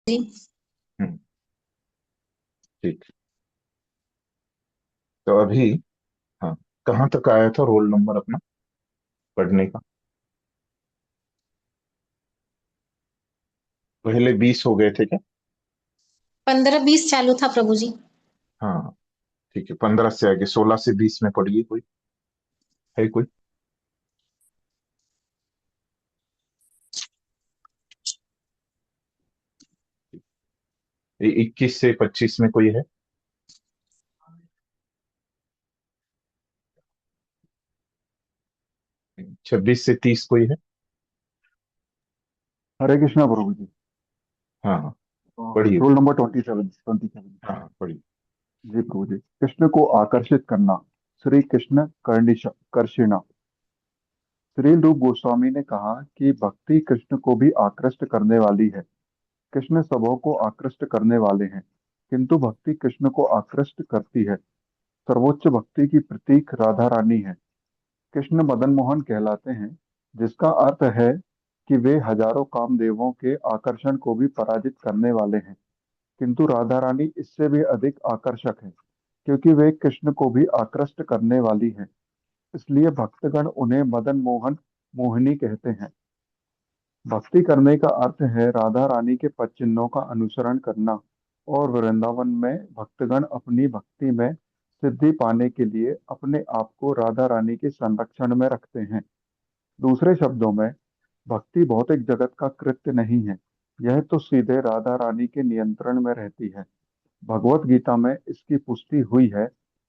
जी। हम्म। ठीक। तो अभी, हाँ, कहाँ तक आया था रोल नंबर अपना पढ़ने का? पहले 20 हो गए थे क्या? 15-20 चालू था प्रभु जी। हाँ, ठीक है, 15 से आगे 16 से 20 में पढ़िए। कोई है कोई? 21 से 25 में कोई है? 26 से 30 कोई है? हरे कृष्णा प्रभु जी। हाँ हाँ, पढ़िए। Roll number 27। हाँ हाँ, पढ़िए। जी प्रभु जी। कृष्ण को आकर्षित करना। श्री कृष्ण कर्षिणा। श्री रूप गोस्वामी ने कहा कि भक्ति कृष्ण को भी आकृष्ट करने वाली है। कृष्ण सबों को आकृष्ट करने वाले हैं, किंतु भक्ति कृष्ण को आकृष्ट करती है। सर्वोच्च भक्ति की प्रतीक राधा रानी है। कृष्ण मदन मोहन कहलाते हैं, जिसका अर्थ है कि वे हजारों कामदेवों के आकर्षण को भी पराजित करने वाले हैं। किंतु राधा रानी इससे भी अधिक आकर्षक है, क्योंकि वे कृष्ण को भी आकृष्ट करने वाली हैं। इसलिए भक्तगण उन्हें मदन मोहन मोहिनी कहते हैं। भक्ति करने का अर्थ है राधा रानी के पद चिन्हों का अनुसरण करना, और वृंदावन में भक्तगण अपनी भक्ति में सिद्धि पाने के लिए अपने आप को राधा रानी के संरक्षण में रखते हैं। दूसरे शब्दों में, भक्ति भौतिक जगत का कृत्य नहीं है। यह तो सीधे राधा रानी के नियंत्रण में रहती है। भगवत गीता में इसकी पुष्टि हुई है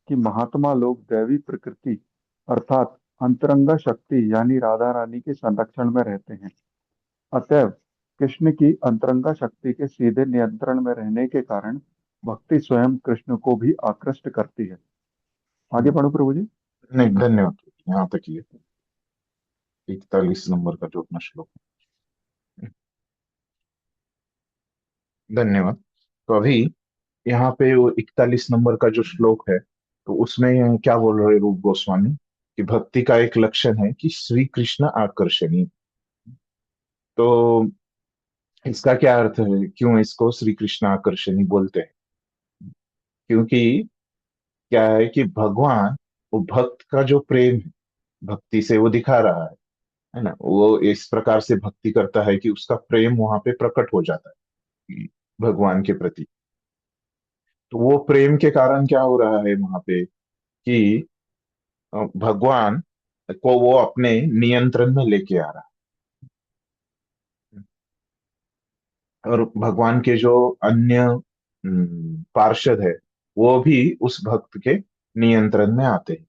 कि महात्मा लोग दैवी प्रकृति अर्थात अंतरंगा शक्ति यानी राधा रानी के संरक्षण में रहते हैं। अतएव कृष्ण की अंतरंगा शक्ति के सीधे नियंत्रण में रहने के कारण भक्ति स्वयं कृष्ण को भी आकृष्ट करती है। आगे हम्म, पढ़ो प्रभु जी। नहीं, धन्यवाद। यहाँ तक ही है। 41 नंबर का जो अपना श्लोक है। धन्यवाद। तो अभी यहाँ पे वो 41 नंबर का जो श्लोक है, तो उसमें क्या बोल रहे रूप गोस्वामी कि भक्ति का एक लक्षण है कि श्री कृष्ण आकर्षणीय। तो इसका क्या अर्थ है, क्यों इसको श्री कृष्ण आकर्षणी बोलते हैं? क्योंकि क्या है कि भगवान, वो भक्त का जो प्रेम है, भक्ति से वो दिखा रहा है ना, वो इस प्रकार से भक्ति करता है कि उसका प्रेम वहां पे प्रकट हो जाता है भगवान के प्रति। तो वो प्रेम के कारण क्या हो रहा है वहां पे कि भगवान को वो अपने नियंत्रण में लेके आ रहा है। और भगवान के जो अन्य पार्षद है, वो भी उस भक्त के नियंत्रण में आते हैं।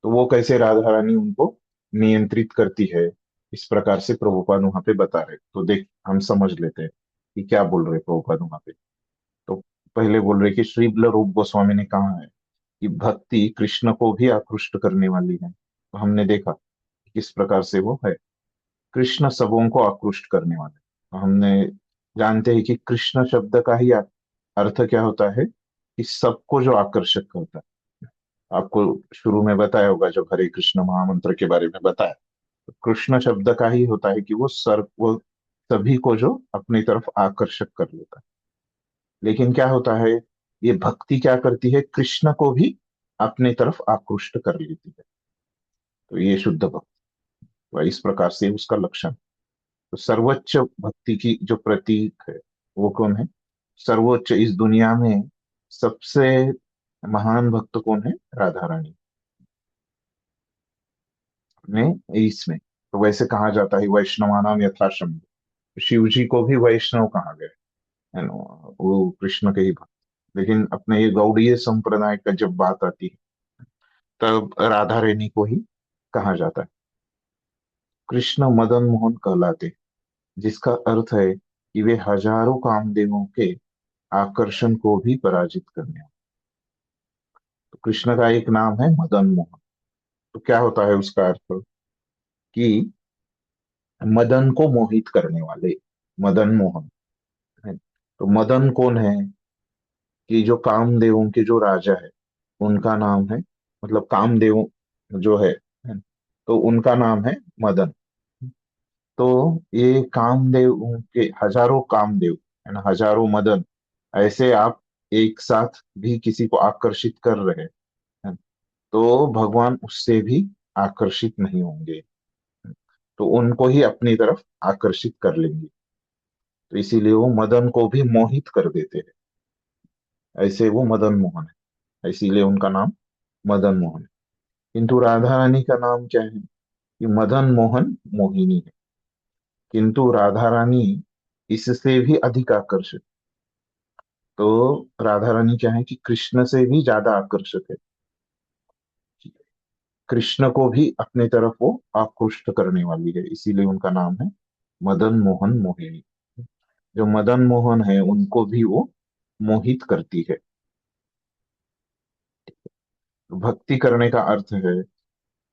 तो वो कैसे राधा रानी उनको नियंत्रित करती है, इस प्रकार से प्रभुपाद वहां पे बता रहे। तो देख, हम समझ लेते हैं कि क्या बोल रहे प्रभुपाद वहां पे। तो पहले बोल रहे कि श्री रूप गोस्वामी ने कहा है कि भक्ति कृष्ण को भी आकृष्ट करने वाली है। तो हमने देखा किस प्रकार से वो है, कृष्ण सबों को आकृष्ट करने वाले। तो हमने जानते हैं कि कृष्ण शब्द का ही अर्थ क्या होता है कि सबको जो आकर्षक करता है। आपको शुरू में बताया होगा जब हरे कृष्ण महामंत्र के बारे में बताया, तो कृष्ण शब्द का ही होता है कि वो सभी को जो अपनी तरफ आकर्षक कर लेता है। लेकिन क्या होता है, ये भक्ति क्या करती है, कृष्ण को भी अपनी तरफ आकृष्ट कर लेती है। तो ये शुद्ध भक्ति, तो इस प्रकार से उसका लक्षण। तो सर्वोच्च भक्ति की जो प्रतीक है, वो कौन है? सर्वोच्च इस दुनिया में सबसे महान भक्त कौन है? राधा रानी ने इसमें। तो वैसे कहा जाता है वैष्णवानाम यथाश्रम। शिव जी को भी वैष्णव कहा गया है ना, वो कृष्ण के ही भक्त। लेकिन अपने ये गौड़ीय संप्रदाय का जब बात आती है, तब राधा रानी को ही कहा जाता है। कृष्ण मदन मोहन कहलाते, जिसका अर्थ है कि वे हजारों कामदेवों के आकर्षण को भी पराजित करने वाले। तो कृष्ण का एक नाम है मदन मोहन। तो क्या होता है उसका अर्थ कि मदन को मोहित करने वाले, मदन मोहन है। तो मदन कौन है? कि जो कामदेवों के जो राजा है, उनका नाम है, मतलब कामदेव जो है। तो उनका नाम है मदन। तो ये कामदेव के हजारों कामदेव, है ना, हजारों मदन, ऐसे आप एक साथ भी किसी को आकर्षित कर रहे हैं, तो भगवान उससे भी आकर्षित नहीं होंगे, तो उनको ही अपनी तरफ आकर्षित कर लेंगे। तो इसीलिए वो मदन को भी मोहित कर देते हैं, ऐसे वो मदन मोहन है, इसीलिए उनका नाम मदन मोहन है। किंतु राधा रानी का नाम क्या है? कि मदन मोहन मोहिनी है। किंतु राधा रानी इससे भी अधिक आकर्षक। तो राधा रानी क्या है कि कृष्ण से भी ज्यादा आकर्षक है। कृष्ण को भी अपने तरफ वो आकृष्ट करने वाली है, इसीलिए उनका नाम है मदन मोहन मोहिनी। जो मदन मोहन है उनको भी वो मोहित करती है। भक्ति करने का अर्थ है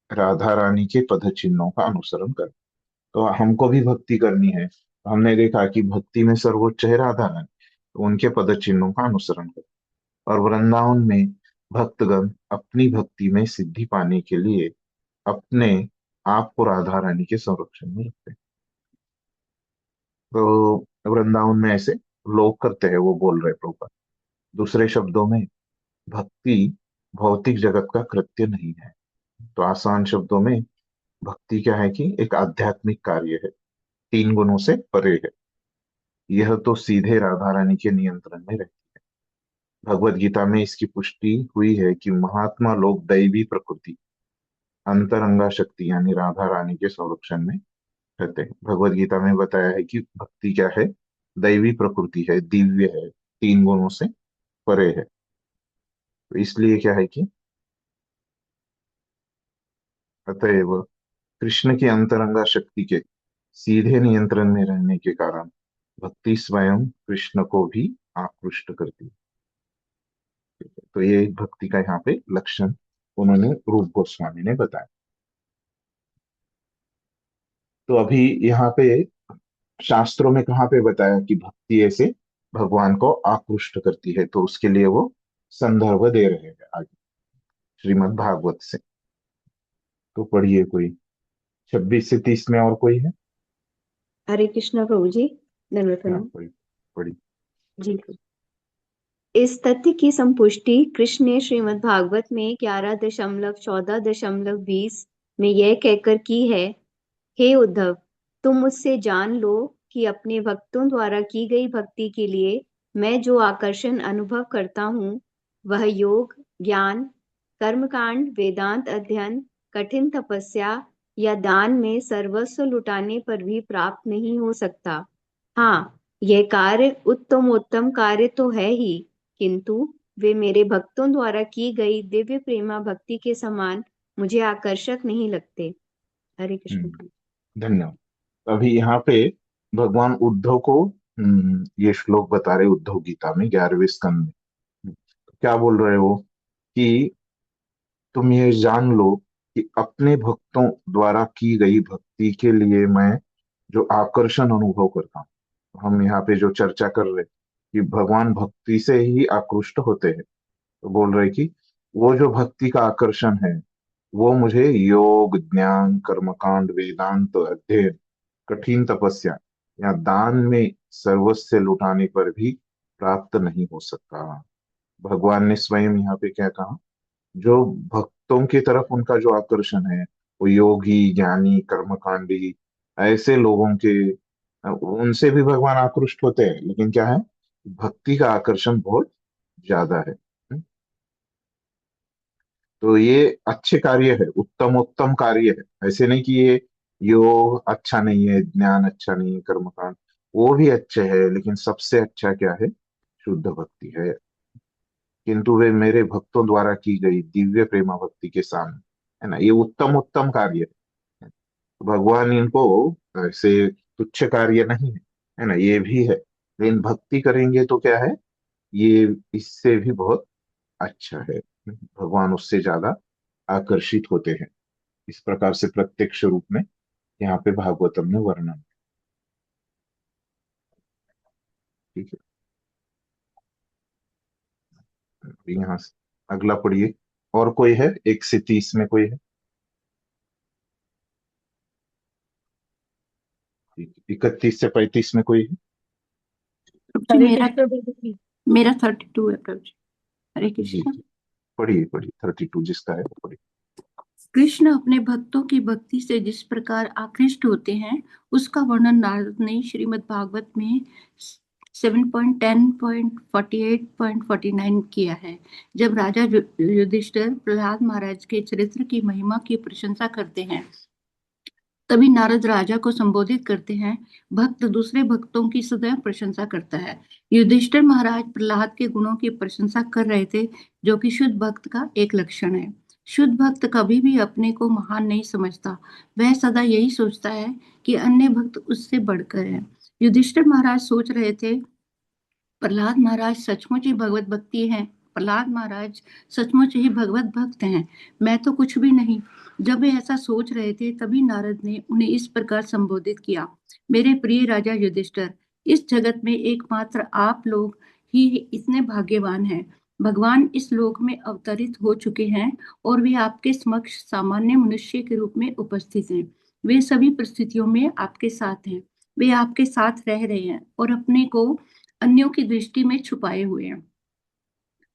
राधा रानी के पद चिन्हों का अनुसरण कर। तो हमको भी भक्ति करनी है, तो हमने देखा कि भक्ति में सर्वोच्च है राधा रानी, तो उनके पद चिन्हों का अनुसरण कर। और वृंदावन में भक्तगण अपनी भक्ति में सिद्धि पाने के लिए अपने आप को राधा रानी के संरक्षण में रखते हैं। तो वृंदावन में ऐसे लोग करते हैं, वो बोल रहे प्रभुपाद। दूसरे शब्दों में भक्ति भौतिक जगत का कृत्य नहीं है। तो आसान शब्दों में भक्ति क्या है कि एक आध्यात्मिक कार्य है, तीन गुणों से परे है। यह तो सीधे राधा रानी के नियंत्रण में रहती है। भगवत गीता में इसकी पुष्टि हुई है कि महात्मा लोग दैवी प्रकृति अंतरंगा शक्ति यानी राधा रानी के संरक्षण में रहते हैं। भगवत गीता में बताया है कि भक्ति क्या है? दैवी प्रकृति है, दिव्य है, तीन गुणों से परे है। तो इसलिए क्या है कि अतएव कृष्ण की अंतरंगा शक्ति के सीधे नियंत्रण में रहने के कारण भक्ति स्वयं कृष्ण को भी आकृष्ट करती है। तो ये भक्ति का यहाँ पे लक्षण उन्होंने रूप गोस्वामी ने बताया। तो अभी यहाँ पे शास्त्रों में कहाँ पे बताया कि भक्ति ऐसे भगवान को आकृष्ट करती है, तो उसके लिए वो संदर्भ दे रहे हैं आगे श्रीमद् भागवत से। तो पढ़िए कोई 26 से 30 में और कोई है? हरे कृष्णा प्रभु जी, दंडवत हाँ प्रणाम। कोई पढ़ी। जी, इस तथ्य की संपुष्टि कृष्ण ने श्रीमद् भागवत में 11.14.20 में यह कहकर की है, हे उद्धव, तुम मुझसे जान लो कि अपने भक्तों द्वारा की गई भक्ति के लिए मैं जो आकर्षण अनुभव करता हूँ, वह योग, ज्ञान, कर्मकांड, वेदांत अध्ययन, कठिन तपस्या या दान में सर्वस्व लुटाने पर भी प्राप्त नहीं हो सकता। हाँ, यह कार्य उत्तमोत्तम कार्य तो है ही, किंतु वे मेरे भक्तों द्वारा की गई दिव्य प्रेमा भक्ति के समान मुझे आकर्षक नहीं लगते। हरे कृष्ण। धन्यवाद। अभी यहाँ पे भगवान उद्धव को ये श्लोक बता रहे उद्धव गीता में 11वें स्कंद में। क्या बोल रहे हो कि तुम ये जान लो कि अपने भक्तों द्वारा की गई भक्ति के लिए मैं जो आकर्षण अनुभव करता हूँ, हम यहाँ पे जो चर्चा कर रहे कि भगवान भक्ति से ही आकृष्ट होते हैं, तो बोल रहे कि वो जो भक्ति का आकर्षण है वो मुझे योग, ज्ञान, कर्मकांड, वेदांत अध्ययन, कठिन तपस्या या दान में सर्वस्व लुटाने पर भी प्राप्त नहीं हो सकता। भगवान ने स्वयं यहाँ पे क्या कहा? जो भक्तों की तरफ उनका जो आकर्षण है वो योगी, ज्ञानी, कर्मकांडी ऐसे लोगों के उनसे भी भगवान आकृष्ट होते हैं, लेकिन क्या है? भक्ति का आकर्षण बहुत ज्यादा है। तो ये अच्छे कार्य है, उत्तम उत्तम कार्य है। ऐसे नहीं कि ये योग अच्छा नहीं है, ज्ञान अच्छा नहीं है, कर्मकांड वो भी अच्छे है, लेकिन सबसे अच्छा क्या है? शुद्ध भक्ति है। किंतु वे मेरे भक्तों द्वारा की गई दिव्य प्रेमा भक्ति के सामने, है ना, ये उत्तम उत्तम कार्य है। भगवान इनको ऐसे तुच्छ कार्य नहीं है, है ना, ये भी है, लेकिन भक्ति करेंगे तो क्या है? ये इससे भी बहुत अच्छा है। भगवान उससे ज्यादा आकर्षित होते हैं। इस प्रकार से प्रत्यक्ष रूप में यहाँ पे भागवतम में वर्णन। ठीक है, यहाँ से अगला पढ़िए। और कोई है? 1 से 30 में कोई है? 31 से 35 में कोई है? प्रभु जी, हरे मेरा कृष्ण प्रभु जी। मेरा 32 है प्रभु जी। हरे जी कृष्ण। जी, पढ़िए पढ़िए, 32 जिसका है वो पढ़िए। कृष्ण अपने भक्तों की भक्ति से जिस प्रकार आकृष्ट होते हैं उसका वर्णन नारद ने श्रीमद् भागवत में 7.10.48.49 किया है। जब राजा युधिष्ठिर प्रहलाद महाराज के चरित्र की महिमा की प्रशंसा करते हैं तभी नारद राजा को संबोधित करते हैं, भक्त दूसरे भक्तों की सदैव प्रशंसा करता है। युधिष्ठिर महाराज प्रहलाद के गुणों की प्रशंसा कर रहे थे, जो कि शुद्ध भक्त का एक लक्षण है। शुद्ध भक्त कभी भी अपने को महान नहीं समझता, वह सदा यही सोचता है कि अन्य भक्त उससे बढ़कर हैं। युधिष्ठिर महाराज सोच रहे थे, प्रहलाद महाराज सचमुच ही भगवत भक्ति हैं। प्रहलाद महाराज सचमुच ही भगवत भक्त हैं, मैं तो कुछ भी नहीं। जब वे ऐसा सोच रहे थे तभी नारद ने उन्हें इस प्रकार संबोधित किया, मेरे प्रिय राजा युधिष्ठिर, इस जगत में एकमात्र आप लोग ही इतने भाग्यवान हैं। भगवान इस लोक में अवतरित हो चुके हैं और वे आपके समक्ष सामान्य मनुष्य के रूप में उपस्थित हैं। वे सभी परिस्थितियों में आपके साथ हैं, वे आपके साथ रह रहे हैं और अपने को अन्यों की दृष्टि में छुपाए हुए हैं।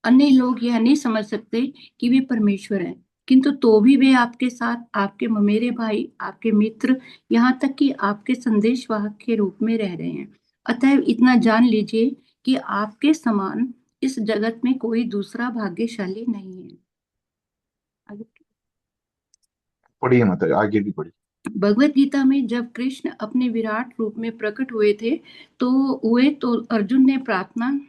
अन्य लोग यह नहीं समझ सकते कि वे परमेश्वर हैं, किंतु तो भी वे आपके साथ, आपके ममेरे भाई, आपके मित्र, यहाँ तक कि आपके संदेशवाहक के रूप में रह रहे हैं। अतः इतना जान लीजिए कि आपके समान इस जगत में कोई दूसरा भाग्यशाली नहीं है। आगे। पढ़िए माता, आगे भी पढ़िए। भगवत गीता में जब कृष्ण अपने विराट रूप में प्रकट हुए थे तो अर्जुन ने प्रार्थना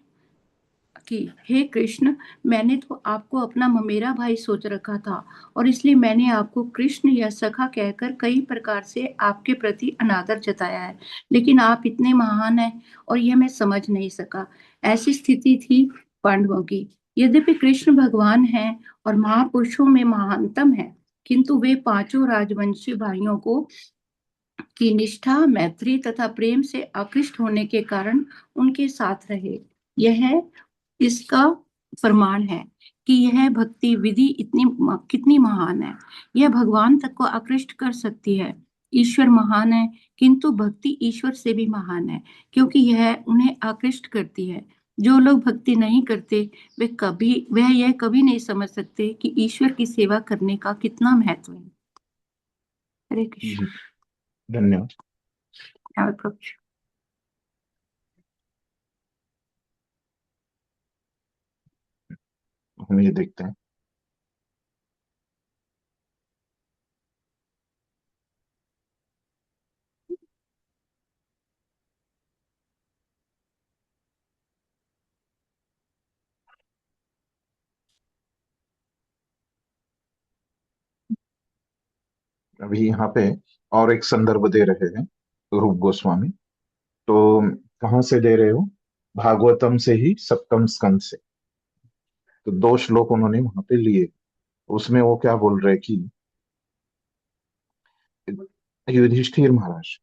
कि हे कृष्ण, मैंने तो आपको अपना ममेरा भाई सोच रखा था और इसलिए मैंने आपको कृष्ण या सखा कहकर कई प्रकार से आपके प्रति अनादर जताया है, लेकिन आप इतने महान हैं और यह मैं समझ नहीं सका। ऐसी स्थिति थी पांडवों की। यद्यपि कृष्ण भगवान हैं और महापुरुषों में महानतम है, किंतु वे पांचों राजवंशी भाइयों को की निष्ठा, मैत्री तथा प्रेम से आकृष्ट होने के कारण उनके साथ रहे। यह इसका प्रमाण है कि यह भक्ति विधि कितनी महान है। यह भगवान तक को आकृष्ट कर सकती है। ईश्वर महान है, किंतु भक्ति ईश्वर से भी महान है, क्योंकि यह उन्हें आकृष्ट करती है। जो लोग भक्ति नहीं करते वह यह कभी नहीं समझ सकते कि ईश्वर की सेवा करने का कितना महत्व है। हरे कृष्ण। जी, धन्यवाद। प्रभु। हम ये देखते हैं। अभी यहाँ पे और एक संदर्भ दे रहे हैं रूप गोस्वामी। तो कहाँ से दे रहे हो? भागवतम से ही, सप्तम स्कंद से। तो दो श्लोक उन्होंने वहां पे लिए। उसमें वो क्या बोल रहे कि युधिष्ठिर महाराज,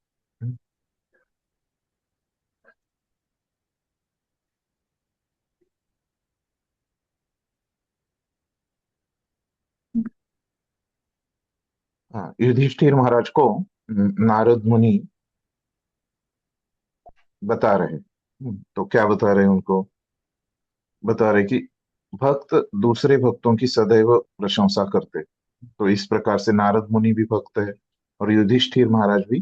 हाँ, युधिष्ठिर महाराज को नारद मुनि बता रहे। तो क्या बता रहे हैं उनको? बता रहे कि भक्त दूसरे भक्तों की सदैव प्रशंसा करते। तो इस प्रकार से नारद मुनि भी भक्त है और युधिष्ठिर महाराज भी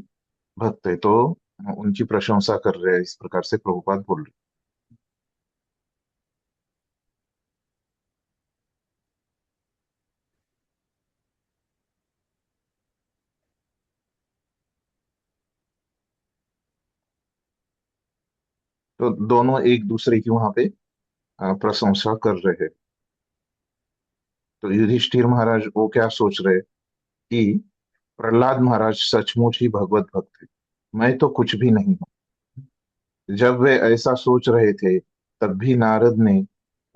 भक्त है, तो उनकी प्रशंसा कर रहे हैं, इस प्रकार से प्रभुपाद बोल रहे। तो दोनों एक दूसरे की वहां पे प्रशंसा कर रहे हैं। तो युधिष्ठिर महाराज वो क्या सोच रहे कि प्रहलाद महाराज सचमुच ही भगवत भक्त है, मैं तो कुछ भी नहीं हूं। जब वे ऐसा सोच रहे थे तब भी नारद ने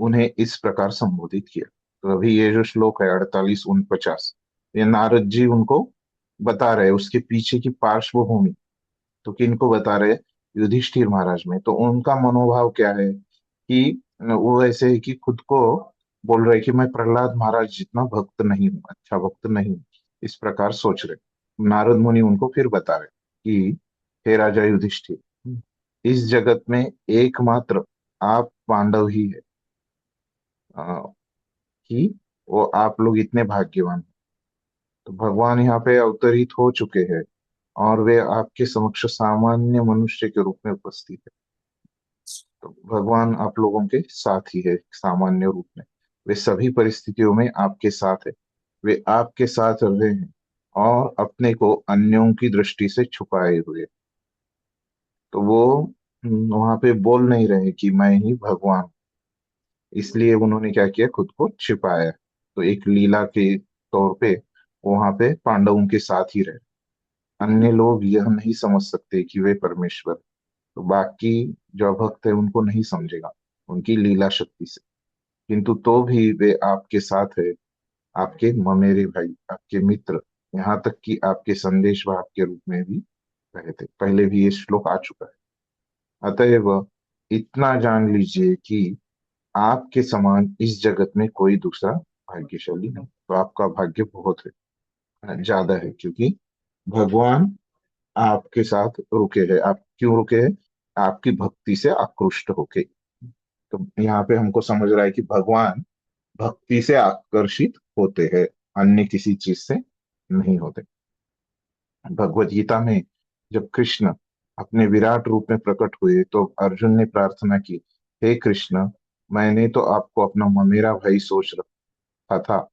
उन्हें इस प्रकार संबोधित किया। तो अभी ये जो श्लोक है 48-49, ये नारद जी उनको बता रहे उसके पीछे की पार्श्वभूमि। तो किनको बता रहे? युधिष्ठिर महाराज में। तो उनका मनोभाव क्या है कि वो ऐसे है कि खुद को बोल रहे कि मैं प्रहलाद महाराज जितना भक्त नहीं हूँ, अच्छा भक्त नहीं हूँ, इस प्रकार सोच रहे। नारद मुनि उनको फिर बता रहे कि हे राजा युधिष्ठिर, इस जगत में एकमात्र आप पांडव ही है, कि वो आप लोग इतने भाग्यवान हैं। तो भगवान यहाँ पे अवतरित हो चुके हैं और वे आपके समक्ष सामान्य मनुष्य के रूप में उपस्थित है। तो भगवान आप लोगों के साथ ही है सामान्य रूप में। वे सभी परिस्थितियों में आपके साथ है। वे आपके साथ रहे हैं और अपने को अन्यों की दृष्टि से छुपाए हुए। तो वो वहां पे बोल नहीं रहे कि मैं ही भगवान हूं। इसलिए उन्होंने क्या किया, खुद को छिपाया। तो एक लीला के तौर पे वो वहां पे पांडवों के साथ ही रहे। अन्य लोग यह नहीं समझ सकते कि वे परमेश्वर। तो बाकी जो भक्त है उनको नहीं समझेगा उनकी लीला शक्ति से, किंतु तो भी वे आपके साथ है, आपके ममेरे भाई, आपके मित्र, यहाँ तक कि आपके संदेश वाहक के रूप में भी रहे थे। पहले भी ये श्लोक आ चुका है। अतएव इतना जान लीजिए कि आपके समान इस जगत में कोई दूसरा भाग्यशाली नहीं। तो आपका भाग्य बहुत है, ज्यादा है, क्योंकि भगवान आपके साथ रुके हैं। आप क्यों रुके हैं? आपकी भक्ति से आकृष्ट होके। तो यहाँ पे हमको समझ रहा है कि भगवान भक्ति से आकर्षित होते हैं, अन्य किसी चीज से नहीं होते। भगवत गीता में जब कृष्ण अपने विराट रूप में प्रकट हुए तो अर्जुन ने प्रार्थना की, हे कृष्ण, मैंने तो आपको अपना ममेरा भाई सोच रखा था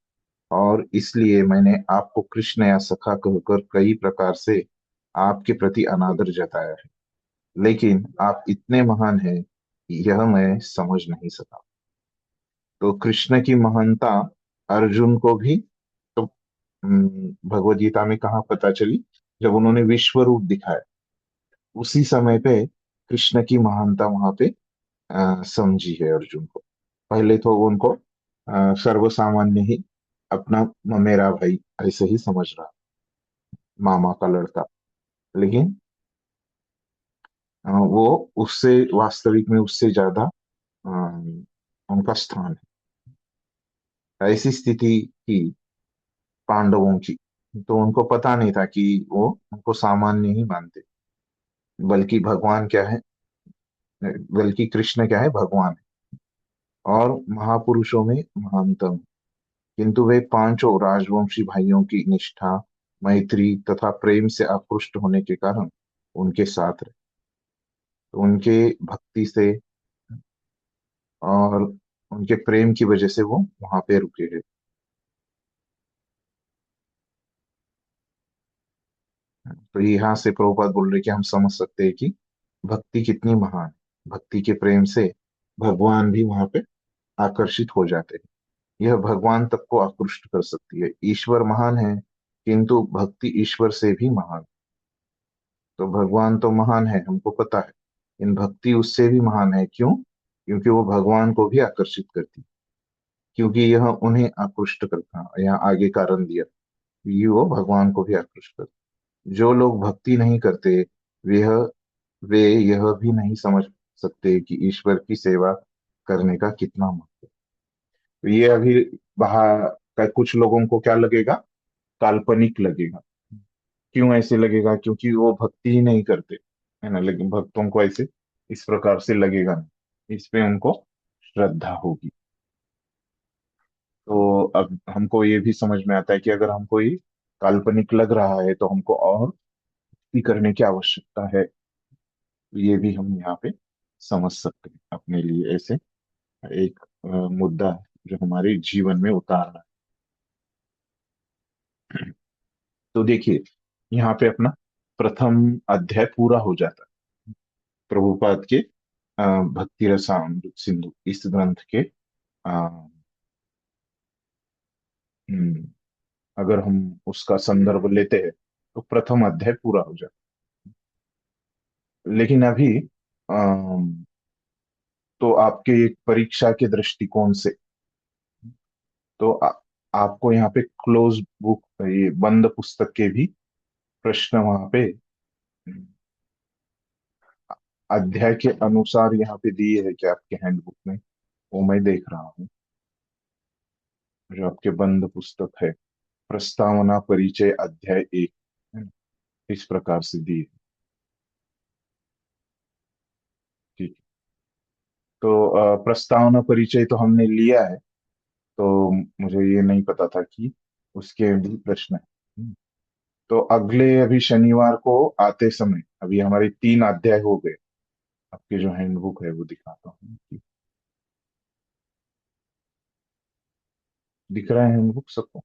और इसलिए मैंने आपको कृष्ण या सखा कहकर कई प्रकार से आपके प्रति अनादर जताया है, लेकिन आप इतने महान हैं कि यह मैं समझ नहीं सका। तो कृष्ण की महानता अर्जुन को भी तो भगवत गीता में कहाँ पता चली, जब उन्होंने विश्व रूप दिखाया उसी समय पे कृष्ण की महानता वहां पे समझी है अर्जुन को। पहले तो वो उनको सर्वसामान्य ही अपना मेरा भाई ऐसे ही समझ रहा, मामा का लड़का। लेकिन वो उससे वास्तविक में उससे ज्यादा अ, उनका स्थान है। ऐसी स्थिति थी पांडवों की। तो उनको पता नहीं था कि वो उनको सामान्य ही मानते, बल्कि भगवान क्या है, बल्कि कृष्ण क्या है, भगवान है और महापुरुषों में महानतम। किंतु वे पांचों राजवंशी भाइयों की निष्ठा, मैत्री तथा प्रेम से आकृष्ट होने के कारण उनके साथ रहे। तो उनके भक्ति से और उनके प्रेम की वजह से वो वहां पे रुके हैं। तो यहाँ से प्रभुपाद बोल रहे कि हम समझ सकते हैं कि भक्ति कितनी महान है। भक्ति के प्रेम से भगवान भी वहां पे आकर्षित हो जाते हैं। यह भगवान तक को आकृष्ट कर सकती है। ईश्वर महान है, किंतु भक्ति ईश्वर से भी महान। तो भगवान तो महान है, हमको पता है, इन भक्ति उससे भी महान है। क्यों? क्योंकि वो भगवान को भी आकर्षित करती, क्योंकि यह उन्हें आकृष्ट करता। यहाँ आगे कारण दिया, ये वो भगवान को भी आकृष्ट करता। जो लोग भक्ति नहीं करते वे वे यह भी नहीं समझ सकते कि ईश्वर की सेवा करने का कितना महत्व है। तो ये अभी बाहर का कुछ लोगों को क्या लगेगा, काल्पनिक लगेगा। क्यों ऐसे लगेगा? क्योंकि वो भक्ति ही नहीं करते, है ना। लेकिन भक्तों को ऐसे इस प्रकार से लगेगा नहीं, इस पे उनको श्रद्धा होगी। तो अब हमको ये भी समझ में आता है कि अगर हमको ये काल्पनिक लग रहा है तो हमको और भक्ति करने की आवश्यकता है। ये भी हम यहाँ पे समझ सकते हैं अपने लिए। ऐसे एक मुद्दा है जो हमारे जीवन में उतारना है। तो देखिए, यहाँ पे अपना प्रथम अध्याय पूरा हो जाता है प्रभुपाद के भक्ति रसामृत सिंधु इस ग्रंथ के। अ, हम्म, अगर हम उसका संदर्भ लेते हैं तो प्रथम अध्याय पूरा हो जाता है। लेकिन अभी तो आपके एक परीक्षा के दृष्टिकोण से तो आपको यहाँ पे क्लोज बुक, ये बंद पुस्तक के भी प्रश्न वहां पे अध्याय के अनुसार यहाँ पे दिए है कि आपके हैंडबुक में, वो मैं देख रहा हूँ, जो आपके बंद पुस्तक है, प्रस्तावना परिचय अध्याय 1, है ना, इस प्रकार से दिए। तो प्रस्तावना परिचय तो हमने लिया है, तो मुझे ये नहीं पता था कि उसके भी प्रश्न है। तो अगले अभी शनिवार को आते समय अभी हमारे 3 अध्याय हो गए। आपके जो हैंडबुक है वो दिखाता हूँ। दिख रहा है हैंडबुक सबको?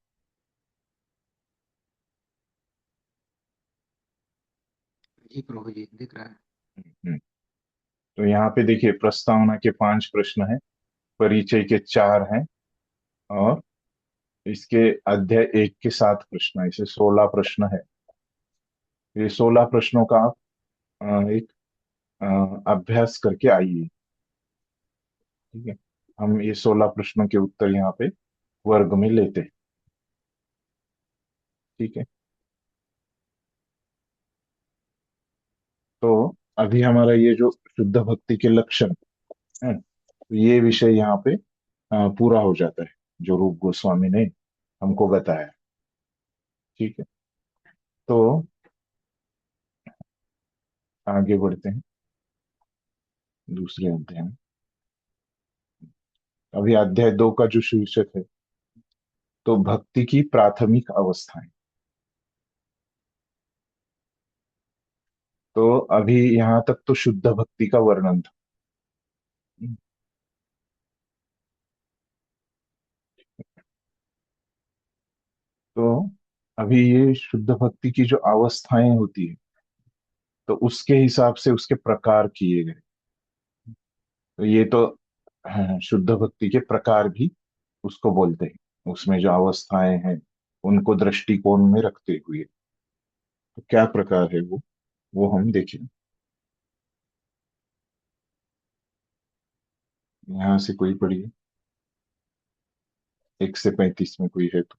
जी प्रभु जी दिख रहा है। हम्म। तो यहाँ पे देखिए, प्रस्तावना के 5 प्रश्न हैं, परिचय के 4 हैं, और इसके अध्याय 1 के 7 प्रश्न है। इसे 16 प्रश्न है। ये 16 प्रश्नों का आप एक अभ्यास करके आइए। ठीक है, हम ये 16 प्रश्नों के उत्तर यहाँ पे वर्ग में लेते हैं। ठीक है, तो अभी हमारा ये जो शुद्ध भक्ति के लक्षण है, तो ये विषय यहाँ पे पूरा हो जाता है, जो रूप गोस्वामी ने हमको बताया। ठीक है, तो आगे बढ़ते हैं दूसरे अध्याय में। अभी अध्याय 2 का जो शीर्षक है, तो भक्ति की प्राथमिक अवस्थाएं। तो अभी यहाँ तक तो शुद्ध भक्ति का वर्णन था। तो अभी ये शुद्ध भक्ति की जो अवस्थाएं होती है, तो उसके हिसाब से उसके प्रकार किए गए। तो ये तो शुद्ध भक्ति के प्रकार भी उसको बोलते हैं, उसमें जो अवस्थाएं हैं उनको दृष्टिकोण में रखते हुए। तो क्या प्रकार है वो हम देखें। यहाँ से कोई पढ़िए, 1 से 35 में कोई है तो।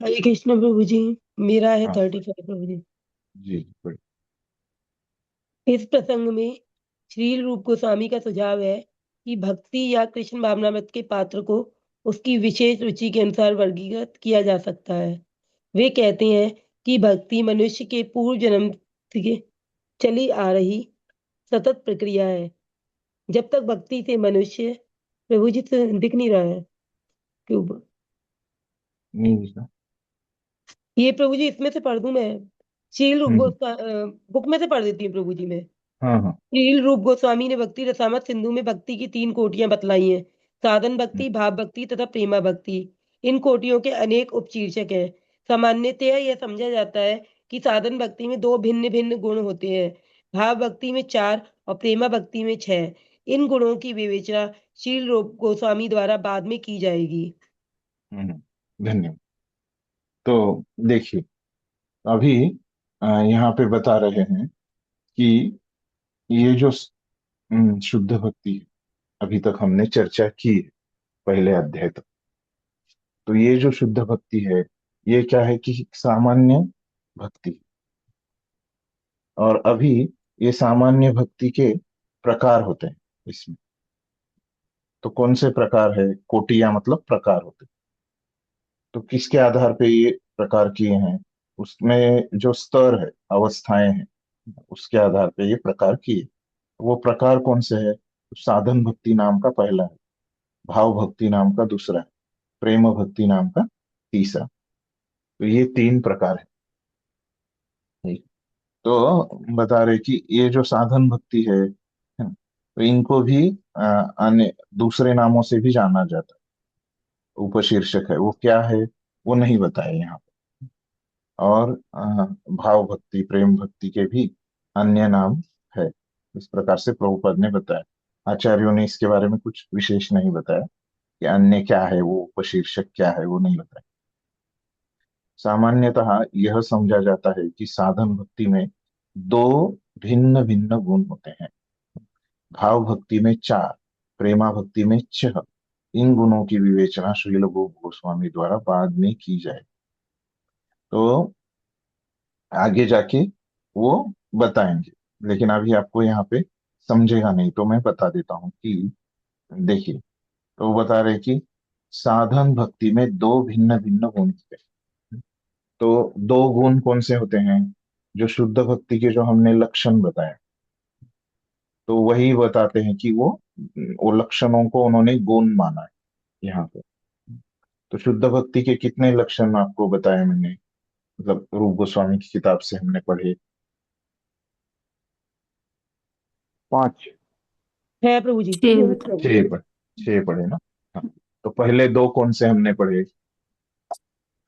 हरे कृष्ण प्रभु जी। मेरा है हाँ 35 प्रभु जी। जी, पढ़िए। इस प्रसंग में श्री रूप गोस्वामी का सुझाव है कि भक्ति या कृष्ण भावनामृत के पात्र को उसकी विशेष रुचि के अनुसार वर्गीकृत किया जा सकता है। वे कहते हैं कि भक्ति मनुष्य के पूर्व जन्म से चली आ रही सतत प्रक्रिया है। जब तक भक्ति से मनुष्य प्रभु जी से दिख नहीं रहा है क्यों? नहीं लिखा। ये प्रभु जी इसमें से पढ़ दूं मैं? शील रूप हम्म। बुक में से पढ़ देती हूँ प्रभु जी मैं। हाँ हाँ। श्रील रूप गोस्वामी ने भक्ति रसामत सिंधु में भक्ति की 3 कोटियां बतलाई हैं। साधन भक्ति, भाव भक्ति तथा प्रेमा भक्ति। इन कोटियों के अनेक उपशीर्षक हैं। सामान्यतया यह समझा जाता है कि साधन भक्ति में 2 भिन्न-भिन्न गुण होते हैं। भाव भक्ति में 4 और प्रेमा भक्ति में 6। इन गुणों की विवेचना श्रील रूप गोस्वामी द्वारा बाद में की जाएगी। धन्यवाद। तो देखिए, अभी यहाँ पे बता रहे हैं कि ये जो शुद्ध भक्ति है, अभी तक हमने चर्चा की है पहले अध्याय तक। तो ये जो शुद्ध भक्ति है, ये क्या है कि सामान्य भक्ति। और अभी ये सामान्य भक्ति के प्रकार होते हैं इसमें। तो कौन से प्रकार है? कोटियां मतलब प्रकार होते हैं। तो किसके आधार पे ये प्रकार किए हैं? उसमें जो स्तर है, अवस्थाएं हैं, उसके आधार पे ये प्रकार किए। वो प्रकार कौन से है? साधन भक्ति नाम का पहला है, भाव भक्ति नाम का दूसरा है, प्रेम भक्ति नाम का तीसरा। तो ये 3 प्रकार है। ठीक। तो बता रहे कि ये जो साधन भक्ति है, तो इनको भी अन्य दूसरे नामों से भी जाना जाता है। उपशीर्षक है, वो क्या है वो नहीं बताया यहाँ पे। और भाव भक्ति, प्रेम भक्ति के भी अन्य नाम है। इस प्रकार से प्रभुपाद ने बताया। आचार्यों ने इसके बारे में कुछ विशेष नहीं बताया कि अन्य क्या है, वो उपशीर्षक क्या है, वो नहीं बताया। सामान्यतः यह समझा जाता है कि साधन भक्ति में 2 भिन्न भिन्न गुण होते हैं। भाव भक्ति में 4, प्रेमा भक्ति में 6। इन गुणों की विवेचना श्रील गोप गोस्वामी द्वारा बाद में की जाए। तो आगे जाके वो बताएंगे, लेकिन अभी आपको यहाँ पे समझेगा नहीं, तो मैं बता देता हूँ कि देखिए, तो वो बता रहे कि साधन भक्ति में 2 भिन्न भिन्न गुण होते हैं। तो 2 गुण कौन से होते हैं? जो शुद्ध भक्ति के जो हमने लक्षण बताए, तो वही बताते हैं कि वो लक्षणों को उन्होंने गुण माना है यहाँ पे। तो शुद्ध भक्ति के कितने लक्षण आपको बताए मैंने, मतलब रूप गोस्वामी की किताब से हमने पढ़े? 5। है प्रभु जी। 6 बता। 6 पढ़े ना। हाँ, तो पहले 2 कौन से हमने पढ़े?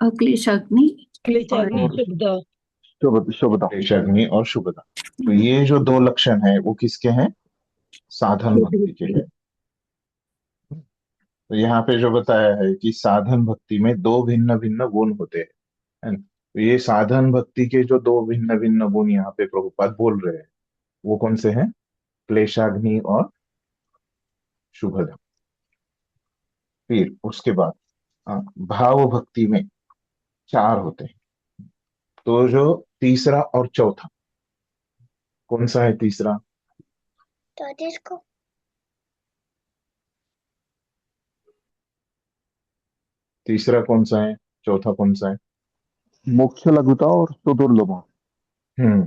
अक्लेशाग्नि और क्लेशाग्नि और शुभदा। शुभदा। क्लेशाग्नि और शुभदा। तो ये जो 2 लक्षण है वो किसके हैं? साधन भक्ति के हैं। तो यहाँ पे जो बताया है कि साधन भक्ति में 2 भिन्न भिन्न गुण होते हैं, है ना? तो ये साधन भक्ति के जो 2 भिन्न भिन्न गुण यहाँ पे प्रभुपाद बोल रहे हैं वो कौन से हैं? क्लेशाग्नि और शुभदा। फिर उसके बाद भाव भक्ति में 4 होते हैं। तो जो तीसरा और चौथा, कौन सा है तीसरा? तीसरा कौन सा है? चौथा कौन सा है? मोक्ष लघुता और सुदुर्लभा। हम्म।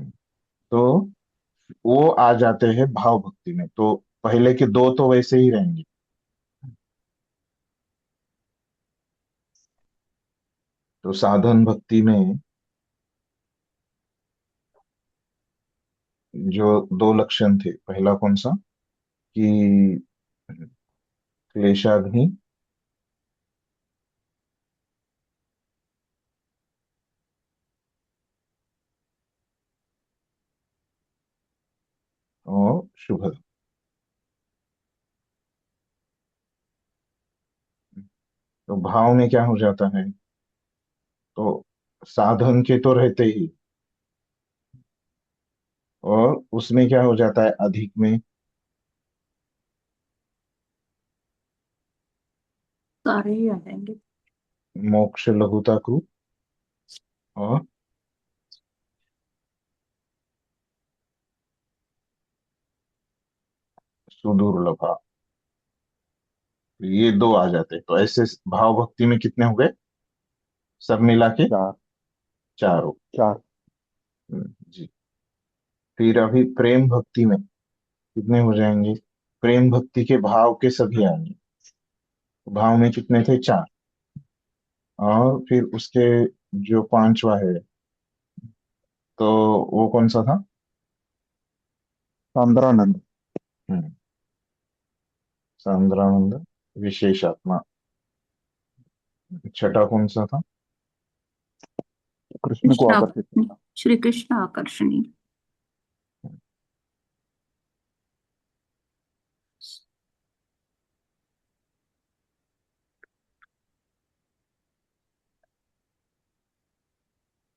तो वो आ जाते हैं भाव भक्ति में। तो पहले के 2 तो वैसे ही रहेंगे। तो साधन भक्ति में जो 2 लक्षण थे, पहला कौन सा? कि क्लेशाग्नि और शुभदा। तो भाव में क्या हो जाता है? तो साधन के तो रहते ही, और उसमें क्या हो जाता है अधिक में? सारे ही आ जाएंगे। मोक्ष लघुता कृत और सुदुर्लभा। ये 2 आ जाते हैं। तो ऐसे भाव भक्ति में कितने हो गए सब मिला के? 4। 4 हो 4। गए। जी। फिर अभी प्रेम भक्ति में कितने हो जाएंगे? प्रेम भक्ति के भाव के सभी आएंगे। भाव में कितने थे? 4। और फिर उसके जो 5वां है, तो वो कौन सा था? सांद्रानंद। हम्म, सांद्रानंद विशेषात्मा। छठा कौन सा था? कृष्ण को कृष्ण आकर्षित करना। श्री कृष्ण आकर्षणी।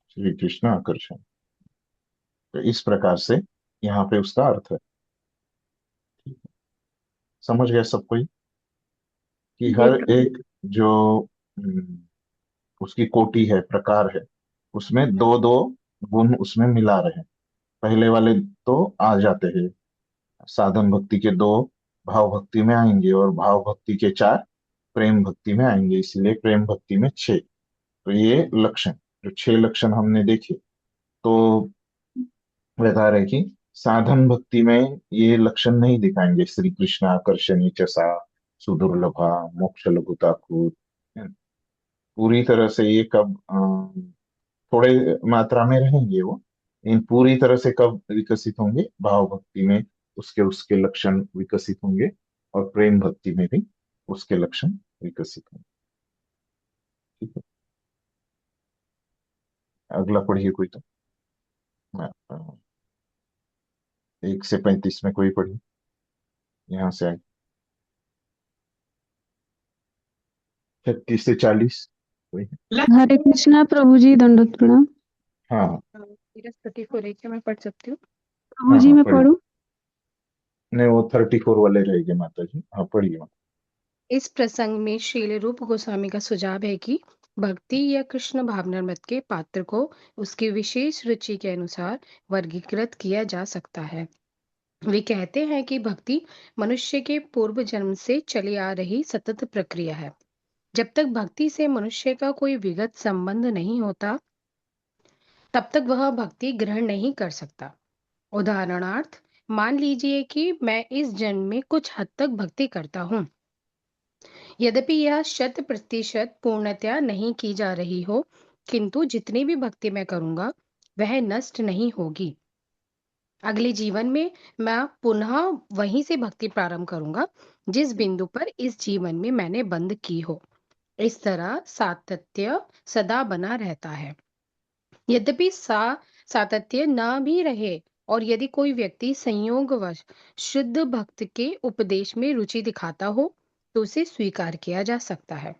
श्री कृष्ण आकर्षण। तो इस प्रकार से यहाँ पे उसका अर्थ है। समझ गया सब कोई कि जय हर प्रभु। एक जो उसकी कोटि है, प्रकार है, उसमें 2 2 गुण उसमें मिला रहे हैं। पहले वाले तो आ जाते हैं, साधन भक्ति के 2 भाव भक्ति में आएंगे, और भाव भक्ति के 4 प्रेम भक्ति में आएंगे, इसलिए प्रेम भक्ति में 6। तो ये लक्षण, जो 6 लक्षण हमने देखे, तो बता रहे कि साधन भक्ति में ये लक्षण नहीं दिखाएंगे, श्री कृष्ण आकर्षणी चसा, सुदुर्लभा, मोक्ष लघुता कूद। पूरी तरह से ये कब थोड़े मात्रा में रहेंगे वो, इन पूरी तरह से कब विकसित होंगे? भाव भक्ति में उसके उसके लक्षण विकसित होंगे, और प्रेम भक्ति में भी उसके लक्षण विकसित होंगे। ठीक है, अगला पढ़िए कोई तो। 1 से 35 में कोई पढ़िए, यहाँ से आए 36 से 40 कोई? हरे कृष्णा प्रभु जी, दंडवत प्रणाम। हाँ हाँ। 34 एक मैं पढ़ सकती हूँ। प्रभु हाँ जी हाँ मैं पढ़िए। पढ़ूं? नहीं, वो 34 वाले रहेंगे माता जी। हाँ पढ़िए माता। इस प्रसंग में श्रील रूप गोस्वामी का सुझाव है कि भक्ति या कृष्ण भावनामृत के पात्र को उसकी विशेष रुचि के अनुसार वर्गीकृत किया जा सकता है। वे कहते हैं कि भक्ति मनुष्य के पूर्व जन्म से चली आ रही सतत प्रक्रिया है। जब तक भक्ति से मनुष्य का कोई विगत संबंध नहीं होता, तब तक वह भक्ति ग्रहण नहीं कर सकता। उदाहरणार्थ, मान लीजिए कि मैं इस जन्म में कुछ हद तक भक्ति करता हूँ, यद्यपि यह 100% पूर्णतया नहीं की जा रही हो, किंतु जितनी भी भक्ति मैं करूंगा वह नष्ट नहीं होगी। अगले जीवन में मैं पुनः वहीं से भक्ति प्रारंभ करूंगा जिस बिंदु पर इस जीवन में मैंने बंद की हो। इस तरह सातत्य सदा बना रहता है। यद्यपि सातत्य न भी रहे और यदि कोई व्यक्ति संयोगवश शुद्ध भक्त के उपदेश में रुचि दिखाता हो तो उसे स्वीकार किया जा सकता है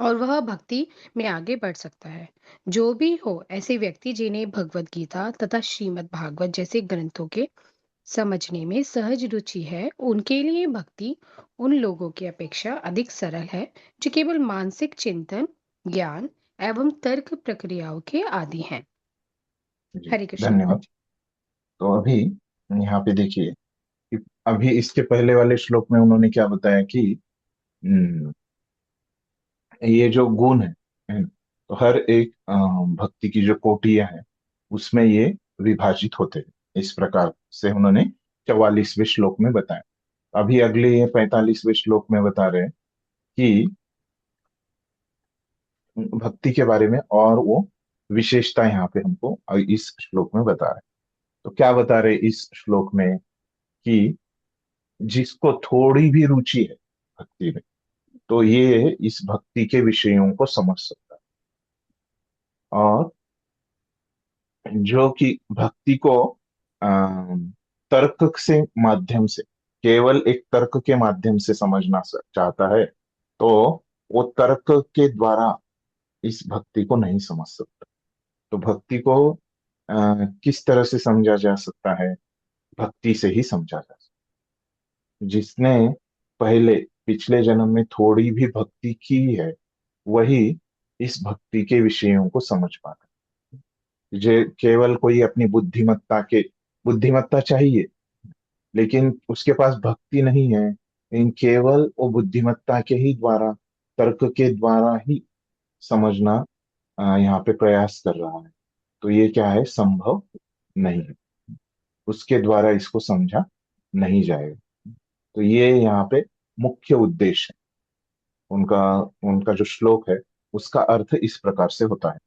और वह भक्ति में आगे बढ़ सकता है। जो भी हो, ऐसे व्यक्ति जिन्हें भगवत गीता तथा श्रीमद् भागवत जैसे ग्रंथों के समझने में सहज रुचि है, उनके लिए भक्ति उन लोगों की अपेक्षा अधिक सरल है जो केवल मानसिक चिंतन, ज्ञान एवं तर्क प्रक्रियाओं के आदी हैं। जी हरे कृष्ण। धन्यवाद। तो अभी यहाँ पे देखिए कि अभी इसके पहले वाले श्लोक में उन्होंने क्या बताया कि हम्म, ये जो गुण है, तो हर एक भक्ति की जो कोटियां हैं उसमें ये विभाजित होते हैं। इस प्रकार से उन्होंने 44वें श्लोक में बताया। अभी अगले ये 45वें श्लोक में बता रहे हैं कि भक्ति के बारे में और वो विशेषता यहाँ पे हमको इस श्लोक में बता रहे हैं। तो क्या बता रहे हैं इस श्लोक में कि जिसको थोड़ी भी रुचि है भक्ति में, तो ये इस भक्ति के विषयों को समझ सकता है। और जो कि भक्ति को तर्क से माध्यम से, केवल एक तर्क के माध्यम से समझना चाहता है, तो वो तर्क के द्वारा इस भक्ति को नहीं समझ सकता। तो भक्ति को किस तरह से समझा जा सकता है? भक्ति से ही समझा जा सकता है। जिसने पहले पिछले जन्म में थोड़ी भी भक्ति की है, वही इस भक्ति के विषयों को समझ पाता है। जे केवल कोई अपनी बुद्धिमत्ता चाहिए, लेकिन उसके पास भक्ति नहीं है, लेकिन केवल वो बुद्धिमत्ता के ही द्वारा, तर्क के द्वारा ही समझना यहाँ पे प्रयास कर रहा है, तो ये क्या है? संभव नहीं है। उसके द्वारा इसको समझा नहीं जाएगा। तो ये यहाँ पे मुख्य उद्देश्य है उनका। उनका जो श्लोक है उसका अर्थ इस प्रकार से होता है।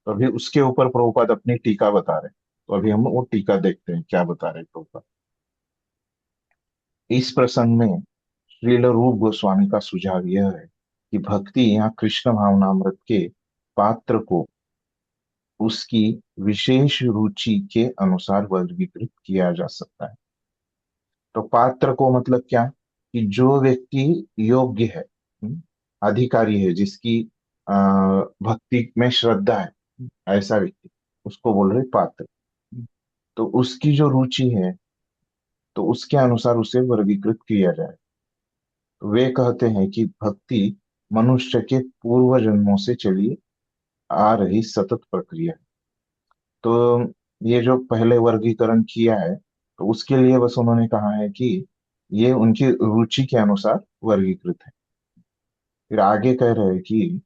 तो अभी उसके ऊपर प्रभुपाद अपनी टीका बता रहे हैं। तो अभी हम वो टीका देखते हैं क्या बता रहे हैं प्रभुपाद। इस प्रसंग में श्रील रूप गोस्वामी का सुझाव यह है कि भक्ति यहाँ कृष्ण भावनामृत के पात्र को उसकी विशेष रुचि के अनुसार वर्गीकृत किया जा सकता है। तो पात्र को मतलब क्या? कि जो व्यक्ति योग्य है, अधिकारी है, जिसकी भक्ति में श्रद्धा है, ऐसा व्यक्ति, उसको बोल रहे पात्र। तो उसकी जो रुचि है, तो उसके अनुसार उसे वर्गीकृत किया जाए। तो वे कहते हैं कि भक्ति मनुष्य के पूर्व जन्मों से चली आ रही सतत प्रक्रिया है। तो ये जो पहले वर्गीकरण किया है, तो उसके लिए बस उन्होंने कहा है कि ये उनकी रुचि के अनुसार वर्गीकृत है। फिर आगे कह रहे हैं कि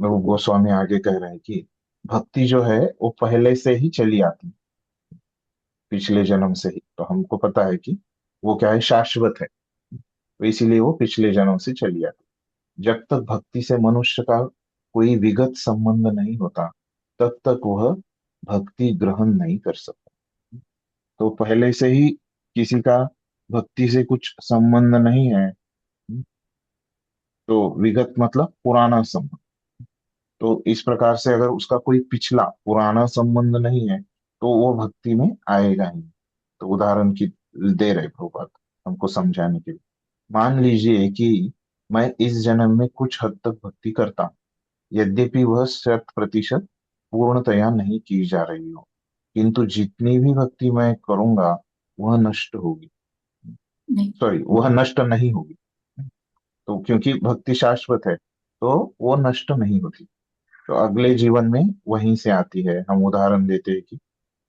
वो गोस्वामी आगे कह रहे हैं कि भक्ति जो है वो पहले से ही चली आती है, पिछले जन्म से ही। तो हमको पता है कि वो क्या है? शाश्वत है। तो इसीलिए वो पिछले जन्म से चली आती है। जब तक भक्ति से मनुष्य का कोई विगत संबंध नहीं होता, तब तक वह भक्ति ग्रहण नहीं कर सकता। तो पहले से ही किसी का भक्ति से कुछ संबंध नहीं है, तो विगत मतलब पुराना संबंध। तो इस प्रकार से अगर उसका कोई पिछला पुराना संबंध नहीं है, तो वो भक्ति में आएगा ही नहीं। तो उदाहरण की दे रहे प्रभुपाद हमको समझाने के लिए। मान लीजिए कि मैं इस जन्म में कुछ हद तक भक्ति करता हूँ, यद्यपि वह 100% पूर्णतया नहीं की जा रही हो, किंतु जितनी भी भक्ति मैं करूंगा वह नष्ट होगी। नहीं। सॉरी, वह नष्ट नहीं होगी। तो क्योंकि भक्ति शाश्वत है, तो वो नष्ट नहीं होती। तो अगले जीवन में वहीं से आती है। हम उदाहरण देते हैं कि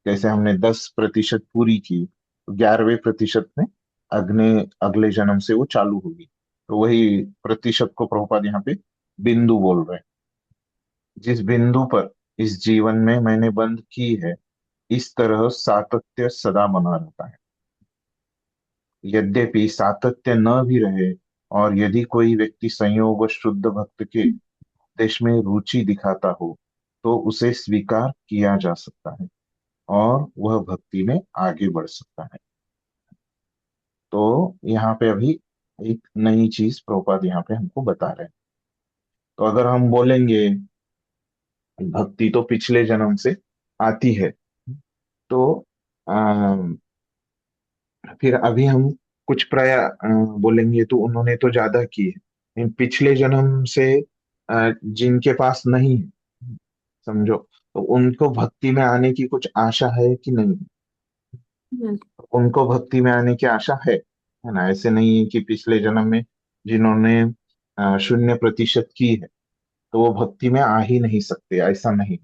जैसे हमने 10% पूरी की, तो 11वें प्रतिशत में अगले अगले जन्म से वो चालू होगी। तो वही प्रतिशत को प्रभुपाद यहाँ पे बिंदु बोल रहे हैं। जिस बिंदु पर इस जीवन में मैंने बंद की है, इस तरह सातत्य सदा बना रहता है। यद्यपि सातत्य न भी रहे, और यदि कोई व्यक्ति संयोग और शुद्ध भक्त के उपदेश में रुचि दिखाता हो, तो उसे स्वीकार किया जा सकता है और वह भक्ति में आगे बढ़ सकता है। तो यहाँ पे अभी एक नई चीज प्रभुपाद यहाँ पे हमको बता रहे हैं। तो अगर हम बोलेंगे भक्ति तो पिछले जन्म से आती है, तो फिर अभी हम कुछ बोलेंगे तो उन्होंने तो ज्यादा की है, लेकिन पिछले जन्म से जिनके पास नहीं है, समझो, तो उनको भक्ति में आने की कुछ आशा है कि नहीं? Yes. उनको भक्ति में आने की आशा है ना? ऐसे नहीं है कि पिछले जन्म में जिन्होंने 0% की है तो वो भक्ति में आ ही नहीं सकते, ऐसा नहीं।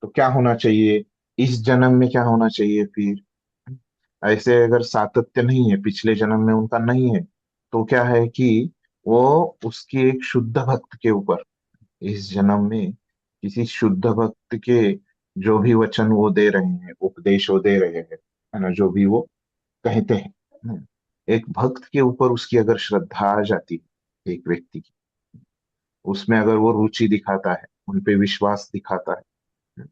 तो क्या होना चाहिए इस जन्म में, क्या होना चाहिए फिर? ऐसे अगर सातत्य नहीं है, पिछले जन्म में उनका नहीं है, तो क्या है कि वो उसकी एक शुद्ध भक्त के ऊपर इस जन्म में किसी शुद्ध भक्त के जो भी वचन वो दे रहे हैं, उपदेश वो दे रहे हैं, है ना, जो भी वो कहते हैं, एक भक्त के ऊपर उसकी अगर श्रद्धा आ जाती है, एक व्यक्ति की उसमें अगर वो रुचि दिखाता है, उन पे विश्वास दिखाता है,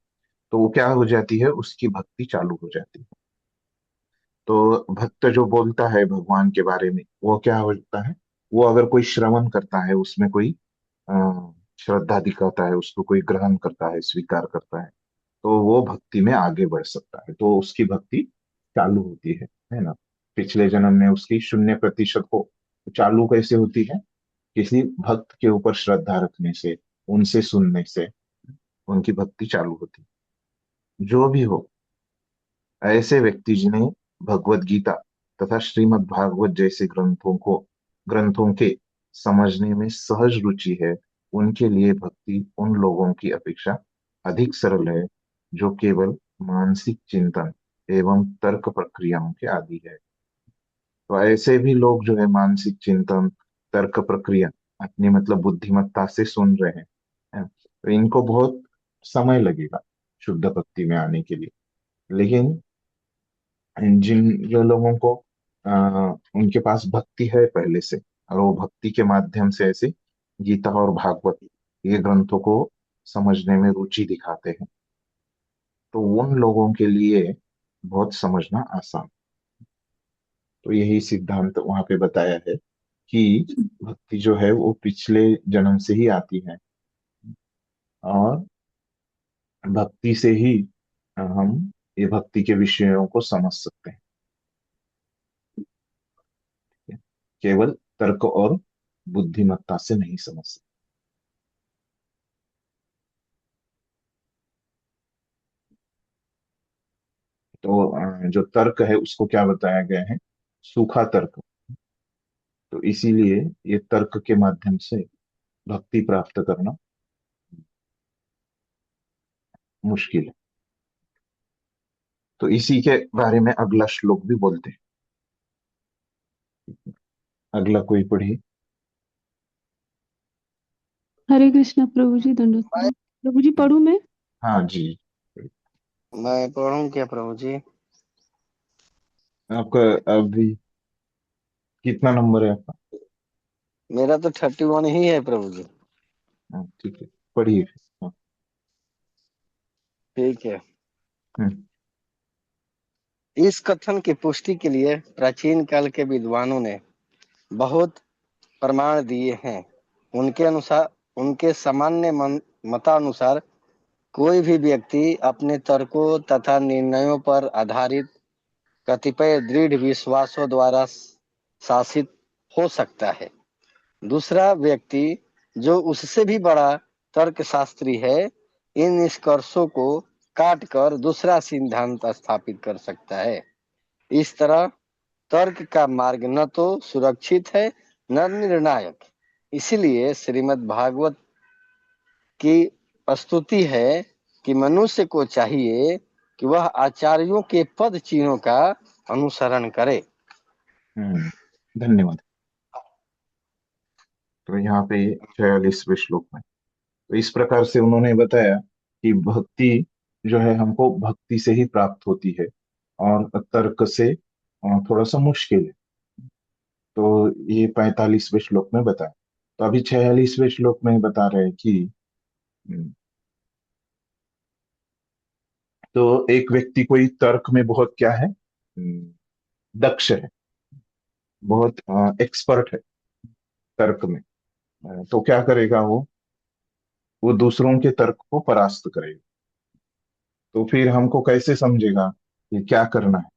तो वो क्या हो जाती है, उसकी भक्ति चालू हो जाती है। तो भक्त जो बोलता है भगवान के बारे में, वो क्या होता है, वो अगर कोई श्रवण करता है, उसमें कोई श्रद्धा दिखाता है, उसको कोई ग्रहण करता है, स्वीकार करता है, तो वो भक्ति में आगे बढ़ सकता है, तो उसकी भक्ति चालू होती है ना? पिछले जन्म में उसकी 0% हो, तो चालू कैसे होती है? किसी भक्त के ऊपर श्रद्धा रखने से, उनसे सुनने से उनकी भक्ति चालू होती है। जो भी हो, ऐसे व्यक्ति जिन्हें भगवत गीता तथा श्रीमद् भागवत जैसे ग्रंथों के समझने में सहज रुचि है, उनके लिए भक्ति उन लोगों की अपेक्षा अधिक सरल है जो केवल मानसिक चिंतन एवं तर्क प्रक्रियाओं के आदी है। तो ऐसे भी लोग जो है मानसिक चिंतन, तर्क प्रक्रिया अपनी मतलब बुद्धिमत्ता से सुन रहे हैं, तो इनको बहुत समय लगेगा शुद्ध भक्ति में आने के लिए। लेकिन जिन जो लोगों को उनके पास भक्ति है पहले से, और वो भक्ति के माध्यम से ऐसे गीता और भागवत ये ग्रंथों को समझने में रुचि दिखाते हैं, तो उन लोगों के लिए बहुत समझना आसान। तो यही सिद्धांत वहां पे बताया है कि भक्ति जो है वो पिछले जन्म से ही आती है, और भक्ति से ही हम ये भक्ति के विषयों को समझ सकते हैं, केवल तर्क और बुद्धिमत्ता से नहीं समझ सकते। तो जो तर्क है उसको क्या बताया गया है, सूखा तर्क। तो इसीलिए ये तर्क के माध्यम से भक्ति प्राप्त करना मुश्किल है। तो इसी के बारे में अगला श्लोक भी बोलते हैं। अगला कोई पढ़िए। हरे कृष्णा प्रभु जी, दंडवत प्रणाम। प्रभु जी पढ़ूं मैं? हाँ जी, मैं पढ़ूं क्या प्रभु जी? आपका अभी कितना नंबर है आपका? मेरा तो 31 ही है प्रभु जी। हाँ, ठीक है, पढ़िए फिर। हाँ, ठीक है। हम्म, इस कथन की पुष्टि के लिए प्राचीन काल के विद्वानों ने बहुत प्रमाण दिए हैं। उनके सामान्य मतानुसार कोई भी व्यक्ति अपने तर्कों तथा निर्णयों पर आधारित कतिपय दृढ़ विश्वासों द्वारा शासित हो सकता है। दूसरा व्यक्ति जो उससे भी बड़ा तर्कशास्त्री है, इन निष्कर्षों को काटकर दूसरा सिद्धांत स्थापित कर सकता है। इस तरह तर्क का मार्ग न तो सुरक्षित है न निर्णायक। इसलिए श्रीमद् भागवत की स्तुति है कि मनुष्य को चाहिए कि वह आचार्यों के पद चिन्हों का अनुसरण करे। धन्यवाद। तो यहाँ पे 46वें श्लोक में तो इस प्रकार से उन्होंने बताया कि भक्ति जो है हमको भक्ति से ही प्राप्त होती है और तर्क से थोड़ा सा मुश्किल है। तो ये 45वें श्लोक में बताया। तो अभी 46वें श्लोक में बता रहे हैं कि हम्म, तो एक व्यक्ति कोई तर्क में बहुत क्या है, दक्ष है, बहुत एक्सपर्ट है तर्क में। तो क्या करेगा वो दूसरों के तर्क को परास्त करेगा। तो फिर हमको कैसे समझेगा कि क्या करना है?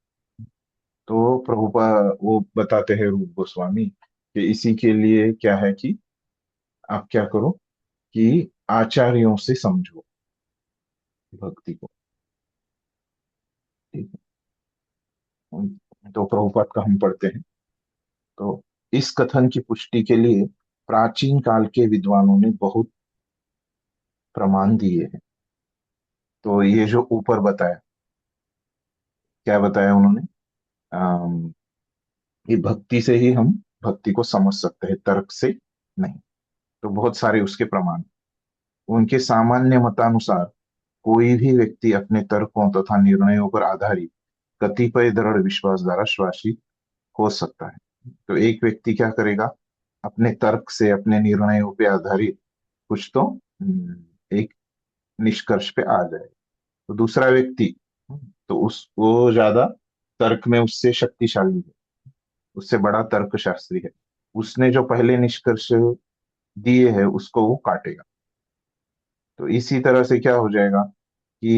तो प्रभुपा वो बताते हैं रूप गोस्वामी कि इसी के लिए क्या है कि आप क्या करो कि आचार्यों से समझो भक्ति को। ठीक है, तो प्रभुपाद का हम पढ़ते हैं। तो इस कथन की पुष्टि के लिए प्राचीन काल के विद्वानों ने बहुत प्रमाण दिए हैं। तो ये जो ऊपर बताया, क्या बताया उन्होंने, अम, ये भक्ति से ही हम भक्ति को समझ सकते हैं, तर्क से नहीं। तो बहुत सारे उसके प्रमाण। उनके सामान्य मतानुसार कोई भी व्यक्ति अपने तर्कों तथा निर्णयों पर आधारित कतिपय दृढ़ विश्वास द्वारा श्वासित हो सकता है। तो एक व्यक्ति क्या करेगा, अपने तर्क से अपने निर्णयों पे आधारित कुछ तो एक निष्कर्ष पे आ जाए। तो दूसरा व्यक्ति तो उस वो ज्यादा तर्क में उससे शक्तिशाली है, उससे बड़ा तर्कशास्त्री है, उसने जो पहले निष्कर्ष दिए है उसको वो काटेगा। तो इसी तरह से क्या हो जाएगा कि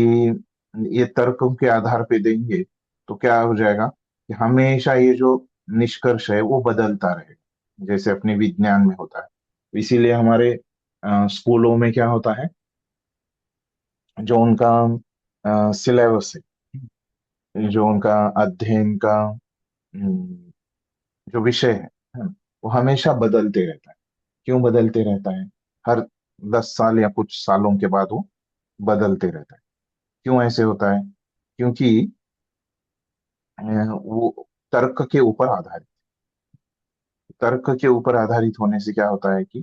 ये तर्कों के आधार पे देंगे तो क्या हो जाएगा कि हमेशा ये जो निष्कर्ष है वो बदलता रहेगा, जैसे अपने विज्ञान में होता है। तो इसीलिए हमारे स्कूलों में क्या होता है, जो उनका सिलेबस है, जो उनका अध्ययन का अम, जो विषय है, वो हमेशा बदलते रहता है। क्यों बदलते रहता है? हर 10 साल या कुछ सालों के बाद वो बदलते रहता है। क्यों ऐसे होता है? क्योंकि वो तर्क के ऊपर आधारित होने से क्या होता है कि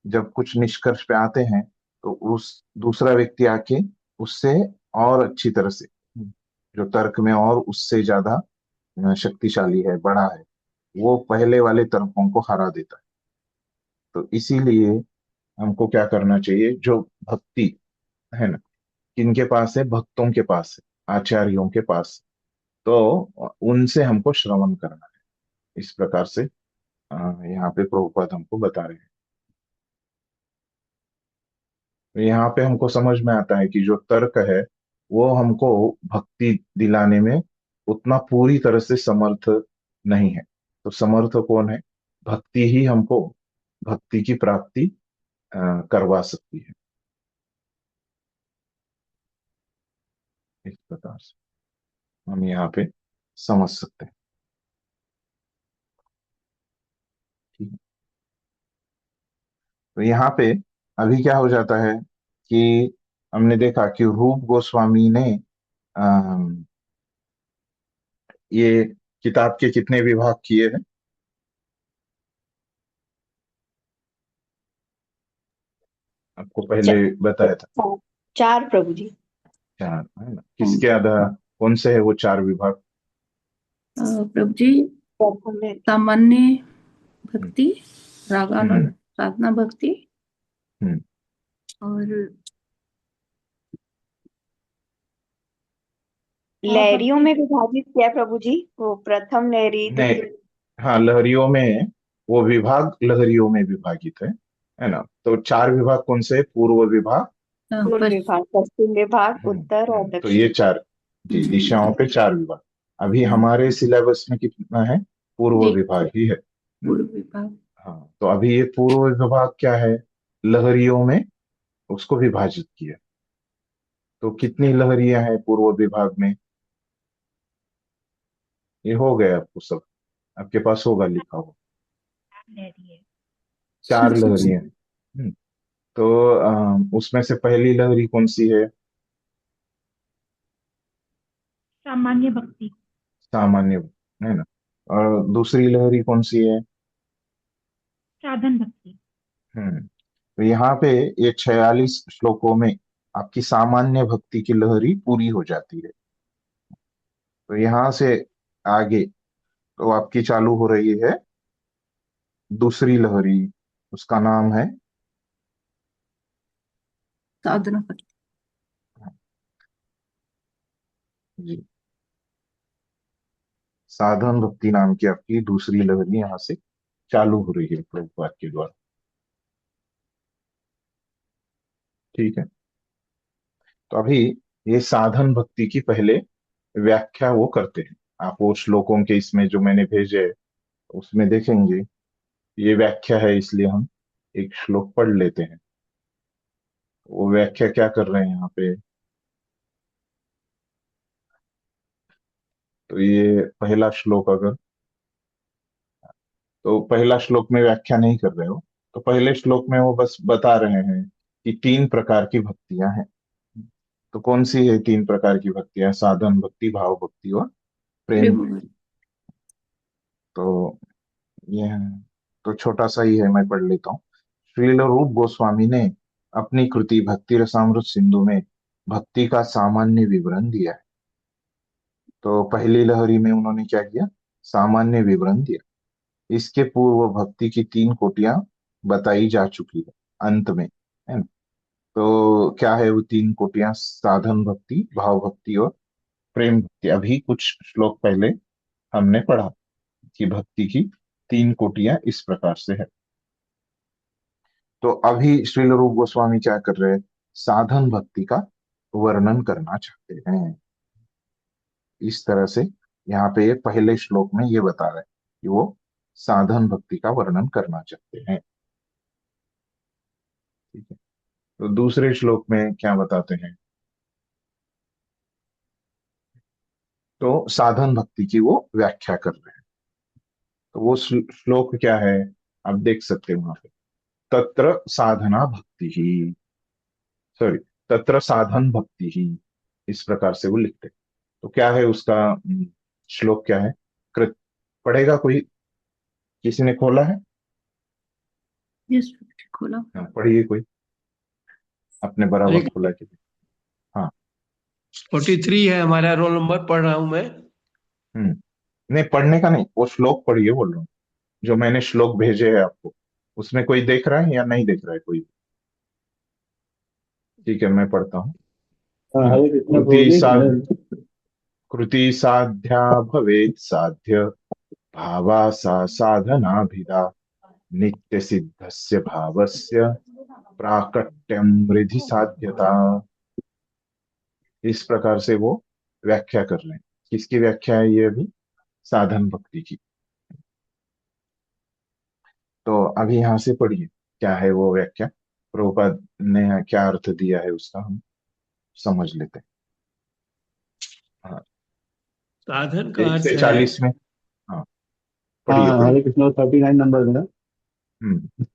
जब कुछ निष्कर्ष पे आते हैं तो उस दूसरा व्यक्ति आके उससे और अच्छी तरह से, जो तर्क में और उससे ज्यादा शक्तिशाली है, बड़ा है, वो पहले वाले तर्कों को हरा देता है। तो इसीलिए हमको क्या करना चाहिए, जो भक्ति है ना, किनके पास है? भक्तों के पास है, आचार्यों के पास। तो उनसे हमको श्रवण करना है। इस प्रकार से यहाँ पे प्रभुपाद हमको बता रहे हैं। तो यहाँ पे हमको समझ में आता है कि जो तर्क है वो हमको भक्ति दिलाने में उतना पूरी तरह से समर्थ नहीं है। तो समर्थ कौन है? भक्ति ही हमको भक्ति की प्राप्ति करवा सकती है। इस प्रकार से हम यहाँ पे समझ सकते हैं। ठीक है। तो यहाँ पे अभी क्या हो जाता है कि हमने देखा कि रूप गोस्वामी ने अम, ये किताब के कितने विभाग किए हैं? आपको पहले बताया था। चार प्रभु जी। 4 है ना? किसके आधार, कौन से है वो 4 विभाग? प्रभु जी, सामान्य भक्ति, रागानुग, साधना भक्ति हम्म और लहरियों में विभाजित किया प्रभु जी, वो प्रथम लहरी, नहीं, हाँ, लहरियों में वो विभाग लहरियों में विभाजित है ना? तो 4 विभाग कौन से है? पूर्व विभाग, पूर्व विभाग, पश्चिम विभाग, उत्तर और तो ये दक्षिण। 4 जी दिशाओं पे 4 विभाग। अभी हमारे सिलेबस में कितना है? पूर्व विभाग ही है। पूर्व विभाग। हाँ, तो अभी ये पूर्व विभाग क्या है? लहरियों में उसको विभाजित किया। तो कितनी लहरियां हैं पूर्व विभाग में? ये हो गया आपको सब, आपके पास होगा लिखा हुआ। 4 लहरियां हैं। तो उसमें से पहली लहरी कौन सी है? सामान्य भक्ति। सामान्य, है ना? और दूसरी लहरी कौन सी है? साधन भक्ति। तो यहाँ पे ये 46 श्लोकों में आपकी सामान्य भक्ति की लहरी पूरी हो जाती है। तो यहां से आगे तो आपकी चालू हो रही है दूसरी लहरी, उसका नाम है साधना भक्ति। जी, साधन भक्ति नाम की आपकी दूसरी लहरी यहां से चालू हो रही है प्रभुपाद के द्वारा। ठीक है, तो अभी ये साधन भक्ति की पहले व्याख्या वो करते हैं। आप वो श्लोकों के इसमें जो मैंने भेजे है, उसमें देखेंगे ये व्याख्या है, इसलिए हम एक श्लोक पढ़ लेते हैं। वो व्याख्या क्या कर रहे हैं यहाँ पे, तो ये पहला श्लोक अगर, तो पहला श्लोक में व्याख्या नहीं कर रहे हो, तो पहले श्लोक में वो बस बता रहे हैं कि तीन प्रकार की भक्तियां हैं। तो कौन सी है तीन प्रकार की भक्तियां? साधन भक्ति, भाव भक्ति और प्रेम प्रेम भक्ति। भक्ति। तो ये है, तो छोटा सा ही है, मैं पढ़ लेता हूँ। श्रील रूप गोस्वामी ने अपनी कृति भक्ति रसामृत सिंधु में भक्ति का सामान्य विवरण दिया है। तो पहली लहरी में उन्होंने क्या किया? सामान्य विवरण दिया। इसके पूर्व भक्ति की तीन कोटियां बताई जा चुकी है अंत में, है ना। तो क्या है वो तीन कोटियां? साधन भक्ति, भाव भक्ति और प्रेम भक्ति। अभी कुछ श्लोक पहले हमने पढ़ा कि भक्ति की तीन कोटियां इस प्रकार से है। तो अभी श्रील रूप गोस्वामी क्या कर रहे हैं? साधन भक्ति का वर्णन करना चाहते हैं। इस तरह से यहाँ पे ये पहले श्लोक में ये बता रहे हैं कि वो साधन भक्ति का वर्णन करना चाहते हैं। ठीक है, तो दूसरे श्लोक में क्या बताते हैं? तो साधन भक्ति की वो व्याख्या कर रहे हैं। तो वो श्लोक क्या है, आप देख सकते हैं वहां पे। तत्र साधना भक्ति ही, सॉरी, तत्र साधन भक्ति ही, इस प्रकार से वो लिखते हैं। तो क्या है उसका श्लोक क्या है? कृत पढ़ेगा कोई? किसी ने खोला है? यस खोला। हाँ, पढ़िए कोई, अपने बराबर खोला कि। हाँ, 43 है हमारा रोल नंबर, पढ़ रहा हूं मैं। नहीं पढ़ने का नहीं, वो श्लोक पढ़िए बोल रहा हूँ, जो मैंने श्लोक भेजे है आपको, उसमें कोई देख रहा है या नहीं देख रहा है कोई? ठीक है, मैं पढ़ता हूँ। हरे कृष्ण प्रभु कृति जी। कृति साध्या भवेत् साध्य, भावा सा साधनाभिधा, नित्य सिद्धस्य भावस्य प्राकट्यम रिधि साध्यता। इस प्रकार से वो व्याख्या कर रहे हैं। किसकी व्याख्या है ये? अभी साधन भक्ति की। तो अभी यहां से पढ़िए क्या है वो व्याख्या, प्रभुपाद ने क्या अर्थ दिया है उसका हम समझ लेते हैं। हाँ, साधन का 1 अर्थ से है 40 में। हाँ, पढ़िए हाँ, पढ़िए। हरे कृष्ण 39 नंबर में ना। हम्म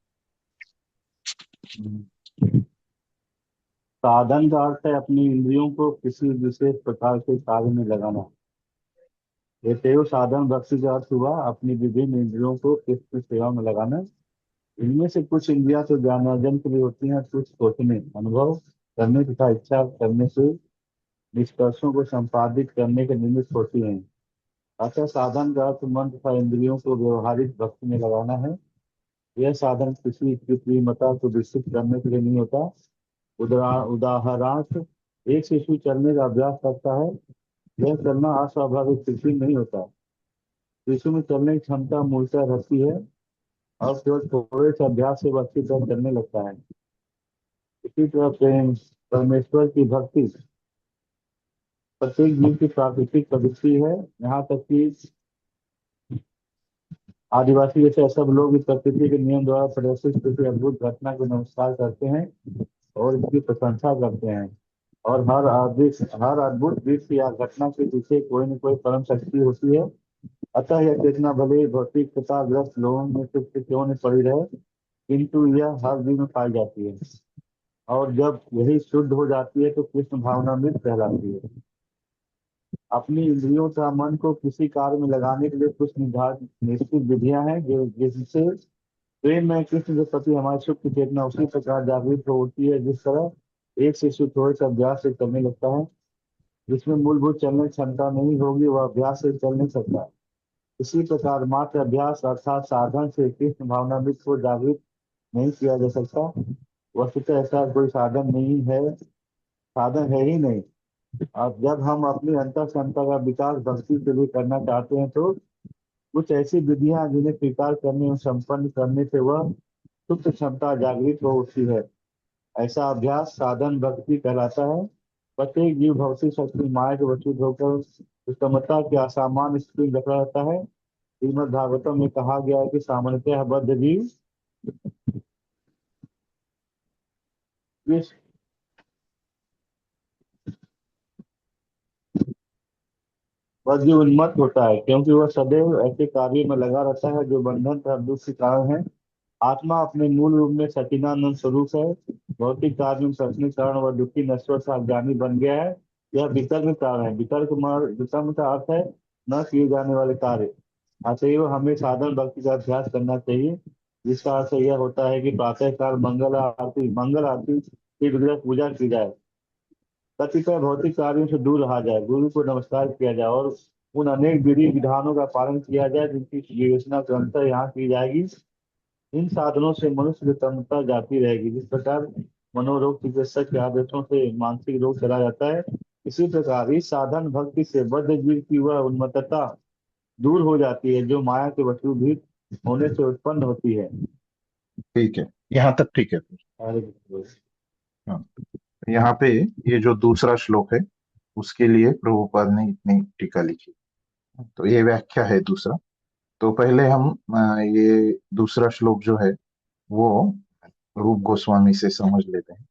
साधन का अर्थ है अपनी इंद्रियों को किसी विशेष प्रकार के कार्य में लगाना। ये तेव साधन भक्ति का अर्थ हुआ अपनी विभिन्न इंद्रियों को किसी सेवा में लगाना। इनमें से कुछ इंद्रियां तो ज्ञानार्जन के लिए होती हैं, कुछ सोचने, अनुभव करने तथा इच्छा करने से निष्कर्षों को संपादित करने के निमित्त होती हैं। अतः साधन का अर्थ मन तथा इंद्रियों को व्यवहारिक भक्ति में लगाना है। यह साधन किसी कृत्रिमता को विकसित करने के लिए नहीं होता। उदाहरणार्थ, एक शिशु चलने का अभ्यास करता है। यह करना अस्वाभाविक कृत्रिम नहीं होता। शिशु में चलने की क्षमता मूलतः रहती है और केवल थोड़े से अभ्यास से अच्छी तरह चलने लगता है। इसी तरह प्रेम, परमेश्वर की भक्ति प्रत्येक जीव की प्राकृतिक प्रवृत्ति है। यहाँ तक कि आदिवासी जैसे सब लोग इस प्रकृति के नियम द्वारा प्रदर्शित किसी अद्भुत घटना को नमस्कार करते हैं और इसकी प्रशंसा करते हैं। और हर अद्भुत दृश्य या घटना के पीछे कोई न कोई परम शक्ति होती है। अतः यह चेतना भले भौतिकताग्रस्त लोगों में से क्यों न पड़ी रहे, किंतु यह हर जीव में पाई जाती है। और जब यही शुद्ध हो जाती है तो कृष्ण भावनामृत कहलाती है। अपनी इंद्रियों तथा मन को किसी कार्य में लगाने के लिए कुछ निर्धारित निश्चित विधियां हैं, जो जिससे प्रेम में कृष्ण के प्रति हमारी सुप्त चेतना उसी प्रकार जागृत हो उठती है जिस तरह एक शिशु थोड़े से अभ्यास से चलने लगता है। जिसमें मूलभूत चलने की क्षमता नहीं होगी वह अभ्यास से चल नहीं सकता। इसी प्रकार मात्र अभ्यास अर्थात साधन से कृष्ण भावनामृत को जागृत नहीं किया जा सकता। वस्तुतः ऐसा कोई साधन नहीं है, साधन है ही नहीं। अब जब हम अपनी अंतर क्षमता का विकास भक्ति के लिए करना चाहते हैं तो कुछ ऐसी विधियां जिन्हें स्वीकार करने और संपन्न करने से वह सुप्त क्षमता जागृत हो उठती है। ऐसा अभ्यास साधन भक्ति कहलाता है। प्रत्येक जीव भौतिक शक्ति माया के वशीभूत होकर उत्तमता के असामान्य स्थिति में रखा रहता है। श्रीमद् भागवतम में कहा गया है कि सामान्यतः बद्ध जीव बद्ध जीव उन्मत्त होता है क्योंकि वह सदैव ऐसे कार्य में लगा रहता है जो बंधन तथा दुख के कारण है। आत्मा अपने मूल रूप में सचिदानंद स्वरूप है। भौतिक कार्य में फंसने के कारण वह दुखी नश्वर सा अज्ञानी बन गया है। यह वितर्क के कारण है। वितर्क का अर्थ है न किए जाने वाले कार्य। अतएव हमें साधन भक्ति का अभ्यास करना चाहिए, जिसका अर्थ यह होता है कि प्रातः काल मंगल आरती की विग्रह पूजा की जाए, कतिपय भौतिक कार्यों से दूर रहा जाए, गुरु को नमस्कार किया जाए और उन अनेक विधि विधानों का पालन किया जाए जिनकी विवेचना क्रमशः यहाँ की जाएगी। इन साधनों से मनुष्य की तन्मयता जाती रहेगी। जिस प्रकार मनोरोग चिकित्सक के आदेशों से मानसिक रोग चला जाता है, इसी प्रकार इस साधन भक्ति से बद्ध जीव की वह उन्मत्तता दूर हो जाती है जो माया के वशीभूत होने से उत्पन्न होती है। ठीक है, यहाँ तक ठीक है। हाँ, यहाँ पे ये जो दूसरा श्लोक है उसके लिए प्रभुपाद ने इतनी टीका लिखी। तो ये व्याख्या है दूसरा। तो पहले हम ये दूसरा श्लोक जो है वो रूप गोस्वामी से समझ लेते हैं।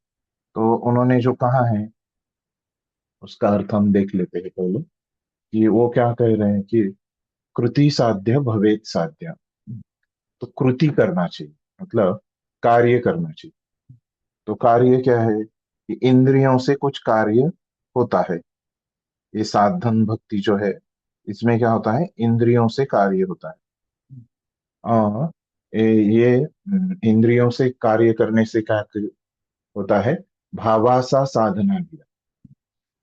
तो उन्होंने जो कहा है उसका अर्थ हम देख लेते हैं पहले, कि वो क्या कह रहे हैं कि कृति साध्य भवेत साध्य। तो कृति करना चाहिए, मतलब कार्य करना चाहिए। तो कार्य क्या है कि इंद्रियों से कुछ कार्य होता है। ये साधन भक्ति जो है इसमें क्या होता है, इंद्रियों से कार्य होता है। और ये इंद्रियों से कार्य करने से क्या होता है, भावासा साधना भी।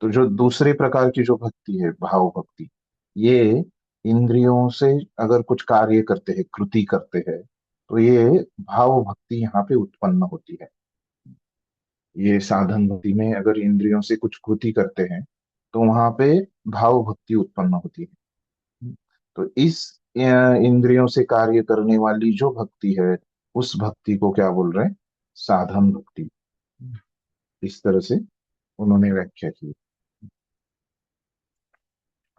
तो जो दूसरे प्रकार की जो भक्ति है भाव भक्ति, ये इंद्रियों से अगर कुछ कार्य करते हैं, कृति करते हैं, तो ये भाव भक्ति यहाँ पे उत्पन्न होती है। ये साधन भक्ति में अगर इंद्रियों से कुछ कृति करते हैं तो वहां पे भाव भक्ति उत्पन्न होती है। तो इस इंद्रियों से कार्य करने वाली जो भक्ति है उस भक्ति को क्या बोल रहे हैं, साधन भक्ति। इस तरह से उन्होंने व्याख्या की।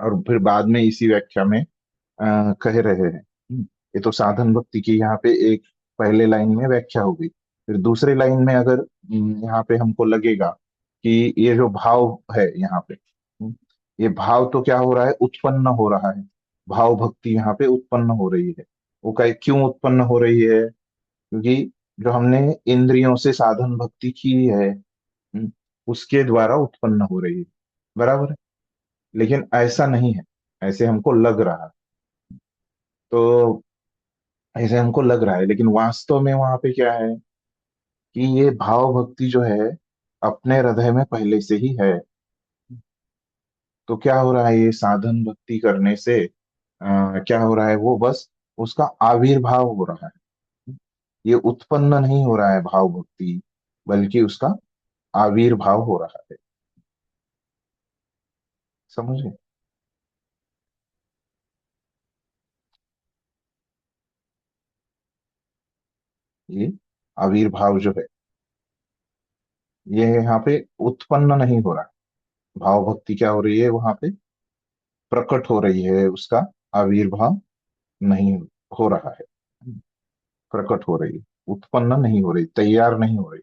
और फिर बाद में इसी व्याख्या में कह रहे हैं, ये तो साधन भक्ति की यहाँ पे एक पहले लाइन में व्याख्या हो गई। फिर दूसरे लाइन में अगर यहाँ पे हमको लगेगा कि ये जो भाव है यहाँ पे, ये भाव तो क्या हो रहा है, उत्पन्न हो रहा है। भाव भक्ति यहाँ पे उत्पन्न हो रही है। वो कहे क्यों उत्पन्न हो रही है, क्योंकि जो हमने इंद्रियों से साधन भक्ति की है उसके द्वारा उत्पन्न हो रही है। बराबर है, लेकिन ऐसा नहीं है, ऐसे हमको लग रहा है। तो ऐसे हमको लग रहा है, लेकिन वास्तव में वहां पे क्या है कि ये भाव भक्ति जो है अपने हृदय में पहले से ही है। तो क्या हो रहा है, ये साधन भक्ति करने से क्या हो रहा है, वो बस उसका आविर्भाव हो रहा है। ये उत्पन्न नहीं हो रहा है भाव भक्ति, बल्कि उसका आविर्भाव हो रहा है। समझे? ये आविर्भाव जो है ये यहाँ पे उत्पन्न नहीं हो रहा। भाव भक्ति क्या हो रही है, वहां पे प्रकट हो रही है, उसका आविर्भाव नहीं हो रहा है। प्रकट हो रही है, उत्पन्न नहीं हो रही, तैयार नहीं हो रही।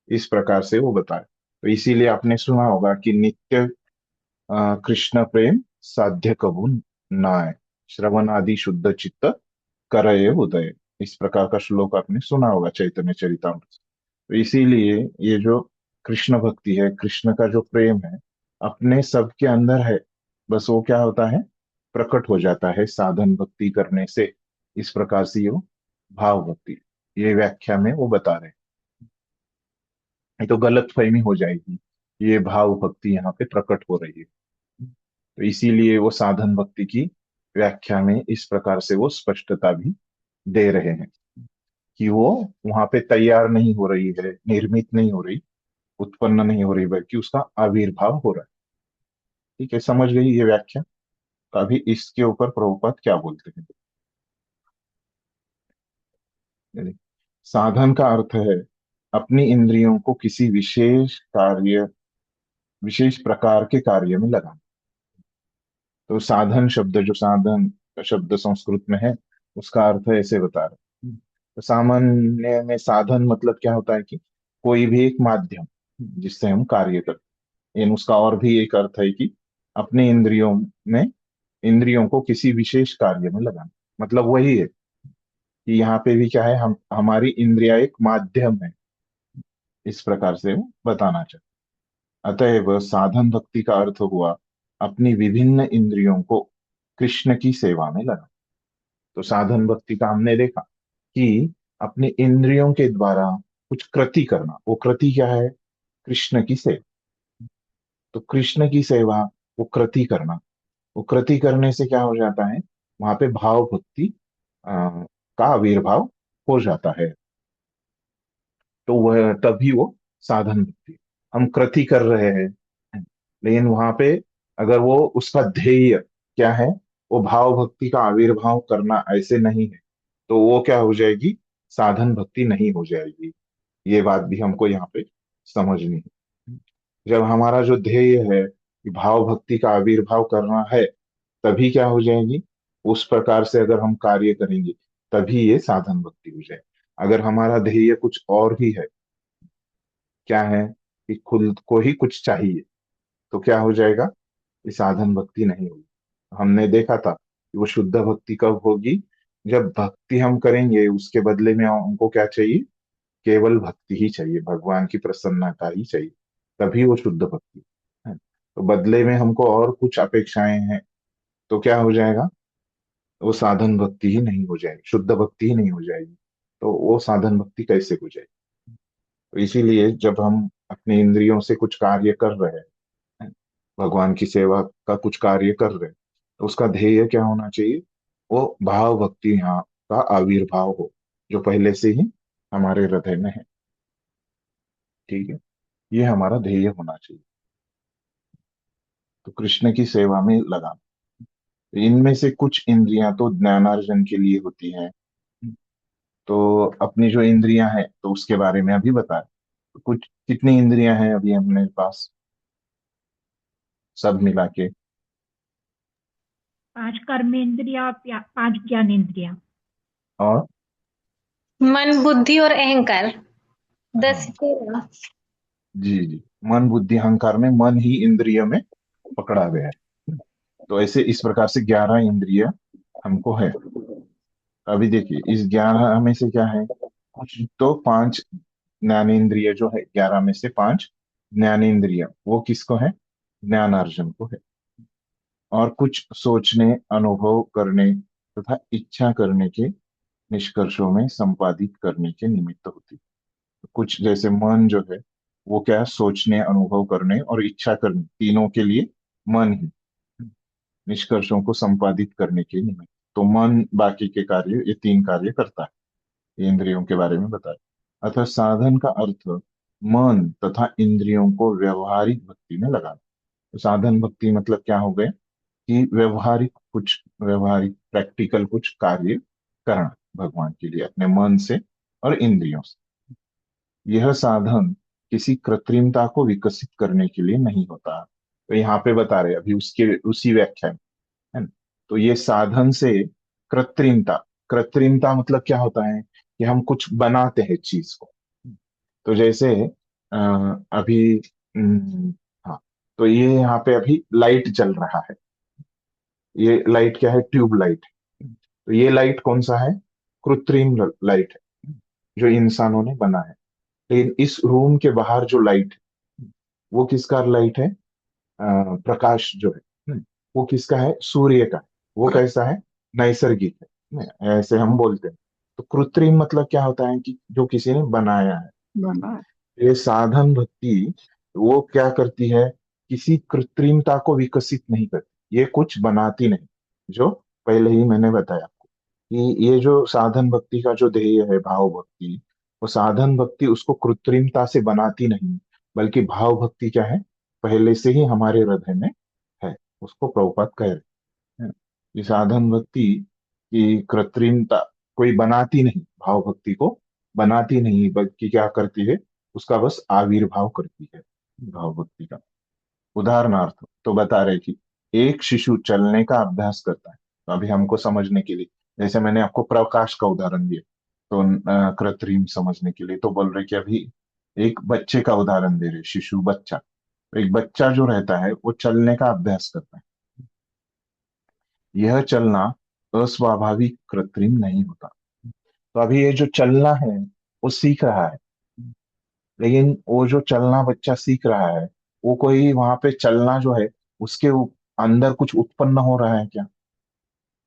इस प्रकार से वो बताए। तो इसीलिए आपने सुना होगा कि नित्य कृष्ण प्रेम साध्य कबू नाय, श्रवण आदि शुद्ध चित्त करय उदय। इस प्रकार का श्लोक आपने सुना होगा चैतन्य चरितामृत। तो इसीलिए ये जो कृष्ण भक्ति है, कृष्ण का जो प्रेम है अपने सबके अंदर है, बस वो क्या होता है, प्रकट हो जाता है साधन भक्ति करने से। इस प्रकार से ये भाव भक्ति, ये व्याख्या में वो बता रहे हैं। ये तो गलतफहमी हो जाएगी। ये भाव भक्ति यहाँ पे प्रकट हो रही है। तो इसीलिए वो साधन भक्ति की व्याख्या में इस प्रकार से वो स्पष्टता भी दे रहे हैं कि वो वहां पे तैयार नहीं हो रही है, निर्मित नहीं हो रही, उत्पन्न नहीं हो रही, बल्कि उसका आविर्भाव हो रहा है। ठीक है, समझ गई ये व्याख्या। तो अभी इसके ऊपर प्रभुपाद क्या बोलते हैं। यानी साधन का अर्थ है अपनी इंद्रियों को किसी विशेष प्रकार के कार्य में लगाना। तो साधन शब्द, जो साधन शब्द संस्कृत में है, उसका अर्थ ऐसे बता रहे हैं। तो सामान्य में साधन मतलब क्या होता है कि कोई भी एक माध्यम जिससे हम कार्य करते हैं। लेकिन उसका और भी एक अर्थ है कि अपनी में इंद्रियों को किसी विशेष कार्य में लगाना। मतलब वही है कि यहाँ पे भी क्या है, हम हमारी इंद्रिया एक माध्यम है, इस प्रकार से वो बताना चाहते। अतएव साधन भक्ति का अर्थ हुआ अपनी विभिन्न इंद्रियों को कृष्ण की सेवा में लगा। तो साधन भक्ति का हमने देखा कि अपने इंद्रियों के द्वारा कुछ कृति करना। वो कृति क्या है? कृष्ण की सेवा। तो कृष्ण की सेवा, वो कृति करना, वो कृति करने से क्या हो जाता है, वहां पे भाव भक्ति का आविर्भाव हो जाता है। तो वह तभी वो साधन भक्ति। हम कृति कर रहे हैं, लेकिन वहां पे अगर वो उसका ध्येय क्या है, वो भाव भक्ति का आविर्भाव करना ऐसे नहीं है, तो वो क्या हो जाएगी, साधन भक्ति नहीं हो जाएगी। ये बात भी हमको यहाँ पे समझनी है। जब हमारा जो ध्येय है कि भाव भक्ति का आविर्भाव करना है, तभी क्या हो जाएगी, उस प्रकार से अगर हम कार्य करेंगे तभी ये साधन भक्ति हो जाए। अगर हमारा ध्येय कुछ और ही है, क्या है कि खुद को ही कुछ चाहिए, तो क्या हो जाएगा, ये साधन भक्ति नहीं होगी। हमने देखा था कि वो शुद्ध भक्ति कब होगी, जब भक्ति हम करेंगे उसके बदले में हमको क्या चाहिए, केवल भक्ति ही चाहिए, भगवान की प्रसन्नता ही चाहिए, तभी वो शुद्ध भक्ति है। तो बदले में हमको और कुछ अपेक्षाएं हैं, तो क्या हो जाएगा, वो साधन भक्ति ही नहीं हो जाएगी, शुद्ध भक्ति ही नहीं हो जाएगी। तो वो साधन भक्ति कैसे हो जाएगी। तो इसीलिए जब हम अपने इंद्रियों से कुछ कार्य कर रहे हैं, भगवान की सेवा का कुछ कार्य कर रहे हैं, तो उसका ध्येय क्या होना चाहिए, वो भाव भक्ति यहाँ का आविर्भाव हो, जो पहले से ही हमारे हृदय में है। ठीक है, ये हमारा ध्येय होना चाहिए। तो कृष्ण की सेवा में लगाना। तो इनमें से कुछ इंद्रियां तो ज्ञानार्जन के लिए होती हैं। तो अपनी जो इंद्रियां हैं, तो उसके बारे में अभी बताएं। तो कुछ कितनी इंद्रियां हैं अभी अपने पास, सब मिला के? 5 कर्मेंद्रिया, 5 ज्ञानेंद्रिया। और मन, बुद्धि और अहंकार, 10 हाँ, 13। जी जी, मन बुद्धि अहंकार में मन ही इंद्रिय में पकड़ा गया है। तो ऐसे इस प्रकार से 11 इंद्रिय हमको है। अभी देखिए, इस 11 में से क्या है, कुछ तो 5 ज्ञानेंद्रिय जो है, 11 में से 5 ज्ञानेंद्रिय वो किसको है, ज्ञानार्जन को है। और कुछ सोचने, अनुभव करने तथा इच्छा करने के निष्कर्षों में संपादित करने के निमित्त होती है। कुछ जैसे मन जो है, वो क्या है, सोचने, अनुभव करने और इच्छा करने, तीनों के लिए मन ही निष्कर्षों को संपादित करने के निमित्त। तो मन बाकी के कार्य, ये 3 कार्य करता है। ये इंद्रियों के बारे में बताया। अतः साधन का अर्थ मन तथा इंद्रियों को व्यवहारिक भक्ति में लगाना। तो साधन भक्ति मतलब क्या हो गए कि व्यवहारिक प्रैक्टिकल कुछ कार्य करना भगवान के लिए अपने मन से और इंद्रियों से। यह साधन किसी कृत्रिमता को विकसित करने के लिए नहीं होता। तो यहाँ पे बता रहे अभी उसके उसी व्याख्या में, है ना। तो ये साधन से कृत्रिमता, कृत्रिमता मतलब क्या होता है कि हम कुछ बनाते हैं चीज को। तो जैसे अभी हाँ, तो ये यहाँ पे अभी लाइट जल रहा है। ये लाइट क्या है, ट्यूब लाइट। तो ये लाइट कौन सा है, कृत्रिम लाइट है, जो इंसानों ने बना है। लेकिन इस रूम के बाहर जो लाइट है, वो किसका लाइट है, प्रकाश जो है, वो किसका है, सूर्य का है। वो कैसा है, नैसर्गिक है, ऐसे हम बोलते हैं। तो कृत्रिम मतलब क्या होता है कि जो किसी ने बनाया है। बना ये साधन भक्ति वो क्या करती है, किसी कृत्रिमता को विकसित नहीं करती, ये कुछ बनाती नहीं। जो पहले ही मैंने बताया आपको कि ये जो साधन भक्ति का जो ध्येय है भाव भक्ति, वो साधन भक्ति उसको कृत्रिमता से बनाती नहीं, बल्कि भाव भक्ति क्या है, पहले से ही हमारे हृदय में है। उसको प्रभुपाद कह रहे हैं। ये साधन भक्ति की कृत्रिमता कोई बनाती नहीं, भाव भक्ति को बनाती नहीं, बल्कि क्या करती है, उसका बस आविर्भाव करती है भाव भक्ति का। उदाहरणार्थ तो बता रहे कि एक शिशु चलने का अभ्यास करता है, तो अभी हमको समझने के लिए, जैसे मैंने आपको प्रकाश का उदाहरण दिया, तो कृत्रिम समझने के लिए तो बोल रहे कि अभी एक बच्चे का उदाहरण दे रहे, शिशु बच्चा। तो एक बच्चा जो रहता है वो चलने का अभ्यास करता है। यह चलना अस्वाभाविक कृत्रिम नहीं होता। तो अभी ये जो चलना है वो सीख रहा है, लेकिन वो जो चलना बच्चा सीख रहा है, वो कोई वहां पे चलना जो है उसके अंदर कुछ उत्पन्न हो रहा है क्या?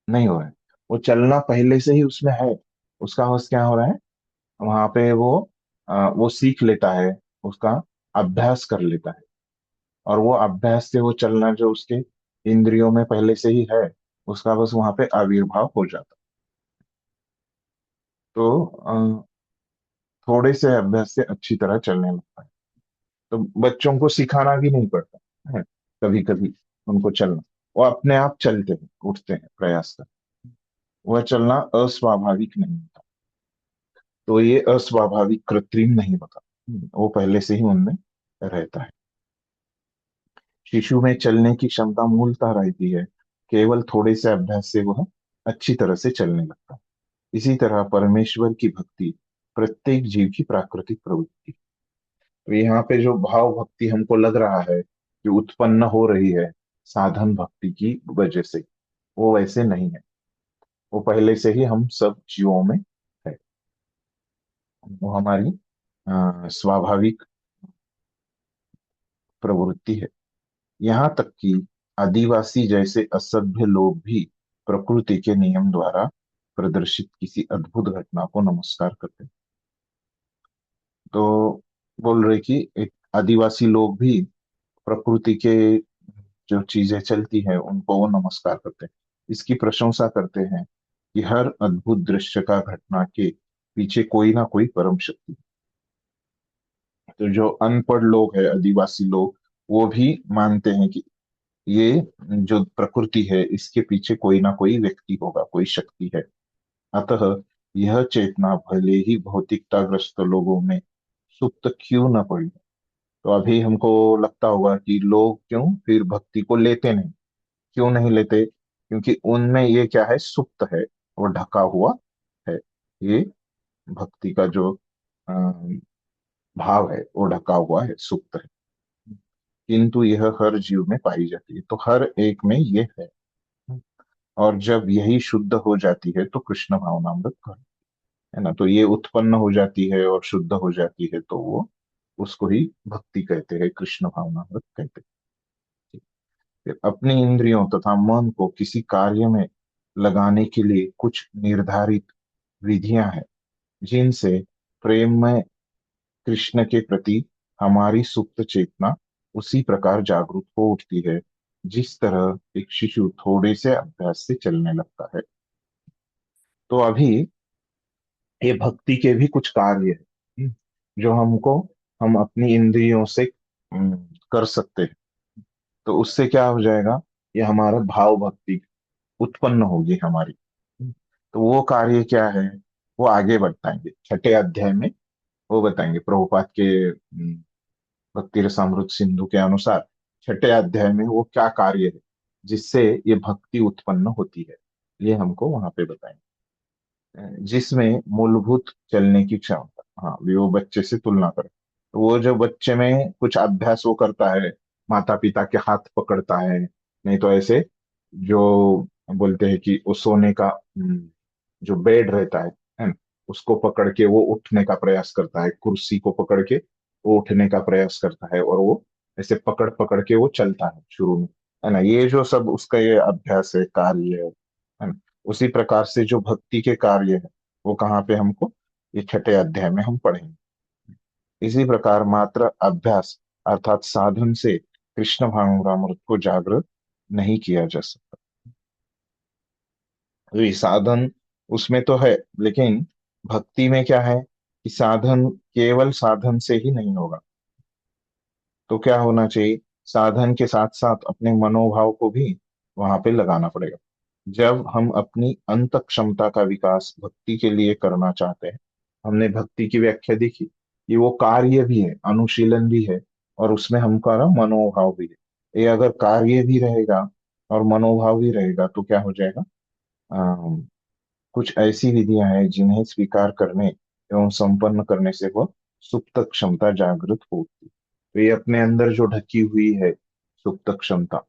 नहीं हो रहा है। वो चलना पहले से ही उसमें है, उसका बस क्या हो रहा है, वहां पे वो सीख लेता है, उसका अभ्यास कर लेता है, और वो अभ्यास से वो चलना जो उसके इंद्रियों में पहले से ही है, उसका बस वहां पे आविर्भाव हो जाता है। तो थोड़े से अभ्यास से अच्छी तरह चलने लगता है। तो बच्चों को सिखाना भी नहीं पड़ता है, कभी कभी उनको चलना, वो अपने आप चलते हैं, उठते हैं, प्रयास करते हैं। वह चलना अस्वाभाविक नहीं होता, तो ये अस्वाभाविक कृत्रिम नहीं होता, वो पहले से ही उनमें रहता है। शिशु में चलने की क्षमता मूलतः रहती है, केवल थोड़े से अभ्यास से वह अच्छी तरह से चलने लगता है। इसी तरह परमेश्वर की भक्ति प्रत्येक जीव की प्राकृतिक प्रवृत्ति। तो यहाँ पे जो भाव भक्ति हमको लग रहा है कि उत्पन्न हो रही है साधन भक्ति की वजह से, वो वैसे नहीं है, वो पहले से ही हम सब जीवों में है। वो हमारी स्वाभाविक प्रवृत्ति है। यहाँ तक कि आदिवासी जैसे असभ्य लोग भी प्रकृति के नियम द्वारा प्रदर्शित किसी अद्भुत घटना को नमस्कार करते हैं। तो बोल रहे कि एक आदिवासी लोग भी प्रकृति के जो चीजें चलती हैं उनको वो नमस्कार करते हैं, इसकी प्रशंसा करते हैं कि हर अद्भुत दृश्य का घटना के पीछे कोई ना कोई परम शक्ति है। तो जो अनपढ़ लोग है, आदिवासी लोग, वो भी मानते हैं कि ये जो प्रकृति है इसके पीछे कोई ना कोई व्यक्ति होगा, कोई शक्ति है। अतः यह चेतना भले ही भौतिकताग्रस्त लोगों में सुप्त क्यों न पड़ी। तो अभी हमको लगता होगा कि लोग क्यों फिर भक्ति को लेते नहीं, क्यों नहीं लेते, क्योंकि उनमें ये क्या है, सुप्त है, वो ढका हुआ है। ये भक्ति का जो अ, भाव है वो ढका हुआ है, सुप्त है। किंतु यह हर जीव में पाई जाती है, तो हर एक में ये है। और जब यही शुद्ध हो जाती है तो कृष्ण भावनामृत कर, है ना, तो ये उत्पन्न हो जाती है और शुद्ध हो जाती है, तो वो उसको ही भक्ति कहते हैं, कृष्ण भावनामृत कहते हैं। फिर अपनी इंद्रियों तथा मन को किसी कार्य में लगाने के लिए कुछ निर्धारित विधियां हैं, जिनसे प्रेम में कृष्ण के प्रति हमारी सुप्त चेतना उसी प्रकार जागरूक हो उठती है, जिस तरह एक शिशु थोड़े से अभ्यास से चलने लगता है। तो अभी ये भक्ति के भी कुछ कार्य है, जो हम अपनी इंद्रियों से कर सकते हैं। तो उससे क्या हो जाएगा, ये हमारा भाव भक्ति उत्पन्न होगी हमारी। तो वो कार्य क्या है, वो आगे बताएंगे छठे अध्याय में, वो बताएंगे प्रभुपाद के भक्ति रसामृत सिंधु के अनुसार छठे अध्याय में वो क्या कार्य है जिससे ये भक्ति उत्पन्न होती है, ये हमको वहां पे बताएंगे। जिसमें मूलभूत चलने की क्षमता, हाँ, वो बच्चे से तुलना करें, तो वो जो बच्चे में कुछ अभ्यास वो करता है, माता पिता के हाथ पकड़ता है, नहीं तो ऐसे जो बोलते हैं कि वो सोने का जो बेड रहता है ना, उसको पकड़ के वो उठने का प्रयास करता है, कुर्सी को पकड़ के वो उठने का प्रयास करता है, और वो ऐसे पकड़ पकड़ के वो चलता है शुरू में, है ना, ये जो सब उसका ये अभ्यास है, कार्य है ना। उसी प्रकार से जो भक्ति के कार्य है वो कहाँ पे हमको ये छठे अध्याय में हम पढ़ेंगे। इसी प्रकार मात्र अभ्यास अर्थात साधन से कृष्ण भावनामृत को जागृत नहीं किया जा सकता। तो ये साधन उसमें तो है, लेकिन भक्ति में क्या है कि साधन केवल साधन से ही नहीं होगा। तो क्या होना चाहिए, साधन के साथ साथ अपने मनोभाव को भी वहां पे लगाना पड़ेगा। जब हम अपनी अंत क्षमता का विकास भक्ति के लिए करना चाहते हैं, हमने भक्ति की व्याख्या देखी कि वो कार्य भी है, अनुशीलन भी है, और उसमें हमारा मनोभाव भी है। ये अगर कार्य भी रहेगा और मनोभाव भी रहेगा तो क्या हो जाएगा, कुछ ऐसी विधियां हैं जिन्हें स्वीकार करने एवं संपन्न करने से वह सुप्त क्षमता जागृत होती। तो ये अपने अंदर जो ढकी हुई है सुप्त क्षमता,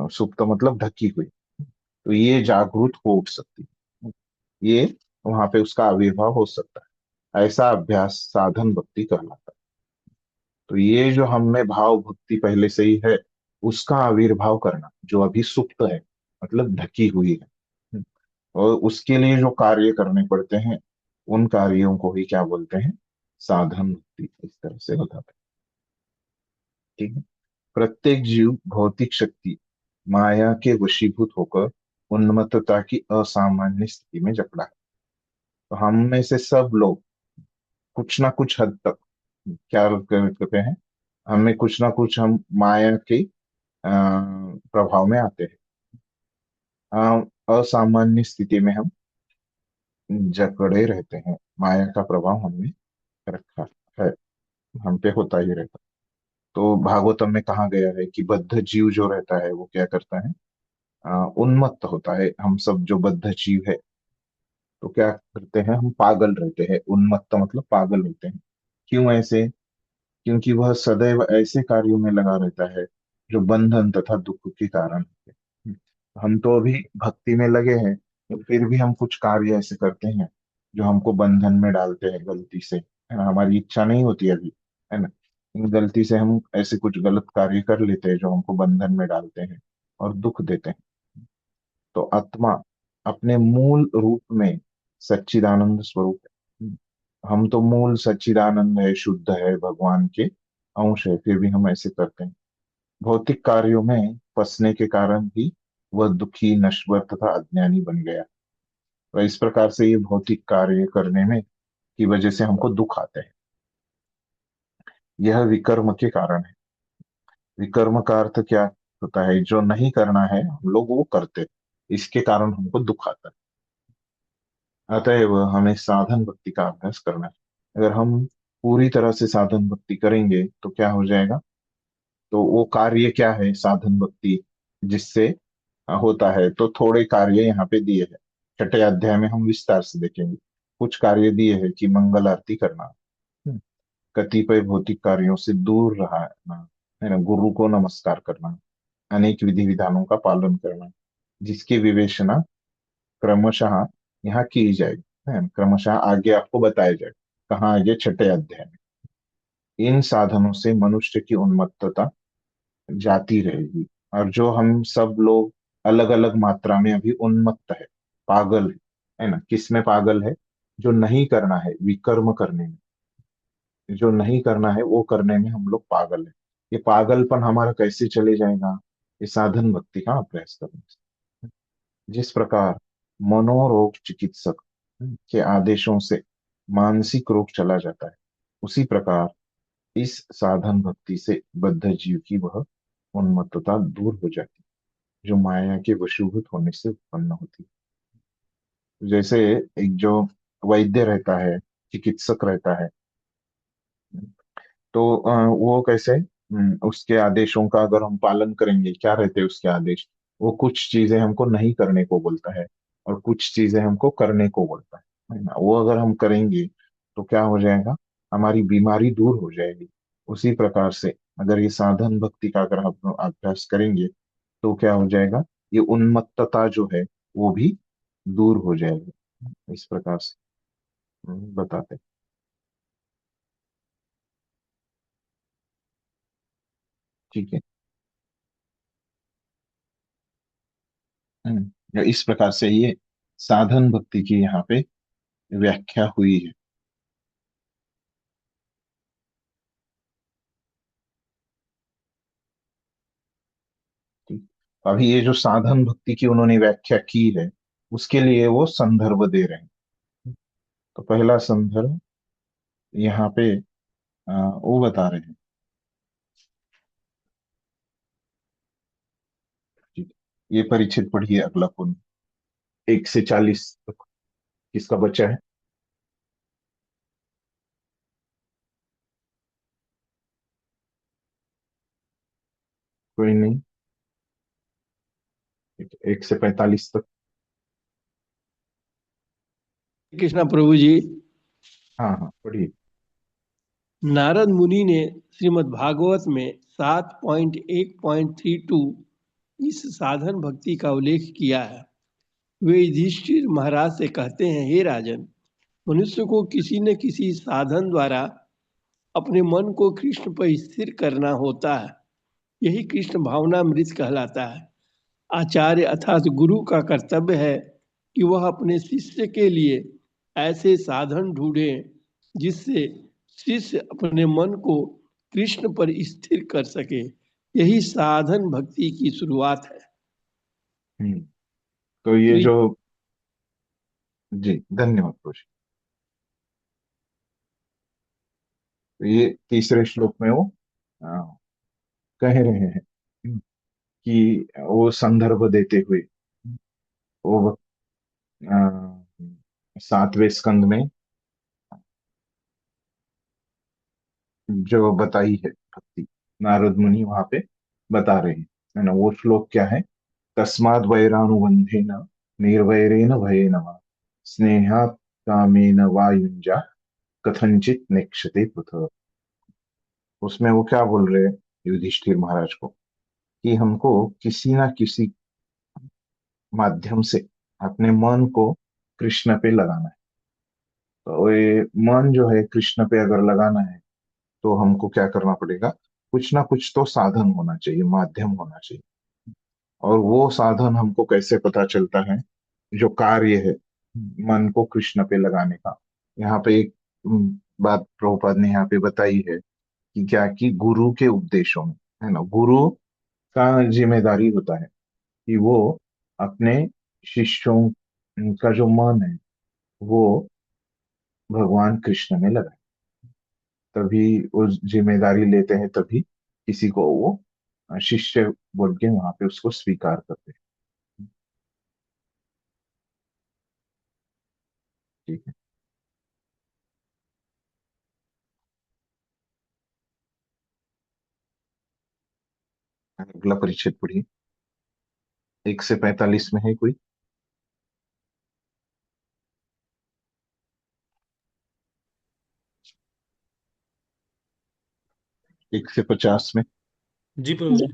सुप्त मतलब ढकी हुई, तो ये जागृत हो उठ सकती है, ये वहां पे उसका आविर्भाव हो सकता है। ऐसा अभ्यास साधन भक्ति कहलाता है। तो ये जो हम में भाव भक्ति पहले से ही है, उसका आविर्भाव करना जो अभी सुप्त है, मतलब ढकी हुई है, और उसके लिए जो कार्य करने पड़ते हैं, उन कार्यों को ही क्या बोलते हैं, साधन भक्ति, इस तरह से बताते हैं। ठीक है। प्रत्येक जीव भौतिक शक्ति माया के वशीभूत होकर उन्मत्तता की असामान्य स्थिति में जकड़ा है। तो हम में से सब लोग कुछ ना कुछ हद तक क्या करते हैं, हमें कुछ ना कुछ हम माया के प्रभाव में आते हैं। असामान्य स्थिति में हम जकड़े रहते हैं, माया का प्रभाव हमें रखा है, हम पे होता ही रहता। तो भागवतम में कहा गया है कि बद्ध जीव जो रहता है वो क्या करता है, उन्मत्त होता है। हम सब जो बद्ध जीव है तो क्या करते हैं, हम पागल रहते हैं। उन्मत्त मतलब पागल होते हैं। क्यों ऐसे, क्योंकि वह सदैव ऐसे कार्यों में लगा रहता है जो बंधन तथा दुख के कारण होते हैं। हम तो अभी भक्ति में लगे हैं, तो फिर भी हम कुछ कार्य ऐसे करते हैं जो हमको बंधन में डालते हैं गलती से, है ना, हमारी इच्छा नहीं होती अभी, है ना, गलती से हम ऐसे कुछ गलत कार्य कर लेते हैं जो हमको बंधन में डालते हैं और दुख देते हैं। तो आत्मा अपने मूल रूप में सच्चिदानंद स्वरूप है। हम तो मूल सच्चिदानंद है, शुद्ध है, भगवान के अंश है, फिर भी हम ऐसे करते हैं। भौतिक कार्यों में फंसने के कारण ही वह दुखी, नश्वर तथा अज्ञानी बन गया। तो इस प्रकार से ये भौतिक कार्य करने में की वजह से हमको दुख आते हैं। यह विकर्म के कारण है। विकर्म का अर्थ क्या होता है, जो नहीं करना है हम लोग वो करते हैं, इसके कारण हमको दुख आता है। अतएव हमें साधन भक्ति का अभ्यास करना है। अगर हम पूरी तरह से साधन भक्ति करेंगे तो क्या हो जाएगा, तो वो कार्य क्या है साधन भक्ति जिससे होता है, तो थोड़े कार्य यहाँ पे दिए हैं। छठे अध्याय में हम विस्तार से देखेंगे। कुछ कार्य दिए हैं कि मंगल आरती करना, कतिपय भौतिक कार्यों से दूर रहना, है ना, गुरु को नमस्कार करना, अनेक विधि विधानों का पालन करना, जिसकी विवेचना क्रमशः यहाँ की जाएगी, है ना, क्रमशः आगे आपको बताया जाएगा। कहाँ आगे, छठे अध्याय में। इन साधनों से मनुष्य की उन्मत्तता जाती रहेगी। और जो हम सब लोग अलग अलग मात्रा में अभी उन्मत्त है, पागल है ना, किस में पागल है, जो नहीं करना है, विकर्म करने में, जो नहीं करना है वो करने में हम लोग पागल है। ये पागलपन हमारा कैसे चले जाएगा, ये साधन भक्ति का अभ्यास करने से। जिस प्रकार मनोरोग चिकित्सक के आदेशों से मानसिक रोग चला जाता है, उसी प्रकार इस साधन भक्ति से बद्ध जीव की वह उन्मत्तता दूर हो जाती है जो माया के वशीभूत होने से उत्पन्न होती है। जैसे एक जो वैद्य रहता है, चिकित्सक रहता है, तो वो कैसे, उसके आदेशों का अगर हम पालन करेंगे, क्या रहते हैं उसके आदेश, वो कुछ चीजें हमको नहीं करने को बोलता है और कुछ चीजें हमको करने को बोलता है ना। वो अगर हम करेंगे तो क्या हो जाएगा, हमारी बीमारी दूर हो जाएगी। उसी प्रकार से अगर ये साधन भक्ति का अगर हम अभ्यास करेंगे तो क्या हो जाएगा, ये उन्मत्तता जो है वो भी दूर हो जाएगी। इस प्रकार से बताते हैं। ठीक है। इस प्रकार से ये साधन भक्ति की यहाँ पे व्याख्या हुई है। अभी ये जो साधन भक्ति की उन्होंने व्याख्या की है उसके लिए वो संदर्भ दे रहे हैं। तो पहला संदर्भ यहाँ पे वो बता रहे हैं। ठीक है। ये परिचित पढ़िए अगला पुन 1 से 40 तक किसका बचा है? कोई नहीं। 1 से 45 तक। कृष्णा प्रभु जी, हाँ हाँ पढ़िए। नारद मुनि ने श्रीमद् भागवत में 7.1.32 इस साधन भक्ति का उल्लेख किया है। वे युधिष्ठिर महाराज से कहते हैं, हे राजन, मनुष्य को किसी न किसी साधन द्वारा अपने मन को कृष्ण पर स्थिर करना होता है। यही कृष्ण भावनामृत कहलाता है। आचार्य अर्थात गुरु का कर्तव्य है कि वह अपने शिष्य के लिए ऐसे साधन ढूंढे जिससे शिष्य अपने मन को कृष्ण पर स्थिर कर सके। यही साधन भक्ति की शुरुआत है। तो ये जो जी धन्यवाद प्रभु। तो ये तीसरे श्लोक में वो कह रहे हैं कि वो संदर्भ देते हुए वो 7वें स्कंद में जो बताई है भक्ति नारद मुनि वहां पे बता रहे हैं, है ना। वो श्लोक क्या है? तस्माद् वैरानुबंधेन निर्वैरेण भयेन वा स्नेहात् कामेन वा युञ्जा कथंचित नेक्षते पृथक्। उसमें वो क्या बोल रहे हैं युधिष्ठिर महाराज को कि हमको किसी ना किसी माध्यम से अपने मन को कृष्ण पे लगाना है। तो ये मन जो है कृष्ण पे अगर लगाना है तो हमको क्या करना पड़ेगा? कुछ ना कुछ तो साधन होना चाहिए, माध्यम होना चाहिए। और वो साधन हमको कैसे पता चलता है? जो कार्य है मन को कृष्ण पे लगाने का। यहाँ पे एक बात प्रभुपाद ने यहाँ पे बताई है कि क्या कि गुरु के उपदेशों में, है ना, गुरु का जिम्मेदारी होता है कि वो अपने शिष्यों का जो मन है वो भगवान कृष्ण में लगाए। तभी वो जिम्मेदारी लेते हैं, तभी किसी को वो शिष्य बोल के वहां पे उसको स्वीकार करते हैं। ठीक है। अगला परिच्छेद पढ़िए। 1 से 45 में है कोई? 1 से 50 में। जी प्रभु जी।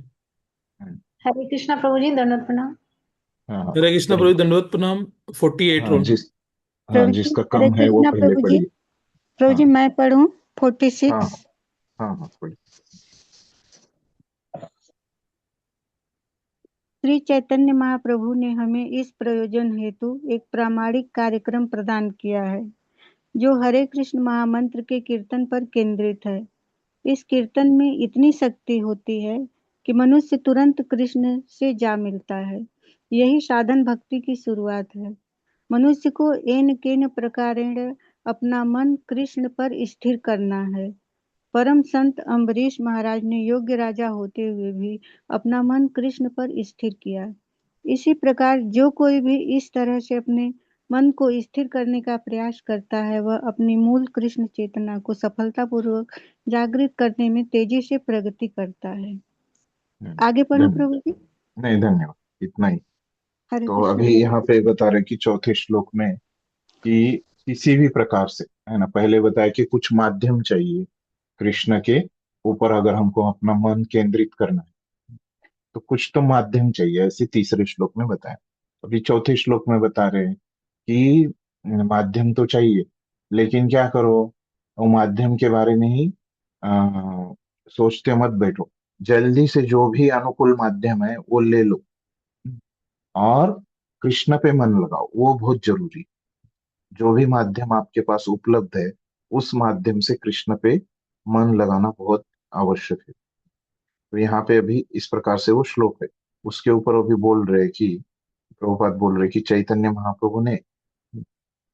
हरे कृष्णा प्रभु जी, दंडवत प्रणाम। हाँ हरे कृष्णा प्रभु जी, दंडवत प्रणाम। 48 हाँ रोल। प्रभु जी जिसका हरे कम है वो कृष्णा पहले प्रभु जी। पढ़िए। प्रभु जी हाँ मैं पढ़ूं 46। हाँ हाँ हाँ पढ़िए। श्री चैतन्य महाप्रभु ने हमें इस प्रयोजन हेतु एक प्रामाणिक कार्यक्रम प्रदान किया है जो हरे कृष्ण महामंत्र के कीर्तन पर केंद्रित है। इस कीर्तन में इतनी शक्ति होती है कि मनुष्य तुरंत कृष्ण से जा मिलता है। यही साधन भक्ति की शुरुआत है। मनुष्य को एन केन प्रकारेण अपना मन कृष्ण पर स्थिर करना है। परम संत अम्बरीश महाराज ने योग्य राजा होते हुए भी अपना मन कृष्ण पर स्थिर किया। इसी प्रकार जो कोई भी इस तरह से अपने मन को स्थिर करने का प्रयास करता है वह अपनी मूल कृष्ण चेतना को सफलतापूर्वक जागृत करने में तेजी से प्रगति करता है। आगे पढ़ूं प्रभु जी? नहीं धन्यवाद, इतना ही। हरे तो कृष्ण। अभी यहाँ पे बता रहे कि चौथे श्लोक में कि किसी भी प्रकार से, है ना, पहले बताया कि कुछ माध्यम चाहिए कृष्ण के ऊपर अगर हमको अपना मन केंद्रित करना है तो कुछ तो माध्यम चाहिए, ऐसे तीसरे श्लोक में बताया। अभी चौथे श्लोक में बता रहे हैं कि माध्यम तो चाहिए, लेकिन क्या करो, वो माध्यम के बारे में ही सोचते मत बैठो। जल्दी से जो भी अनुकूल माध्यम है वो ले लो और कृष्ण पे मन लगाओ, वो बहुत जरूरी। जो भी माध्यम आपके पास उपलब्ध है उस माध्यम से कृष्ण पे मन लगाना बहुत आवश्यक है। तो यहाँ पे अभी इस प्रकार से वो श्लोक है उसके ऊपर वो भी बोल रहे कि प्रभुपाद बोल रहे कि चैतन्य महाप्रभु ने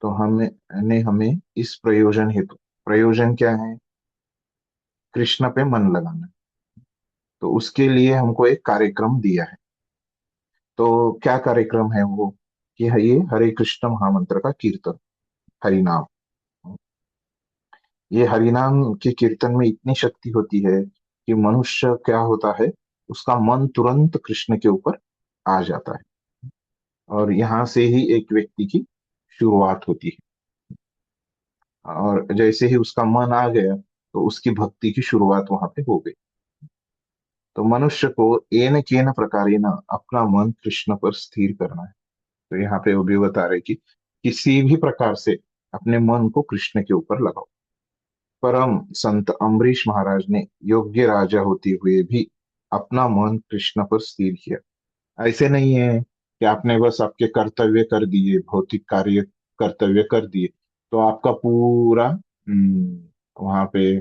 तो हमें हमें इस प्रयोजन हेतु, प्रयोजन क्या है, कृष्ण पे मन लगाना, तो उसके लिए हमको एक कार्यक्रम दिया है। तो क्या कार्यक्रम है वो, कि है ये हरे कृष्ण महामंत्र का कीर्तन, हरिनाम। ये हरिनाम के कीर्तन में इतनी शक्ति होती है कि मनुष्य क्या होता है, उसका मन तुरंत कृष्ण के ऊपर आ जाता है, और यहाँ से ही एक व्यक्ति की शुरुआत होती है। और जैसे ही उसका मन आ गया तो उसकी भक्ति की शुरुआत वहां पे हो गई। तो मनुष्य को एन केन प्रकारेण अपना मन कृष्ण पर स्थिर करना है। तो यहाँ पे वो भी बता रहे कि किसी भी प्रकार से अपने मन को कृष्ण के ऊपर लगाओ। परम संत अम्बरीश महाराज ने योग्य राजा होते हुए भी अपना मन कृष्ण पर स्थिर किया। ऐसे नहीं है कि आपने बस आपके कर्तव्य कर दिए, भौतिक कार्य कर्तव्य कर दिए, तो आपका पूरा वहां पे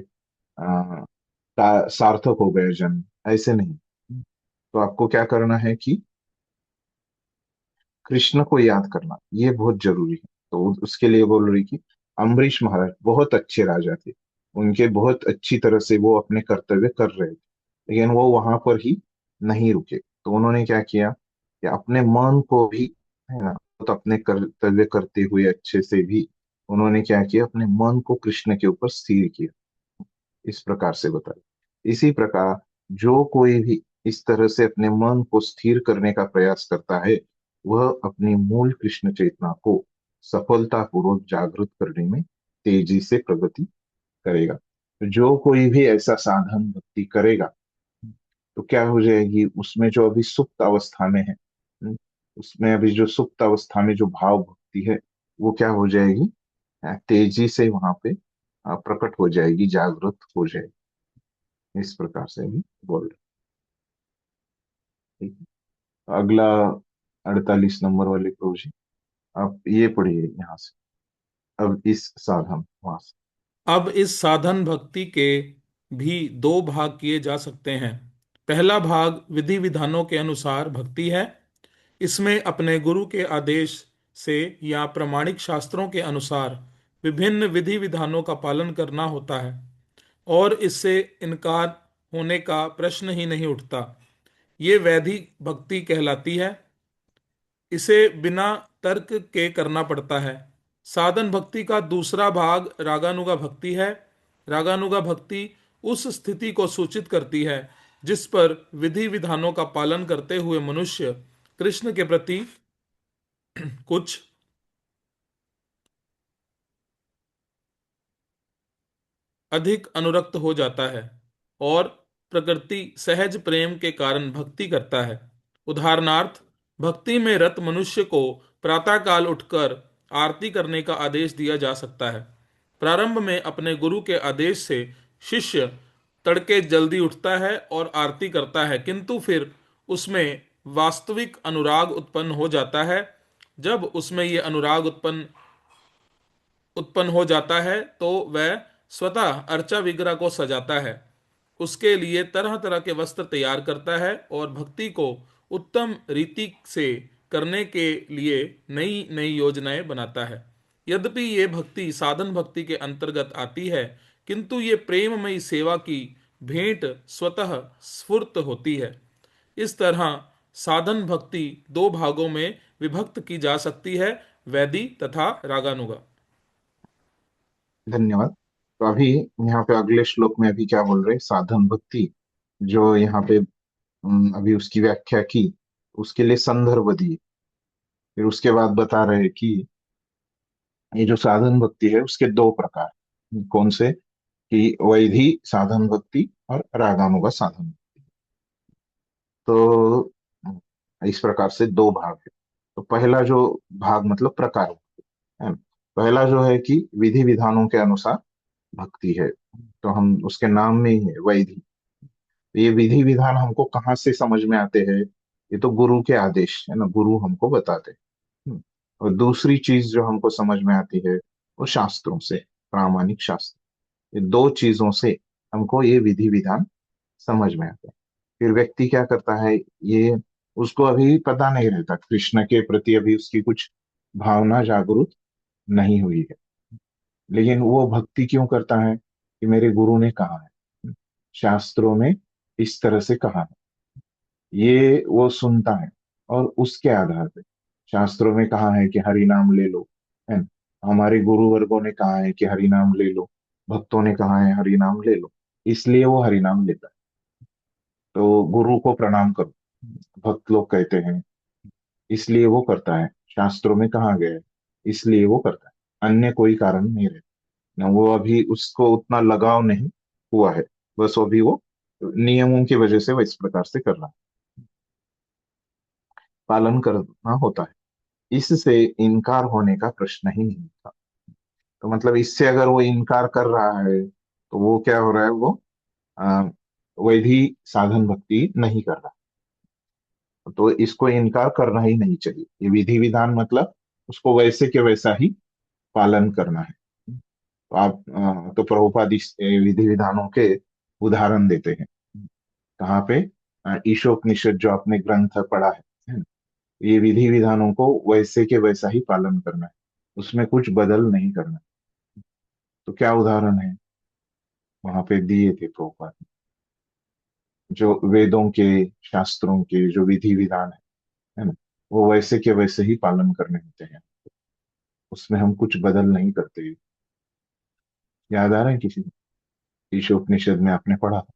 सार्थक हो गया जन्म। ऐसे नहीं। तो आपको क्या करना है कि कृष्ण को याद करना, ये बहुत जरूरी है। तो उसके लिए बोल रही कि अम्बरीश महाराज बहुत अच्छे राजा थे, उनके बहुत अच्छी तरह से वो अपने कर्तव्य कर रहे थे, लेकिन वो वहां पर ही नहीं रुके। तो उन्होंने क्या किया कि अपने मन को भी, है ना, तो अपने कर्तव्य करते हुए अच्छे से भी उन्होंने क्या किया, अपने मन को कृष्ण के ऊपर स्थिर किया। इस प्रकार से बताया। इसी प्रकार जो कोई भी इस तरह से अपने मन को स्थिर करने का प्रयास करता है, वह अपनी मूल कृष्ण चेतना को सफलतापूर्वक जागृत करने में तेजी से प्रगति करेगा। जो कोई भी ऐसा साधन भक्ति करेगा तो क्या हो जाएगी, उसमें जो अभी सुप्त अवस्था में है, उसमें अभी जो सुप्त अवस्था में जो भाव भक्ति है, वो क्या हो जाएगी, तेजी से वहां पे प्रकट हो जाएगी, जागृत हो जाएगी। इस प्रकार से भी बोल रहे। ठीक है, अगला 48 नंबर वाले प्रभु जी, आप ये पढ़िए यहाँ से। अब इस साधन वहां से। अब इस साधन भक्ति के भी दो भाग किए जा सकते हैं। पहला भाग विधि विधानों के अनुसार भक्ति है। इसमें अपने गुरु के आदेश से या प्रमाणिक शास्त्रों के अनुसार विभिन्न विधि विधानों का पालन करना होता है, और इससे इनकार होने का प्रश्न ही नहीं उठता। ये वैदिक भक्ति कहलाती है। इसे बिना तर्क के करना पड़ता है। साधन भक्ति का दूसरा भाग रागानुगा भक्ति है। रागानुगा भक्ति उस स्थिति को सूचित करती है जिस पर विधि विधानों का पालन करते हुए मनुष्य कृष्ण के प्रति कुछ अधिक अनुरक्त हो जाता है और प्रकृति सहज प्रेम के कारण भक्ति करता है। उदाहरणार्थ, भक्ति में रत मनुष्य को प्रातःकाल उठकर आरती करने का आदेश दिया जा सकता है। प्रारंभ में अपने गुरु के आदेश से शिष्य तड़के जल्दी उठता है और आरती करता है, किंतु फिर उसमें वास्तविक अनुराग उत्पन्न हो जाता है। जब उसमें ये अनुराग उत्पन्न हो जाता है तो वह स्वतः अर्चा विग्रह को सजाता है, उसके लिए तरह तरह के वस्त्र तैयार करता है और भक्ति को उत्तम रीति से करने के लिए नई नई योजनाएं बनाता है। यद्यपि ये भक्ति साधन भक्ति के अंतर्गत आती है, किंतु ये प्रेममयी सेवा की भेंट स्वतः स्फूर्त होती है। इस तरह साधन भक्ति दो भागों में विभक्त की जा सकती है, वैदी तथा रागानुगा। धन्यवाद। तो अभी यहाँ पे अगले श्लोक में अभी क्या बोल रहे हैं, साधन भक्ति जो यहाँ पे अभी उसकी व्याख्या की, उसके लिए संदर्भ दिए। फिर उसके बाद बता रहे हैं कि ये जो साधन भक्ति है उसके दो प्रकार, कौन से, कि वैधि साधन भक्ति और रागानुगा साधन भक्ति। तो इस प्रकार से दो भाग है। तो पहला जो भाग मतलब प्रकार है, पहला जो है कि विधि विधानों के अनुसार भक्ति है, तो हम उसके नाम में ही है वैधि। ये विधि विधान हमको कहाँ से समझ में आते हैं, ये तो गुरु के आदेश है ना, गुरु हमको बताते हैं। और दूसरी चीज जो हमको समझ में आती है वो शास्त्रों से, प्रामाणिक शास्त्र, ये दो चीजों से हमको ये विधि विधान समझ में आता है। फिर व्यक्ति क्या करता है, ये उसको अभी पता नहीं रहता, कृष्ण के प्रति अभी उसकी कुछ भावना जागरूक नहीं हुई है। लेकिन वो भक्ति क्यों करता है? कि मेरे गुरु ने कहा है, शास्त्रों में इस तरह से कहा है, ये वो सुनता है। और उसके आधार पे शास्त्रों में कहा है कि हरि नाम ले लो, है ना? हमारे गुरु वर्गों ने कहा है कि हरि नाम ले लो, भक्तों ने कहा है हरि नाम ले लो, इसलिए वो हरि नाम लेता है। तो गुरु को प्रणाम करो, भक्त लोग कहते हैं, इसलिए वो करता है। शास्त्रों में कहा गया है, इसलिए वो करता है, अन्य कोई कारण नहीं रहता ना। वो अभी उसको उतना लगाव नहीं हुआ है, बस अभी वो नियमों की वजह से वो इस प्रकार से कर रहा है, पालन करना होता है। इससे इनकार होने का प्रश्न ही नहीं था। तो मतलब इससे अगर वो इनकार कर रहा है तो वो क्या हो रहा है, वो आ, वैधि साधन भक्ति नहीं कर रहा। तो इसको इनकार करना ही नहीं चाहिए। ये विधि विधान मतलब उसको वैसे के वैसा ही पालन करना है। तो आप तो प्रभुपाद इस विधि विधानों के उदाहरण देते हैं। कहाँ पे? ईशोपनिषद जो आपने ग्रंथ पढ़ा है ना? ये विधि विधानों को वैसे के वैसा ही पालन करना है, उसमें कुछ बदल नहीं करना। तो क्या उदाहरण है वहां पे दिए थे प्रभुपाद ने? जो वेदों के, शास्त्रों के जो विधि विधान है ना, वो वैसे के वैसे ही पालन करने होते हैं, उसमें हम कुछ बदल नहीं करते। याद आ रहा है किसी को? ईशोपनिषद में आपने पढ़ा था।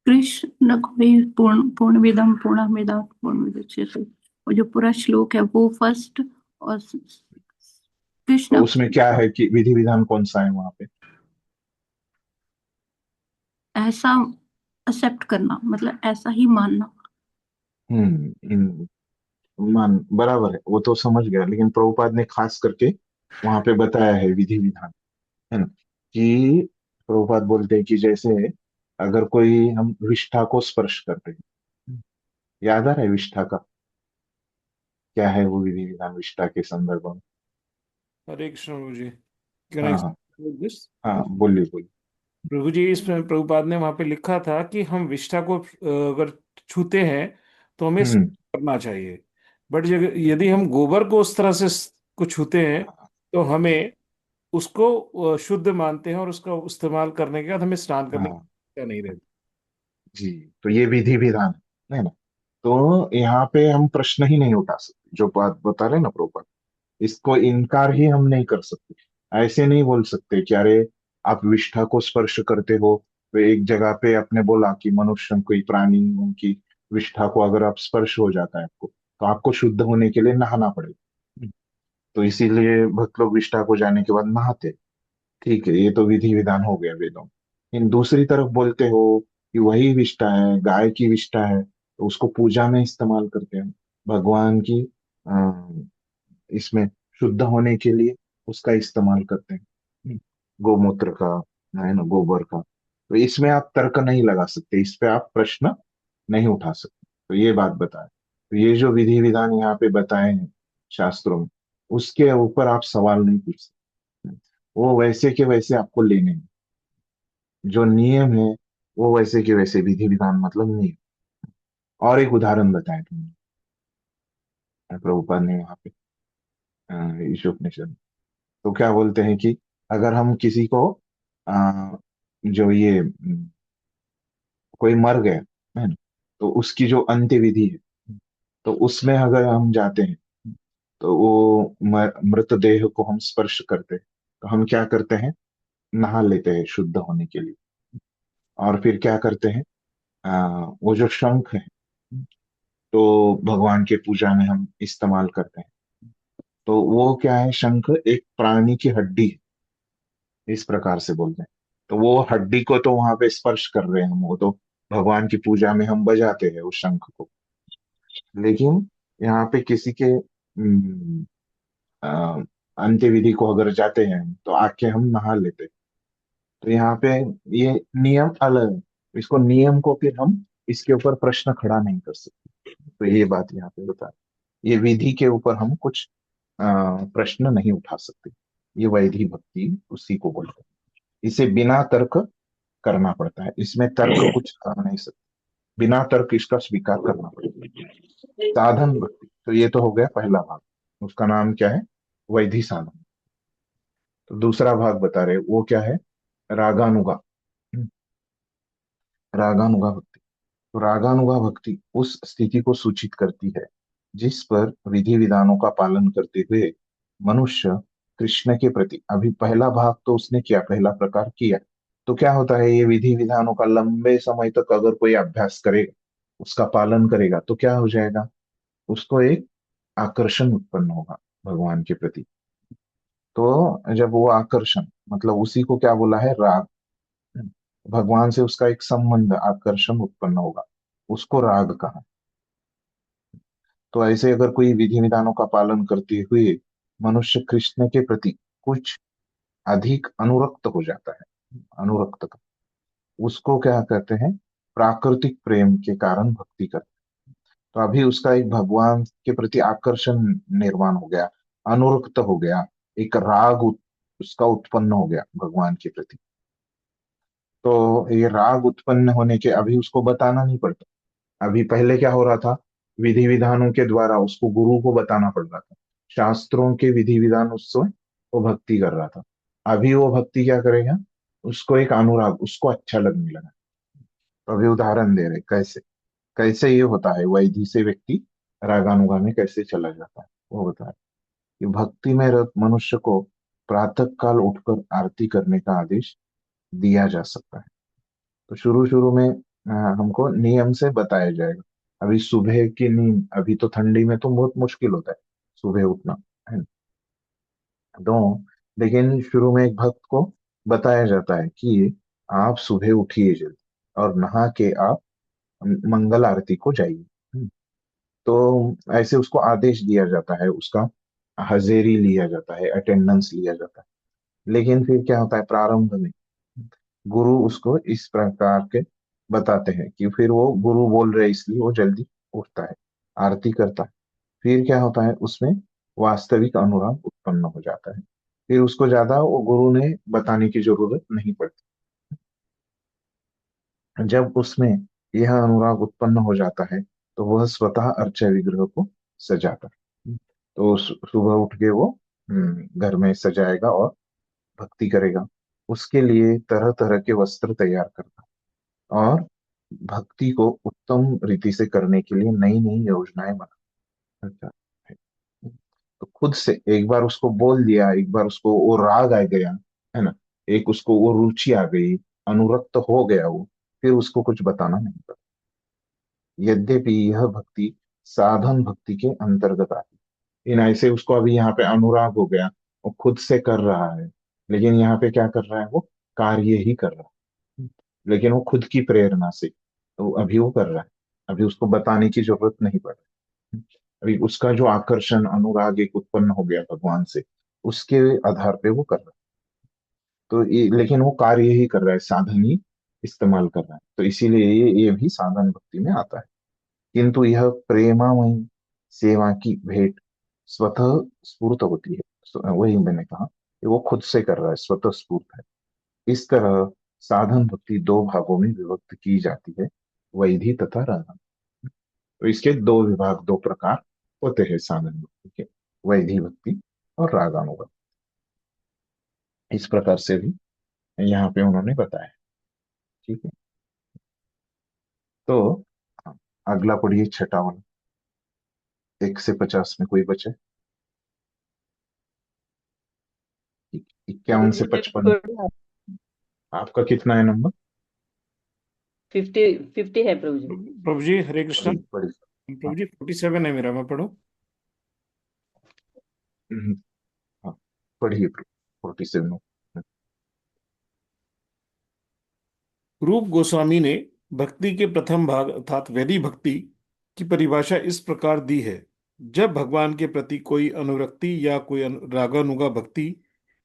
कृष्ण को ही पूर्णमिदं पूर्णमिदं पूर्णमुदच्यते, वो जो पूरा श्लोक है वो फर्स्ट। और तो कृष्ण उसमें क्या है कि विधि विधान कौन सा है वहां पे? ऐसा एक्सेप्ट करना, मतलब ऐसा ही मानना। हम्म। मान बराबर है, वो तो समझ गया, लेकिन प्रभुपाद ने खास करके वहां पे बताया है विधि विधान, है ना? कि प्रभुपाद बोलते हैं कि जैसे अगर कोई हम विष्ठा को स्पर्श करते हैं, याद आ रहा है विष्ठा का क्या है? वो विधि विधान विष्ठा के संदर्भ में। हरे कृष्ण प्रभु जी। कैन हाँ आई हाँ दिस? हाँ, बोलिए बोलिए। प्रभु जी, इसमें प्रभुपाद ने वहां पे लिखा था कि हम विष्ठा को अगर छूते हैं तो हमें हम्म। स्पर्श करना चाहिए। बट यदि हम गोबर को उस तरह से को छूते हैं तो हमें उसको शुद्ध मानते हैं और उसका इस्तेमाल करने के बाद हमें स्नान करने की हाँ आवश्यकता नहीं रहती। जी, तो ये विधि विधान है ना? तो यहाँ पे हम प्रश्न ही नहीं उठा सकते, जो बात बता रहे ना प्रभुपाद, इसको इनकार ही हम नहीं कर सकते। ऐसे नहीं बोल सकते कि अरे आप विष्ठा को स्पर्श करते हो। तो एक जगह पे आपने बोला कि मनुष्य कोई प्राणियों की विष्ठा को अगर आप स्पर्श हो जाता है आपको, तो आपको शुद्ध होने के लिए नहाना पड़ेगा। तो इसीलिए भक्त लोग विष्ठा को जाने के बाद नहाते। ठीक है, ये तो विधि विधान हो गया वेदों में। इन दूसरी तरफ बोलते हो कि वही विष्ठा है, गाय की विष्ठा है, तो उसको पूजा में इस्तेमाल करते हैं, भगवान की इसमें शुद्ध होने के लिए उसका इस्तेमाल करते हैं। गोमूत्र का, है ना, गोबर का। तो इसमें आप तर्क नहीं लगा सकते, इस पे आप प्रश्न नहीं उठा सकते। तो ये बात बताए, तो ये जो विधि विधान यहाँ पे बताए हैं शास्त्रों में, उसके ऊपर आप सवाल नहीं पूछ सकते। वो वैसे के वैसे आपको लेने हैं। जो नियम है वो वैसे के वैसे, विधि विधान मतलब नियम। और एक उदाहरण बताया तुमने, प्रभुपाद ने वहां पे ईशोपनिषद में। तो क्या बोलते हैं कि अगर हम किसी को जो ये कोई मर गया, है ना, तो उसकी जो अंत्य विधि है, तो उसमें अगर हम जाते हैं तो वो मृतदेह को हम स्पर्श करते हैं, तो हम क्या करते हैं? नहा लेते हैं शुद्ध होने के लिए। और फिर क्या करते हैं? वो जो शंख है, तो भगवान के पूजा में हम इस्तेमाल करते हैं। तो वो क्या है? शंख एक प्राणी की हड्डी है, इस प्रकार से बोलते हैं। तो वो हड्डी को तो वहां पे स्पर्श कर रहे हैं हम, वो तो भगवान की पूजा में हम बजाते हैं उस शंख को। लेकिन यहाँ पे किसी के अ, अंत्य विधि को अगर जाते हैं तो आके हम नहा लेते हैं। तो यहाँ पे ये नियम अलग है, इसको नियम को फिर हम इसके ऊपर प्रश्न खड़ा नहीं कर सकते। तो ये बात यहाँ पे बता, ये विधि के ऊपर हम कुछ प्रश्न नहीं उठा सकते। ये वैधि भक्ति उसी को बोलते हैं। इसे बिना तर्क करना पड़ता है, इसमें तर्क कुछ कर नहीं सकते। बिना तर्क इसका स्वीकार करना पड़ेगा। साधन भक्ति, तो ये तो हो गया पहला भाग, उसका नाम क्या है? वैधि साधन। तो दूसरा भाग बता रहे वो क्या है? रागानुगा। रागानुगा भक्ति। तो रागानुगा भक्ति उस स्थिति को सूचित करती है जिस पर विधि विधानों का पालन करते हुए मनुष्य कृष्ण के प्रति, अभी पहला भाग तो उसने किया, पहला प्रकार किया, तो क्या होता है, ये विधि विधानों का लंबे समय तक अगर कोई अभ्यास करेगा, उसका पालन करेगा, तो क्या हो जाएगा, उसको एक आकर्षण उत्पन्न होगा भगवान के प्रति। तो जब वो आकर्षण, मतलब उसी को क्या बोला है, राग, भगवान से उसका एक संबंध, आकर्षण उत्पन्न होगा, उसको राग कहा। तो ऐसे अगर कोई विधि विधानों का पालन करते हुए मनुष्य कृष्ण के प्रति कुछ अधिक अनुरक्त हो जाता है, अनुरक्त का, उसको क्या कहते हैं, प्राकृतिक प्रेम के कारण भक्ति करते हैं। तो अभी उसका एक भगवान के प्रति आकर्षण निर्माण हो गया, अनुरक्त हो गया, एक राग उसका उत्पन्न हो गया भगवान के प्रति। तो ये राग उत्पन्न होने के अभी उसको बताना नहीं पड़ता। अभी पहले क्या हो रहा था, विधि विधानों के द्वारा उसको गुरु को बताना पड़ रहा था, शास्त्रों के विधि विधान उससे वो भक्ति कर रहा था। अभी वो भक्ति क्या करेगा, उसको एक अनुराग, उसको अच्छा लगने लगा। तो अभी उदाहरण दे रहे कैसे, कैसे ये होता है, वैधि से व्यक्ति रागानुगा में कैसे चला जाता है, वो बता रहे कि भक्ति में रत मनुष्य को प्रातः काल उठकर आरती करने का आदेश दिया जा सकता है। तो शुरू शुरू में हमको नियम से बताया जाएगा। अभी सुबह की नींद, अभी तो ठंडी में तो बहुत मुश्किल होता है सुबह उठना, है ना? तो लेकिन शुरू में एक भक्त को बताया जाता है कि आप सुबह उठिए जल्दी और नहा के आप मंगल आरती को जाइए। तो ऐसे उसको आदेश दिया जाता है, उसका हाजिरी लिया जाता है, अटेंडेंस लिया जाता है। लेकिन फिर क्या होता है, प्रारंभ में गुरु उसको इस प्रकार के बताते हैं कि फिर वो गुरु बोल रहे इसलिए वो जल्दी उठता है, आरती करता है। फिर क्या होता है, उसमें वास्तविक अनुराग उत्पन्न हो जाता है, फिर उसको ज्यादा वो गुरु ने बताने की जरूरत नहीं पड़ती। जब उसमें यह अनुराग उत्पन्न हो जाता है तो वह स्वतः अर्चा विग्रह को सजाता है। तो सुबह उठ के वो घर में सजाएगा और भक्ति करेगा। उसके लिए तरह तरह के वस्त्र तैयार करता है और भक्ति को उत्तम रीति से करने के लिए नई नई योजनाएं बनाता है। तो खुद से एक बार उसको बोल दिया, एक बार उसको वो राग आ गया, है ना, एक उसको वो रुचि आ गई, अनुरक्त हो गया वो, फिर उसको कुछ बताना नहीं पड़ता। यद्यपि यह भक्ति साधन भक्ति के अंतर्गत आती है, इन ऐसे उसको अभी यहाँ पे अनुराग हो गया, वो खुद से कर रहा है, लेकिन यहाँ पे क्या कर रहा है, वो कार्य ही कर रहा है, लेकिन वो खुद की प्रेरणा से, तो अभी वो कर रहा है, अभी उसको बताने की जरूरत नहीं पड़ रही। अभी उसका जो आकर्षण अनुराग एक उत्पन्न हो गया भगवान से, उसके आधार पे वो कर रहा है। तो लेकिन वो कार्य ही कर रहा है, साधन ही इस्तेमाल कर रहा है, तो इसीलिए ये भी साधन भक्ति में आता है। किंतु यह प्रेमामयी सेवा की भेंट स्वतः स्फूर्त होती है। वही मैंने कहा कि वो खुद से कर रहा है, स्वतः स्फूर्त है। इस तरह साधन भक्ति दो भागों में विभक्त की जाती है, वैधि तथा राधन। तो इसके दो विभाग, दो प्रकार होते हैं साधन भक्ति के, वैधि भक्ति और रागानुगा। इस प्रकार से भी यहाँ पे उन्होंने बताया। ठीक है, तो हाँ, अगला पढ़िए, छठा वाला, 1 से 50 में कोई बचे? 51 से 55। आपका कितना है नंबर? 50 है प्रभु जी। प्रभु जी हरे कृष्णा। बड़ी प्रभु जी 47 है मेरा, मैं पढ़ूं? हाँ, पढ़िए 47। रूप गोस्वामी ने भक्ति के प्रथम भाग अर्थात वैधि भक्ति की परिभाषा इस प्रकार दी है। जब भगवान के प्रति कोई अनुरक्ति या कोई रागानुगा भक्ति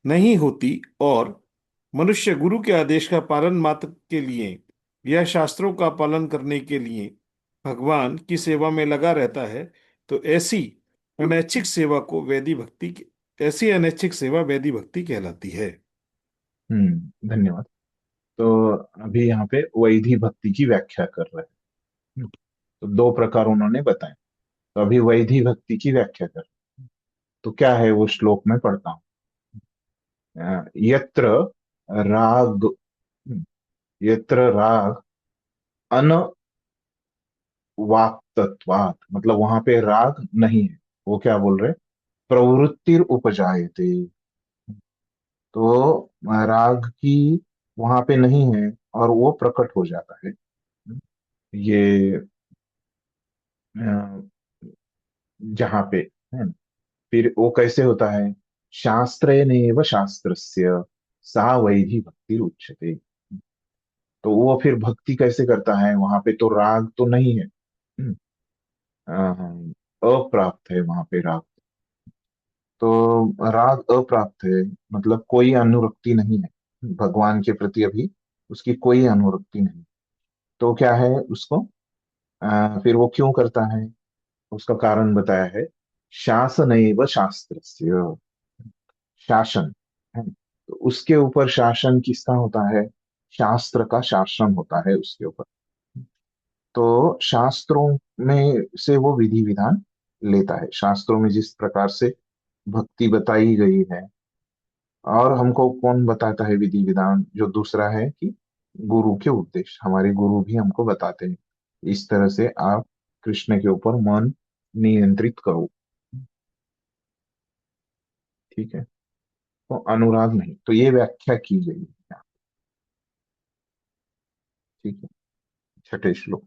नहीं होती और मनुष्य गुरु के आदेश का पालन मात्र के लिए या शास्त्रों का पालन करने के लिए भगवान की सेवा में लगा रहता है, तो ऐसी अनैच्छिक सेवा को वैधि भक्ति, ऐसी अनैच्छिक सेवा वैधि भक्ति कहलाती है। धन्यवाद। तो अभी यहाँ पे वैधि भक्ति की व्याख्या कर रहे हैं। तो दो प्रकार उन्होंने बताए। तो अभी वैधि भक्ति की व्याख्या कर। तो क्या है वो श्लोक में पढ़ता हूँ। यत्र राग यत्र राग अनवाक्तत्वात्, मतलब वहां पे राग नहीं है। वो क्या बोल रहे, प्रवृत्तिर उपजायते। तो राग की वहां पे नहीं है और वो प्रकट हो जाता है। ये अ, जहाँ पे है ना, फिर वो कैसे होता है, शास्त्रेणैव शास्त्रस्य सा वैधि भक्ति उच्यते। तो वो फिर भक्ति कैसे करता है, वहां पे तो राग तो नहीं है। अप्राप्त है वहां पे राग। तो राग अप्राप्त है, मतलब कोई अनुरक्ति नहीं है भगवान के प्रति अभी, उसकी कोई अनुरक्ति नहीं। तो क्या है उसको, फिर वो क्यों करता है, उसका कारण बताया है। शासनैव शास्त्रस्य, शासन है, तो उसके ऊपर शासन किसका होता है, शास्त्र का शासन होता है उसके ऊपर। तो शास्त्रों में से वो विधि विधान लेता है, शास्त्रों में जिस प्रकार से भक्ति बताई गई है। और हमको कौन बताता है विधि विधान, जो दूसरा है कि गुरु के उपदेश, हमारे गुरु भी हमको बताते हैं इस तरह से आप कृष्ण के ऊपर मन नियंत्रित करो। ठीक है, तो अनुराग नहीं, तो ये व्याख्या की गई है यहाँ। ठीक है, छठे श्लोक।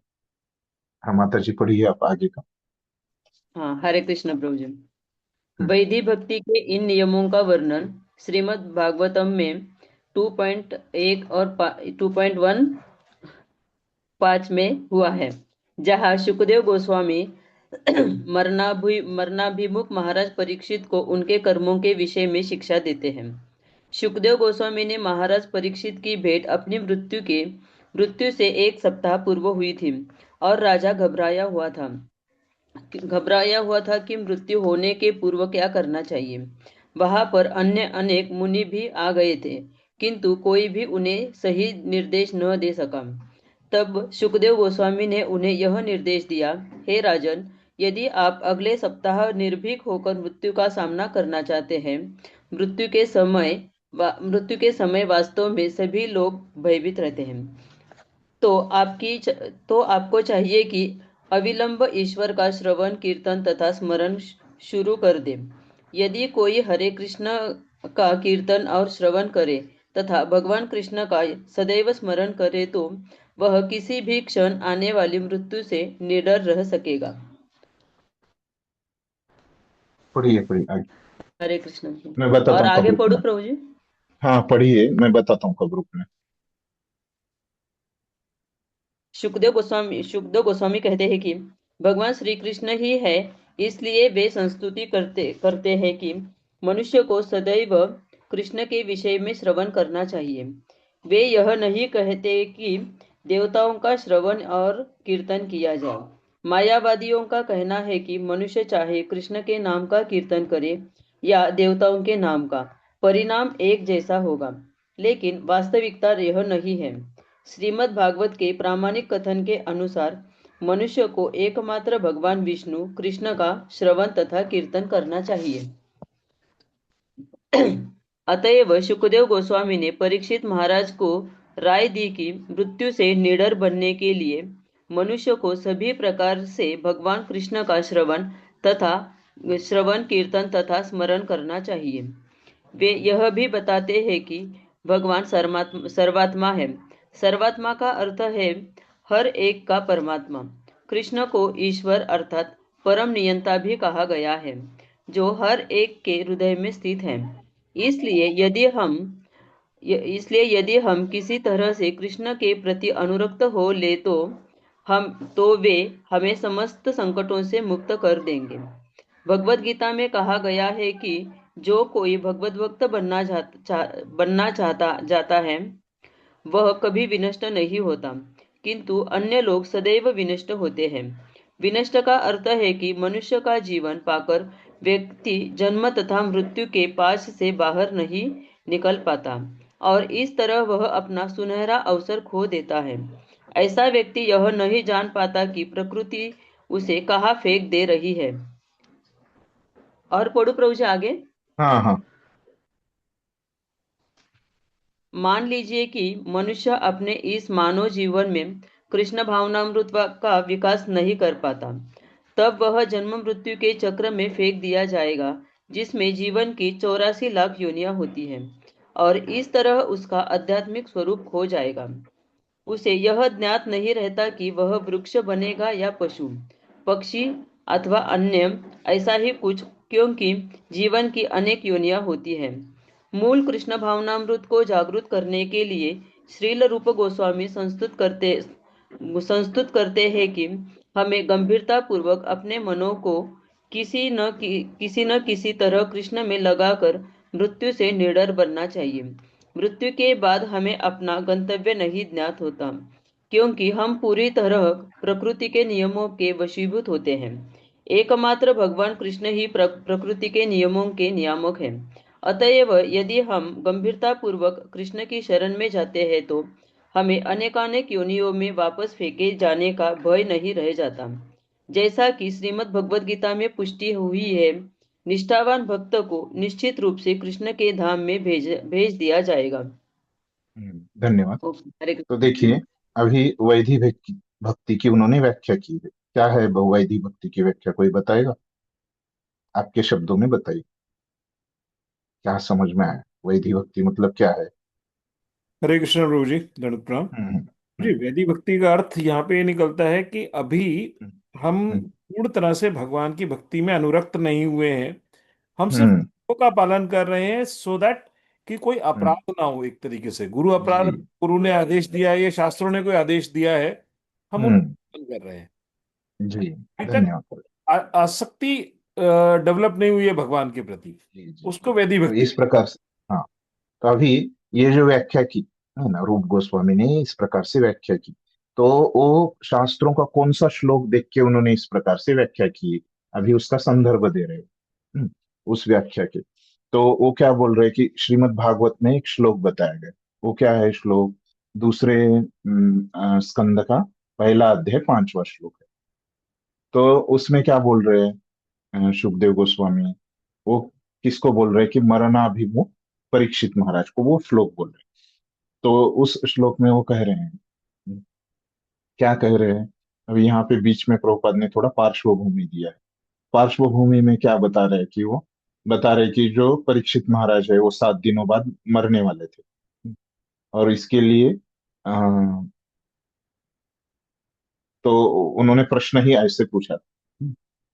हाँ माता जी पढ़िए आप आगे का। हाँ, हरे कृष्ण प्रभु जी। वैधि भक्ति के इन नियमों का वर्णन श्रीमद् भागवतम में 2.1 और 2.1 5 में हुआ है, जहाँ सुखदेव गोस्वामी मरणाभिमुख महाराज परीक्षित को उनके कर्मों के विषय में शिक्षा देते हैं। सुखदेव गोस्वामी ने महाराज परीक्षित की भेंट अपनी मृत्यु से 1 सप्ताह पूर्व हुई थी और राजा घबराया हुआ था कि मृत्यु होने के पूर्व क्या करना चाहिए। वहां पर अन्य अनेक मुनि भी आ गए थे, किंतु कोई भी उन्हें सही निर्देश न दे सका। तब सुखदेव गोस्वामी ने उन्हें यह निर्देश दिया, हे राजन, यदि आप अगले सप्ताह निर्भीक होकर मृत्यु का सामना करना चाहते हैं, मृत्यु के समय वास्तव में सभी लोग भयभीत रहते हैं, तो आपको चाहिए कि अविलंब ईश्वर का श्रवण कीर्तन तथा स्मरण शुरू कर दे। यदि कोई हरे कृष्ण का कीर्तन और श्रवण करे तथा भगवान कृष्ण का सदैव स्मरण करे तो वह किसी भी क्षण आने वाली मृत्यु से निडर रह सकेगा। पढ़िए पढ़िए आगे। हरे कृष्ण जी। मैं बताता और हूँ आगे कब पढ़ू रुकना। प्रभु जी? हाँ पढ़िए, मैं बताता हूँ कब रुकना। सुखदेव गोस्वामी कहते हैं कि भगवान श्री कृष्ण ही है, इसलिए वे संस्तुति करते हैं कि मनुष्य को सदैव कृष्ण के विषय में श्रवण करना चाहिए। वे यह नहीं कहते कि देवताओं का श्रवण और कीर्तन किया जाए। मायावादियों का कहना है कि मनुष्य चाहे कृष्ण के नाम का कीर्तन करे या देवताओं के नाम का, परिणाम एक जैसा होगा, लेकिन वास्तविकता यह नहीं है। श्रीमद् भागवत के प्रामाणिक कथन के अनुसार मनुष्य को एकमात्र भगवान विष्णु कृष्ण का श्रवण तथा कीर्तन करना चाहिए। अतएव सुखदेव गोस्वामी ने परीक्षित महाराज को राय दी कि मृत्यु से निडर बनने के लिए मनुष्य को सभी प्रकार से भगवान कृष्ण का श्रवण कीर्तन तथा स्मरण करना चाहिए। वे यह भी बताते हैं कि भगवान सर्वात्मा है। सर्वात्मा का अर्थ है हर एक का परमात्मा। कृष्ण को ईश्वर अर्थात परम नियंता भी कहा गया है, जो हर एक के हृदय में स्थित है। इसलिए यदि हम किसी तरह से कृष्ण के प्रति अनुरक्त हो ले तो वे हमें समस्त संकटों से मुक्त कर देंगे। भगवत गीता में कहा गया है कि जो कोई भगवत भक्त बनना चाहता है वह कभी विनष्ट नहीं होता, किंतु अन्य लोग सदैव विनष्ट होते हैं। विनष्ट का अर्थ है कि मनुष्य का जीवन पाकर व्यक्ति जन्म तथा मृत्यु के पाश से बाहर नहीं निकल पाता और इस तरह वह अपना सुनहरा अवसर खो देता है। ऐसा व्यक्ति यह नहीं जान पाता कि प्रकृति उसे कहाँ फेंक दे रही है। और पढ़ू प्रभु जी आगे। हाँ हाँ। मान लीजिए कि मनुष्य अपने इस मानव जीवन में कृष्ण भावनामृत का विकास नहीं कर पाता, तब वह जन्म मृत्यु के चक्र में फेंक दिया जाएगा, जिसमें जीवन की 84 लाख योनियां होती हैं, और इस तरह उसका आध्यात्मिक स्वरूप खो जाएगा। उसे यह ज्ञात नहीं रहता कि वह वृक्ष बनेगा या पशु, पक्षी अथवा अन्य ऐसा ही कुछ, क्योंकि जीवन की अनेक योनियां होती हैं। मूल कृष्ण भावनामृत को जागृत करने के लिए श्रील रूप गोस्वामी संस्तुत करते हैं कि हमें गंभीरता पूर्वक अपने मनों को किसी न किसी तरह कृष्ण में लगाकर मृत्यु से निडर बनना चाहिए। मृत्यु के बाद हमें अपना गंतव्य नहीं ज्ञात होता, क्योंकि हम पूरी तरह प्रकृति के नियमों के वशीभूत होते हैं। एकमात्र भगवान कृष्ण ही प्रकृति के नियमों के नियामक हैं। अतएव यदि हम गंभीरता पूर्वक कृष्ण की शरण में जाते हैं तो हमें अनेकानेक योनियों में वापस फेंके जाने का भय नहीं रह जाता। जैसा कि श्रीमद् भगवद गीता में पुष्टि हुई है, निष्ठावान भक्त को निश्चित रूप से कृष्ण के धाम में भेज दिया जाएगा। धन्यवाद। हरे तो देखिए, अभी वैधि भक्ति की उन्होंने व्याख्या की है। क्या है वैधि भक्ति की व्याख्या, कोई बताएगा? आपके शब्दों में बताइए, क्या समझ में आया? वैधि भक्ति मतलब क्या है? हरे कृष्ण प्रभु जी, दंडवत प्रणाम जी। वैदिक भक्ति का अर्थ यहाँ पे ये निकलता है कि अभी हम पूर्ण तरह से भगवान की भक्ति में अनुरक्त नहीं हुए हैं। हम सिर्फ नियमों का पालन कर रहे हैं, सो दैट कि कोई अपराध ना हो। एक तरीके से गुरु ने आदेश दिया है, ये शास्त्रों ने कोई आदेश दिया है, हम उनको पालन कर रहे हैं। जी, तक धन्यवाद। आसक्ति डेवलप नहीं हुई है भगवान के प्रति, उसको वैदिक तो भक्ति। इस प्रकार से, हाँ, तो अभी ये जो व्याख्या की है ना, रूप गोस्वामी ने इस प्रकार से व्याख्या की, तो वो शास्त्रों का कौन सा श्लोक देख के उन्होंने इस प्रकार से व्याख्या की, अभी उसका संदर्भ दे रहे हो उस व्याख्या के। तो वो क्या बोल रहे कि श्रीमद् भागवत में एक श्लोक बताया गया। वो क्या है श्लोक? दूसरे स्कंद का पहला अध्याय 5वां श्लोक है। तो उसमें क्या बोल रहे हैं सुखदेव गोस्वामी? वो किसको बोल रहे हैं कि मरणाभिमुख परीक्षित महाराज को वो श्लोक बोल रहे हैं। तो उस श्लोक में वो कह रहे हैं, क्या कह रहे हैं? अभी यहाँ पे बीच में प्रभुपाद ने थोड़ा पार्श्वभूमि दिया है। पार्श्वभूमि में क्या बता रहे हैं कि वो बता रहे कि जो परीक्षित महाराज है वो 7 दिनों बाद मरने वाले थे, और इसके लिए तो उन्होंने प्रश्न ही ऐसे पूछा।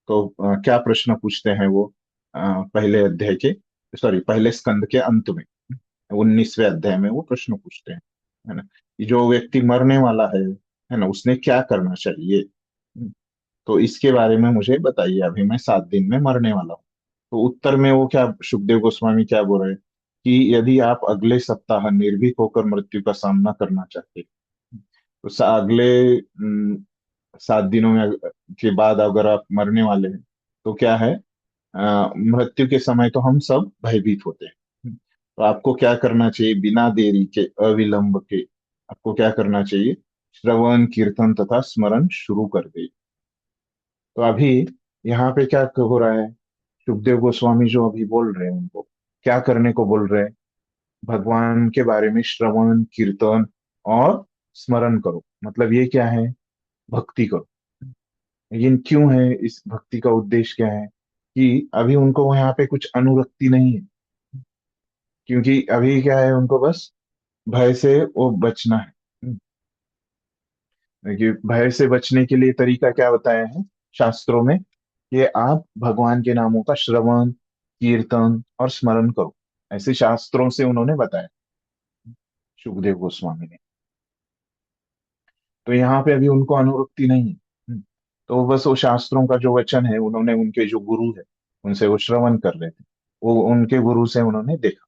तो क्या प्रश्न पूछते हैं वो? पहले अध्याय के, सॉरी, पहले स्कंद के अंत में 19वें अध्याय में वो प्रश्न पूछते हैं, है ना, कि जो व्यक्ति मरने वाला है ना, उसने क्या करना चाहिए? तो इसके बारे में मुझे बताइए, अभी मैं 7 दिन में मरने वाला हूँ। तो उत्तर में वो क्या, सुखदेव गोस्वामी क्या बोल रहे हैं कि यदि आप अगले सप्ताह निर्भीक होकर मृत्यु का सामना करना चाहते हैं, तो अगले 7 दिनों में के बाद अगर आप मरने वाले हैं, तो क्या है, मृत्यु के समय तो हम सब भयभीत होते हैं। तो आपको क्या करना चाहिए? बिना देरी के, अविलंब के आपको क्या करना चाहिए? श्रवण कीर्तन तथा स्मरण शुरू कर दे। तो अभी यहाँ पे क्या हो रहा है? सुखदेव गोस्वामी जो अभी बोल रहे हैं, उनको क्या करने को बोल रहे हैं? भगवान के बारे में श्रवण कीर्तन और स्मरण करो। मतलब ये क्या है? भक्ति करो। लेकिन क्यों है, इस भक्ति का उद्देश्य क्या है? कि अभी उनको यहाँ पे कुछ अनुरक्ति नहीं है, क्योंकि अभी क्या है, उनको बस भय से वो बचना है। देखिए, भय से बचने के लिए तरीका क्या बताया है शास्त्रों में? कि आप भगवान के नामों का श्रवण कीर्तन और स्मरण करो, ऐसे शास्त्रों से उन्होंने बताया, सुखदेव गोस्वामी ने। तो यहाँ पे अभी उनको अनुरक्ति नहीं है। तो बस वो शास्त्रों का जो वचन है, उन्होंने उनके जो गुरु है उनसे वो श्रवण कर रहे थे, वो उनके गुरु से उन्होंने देखा,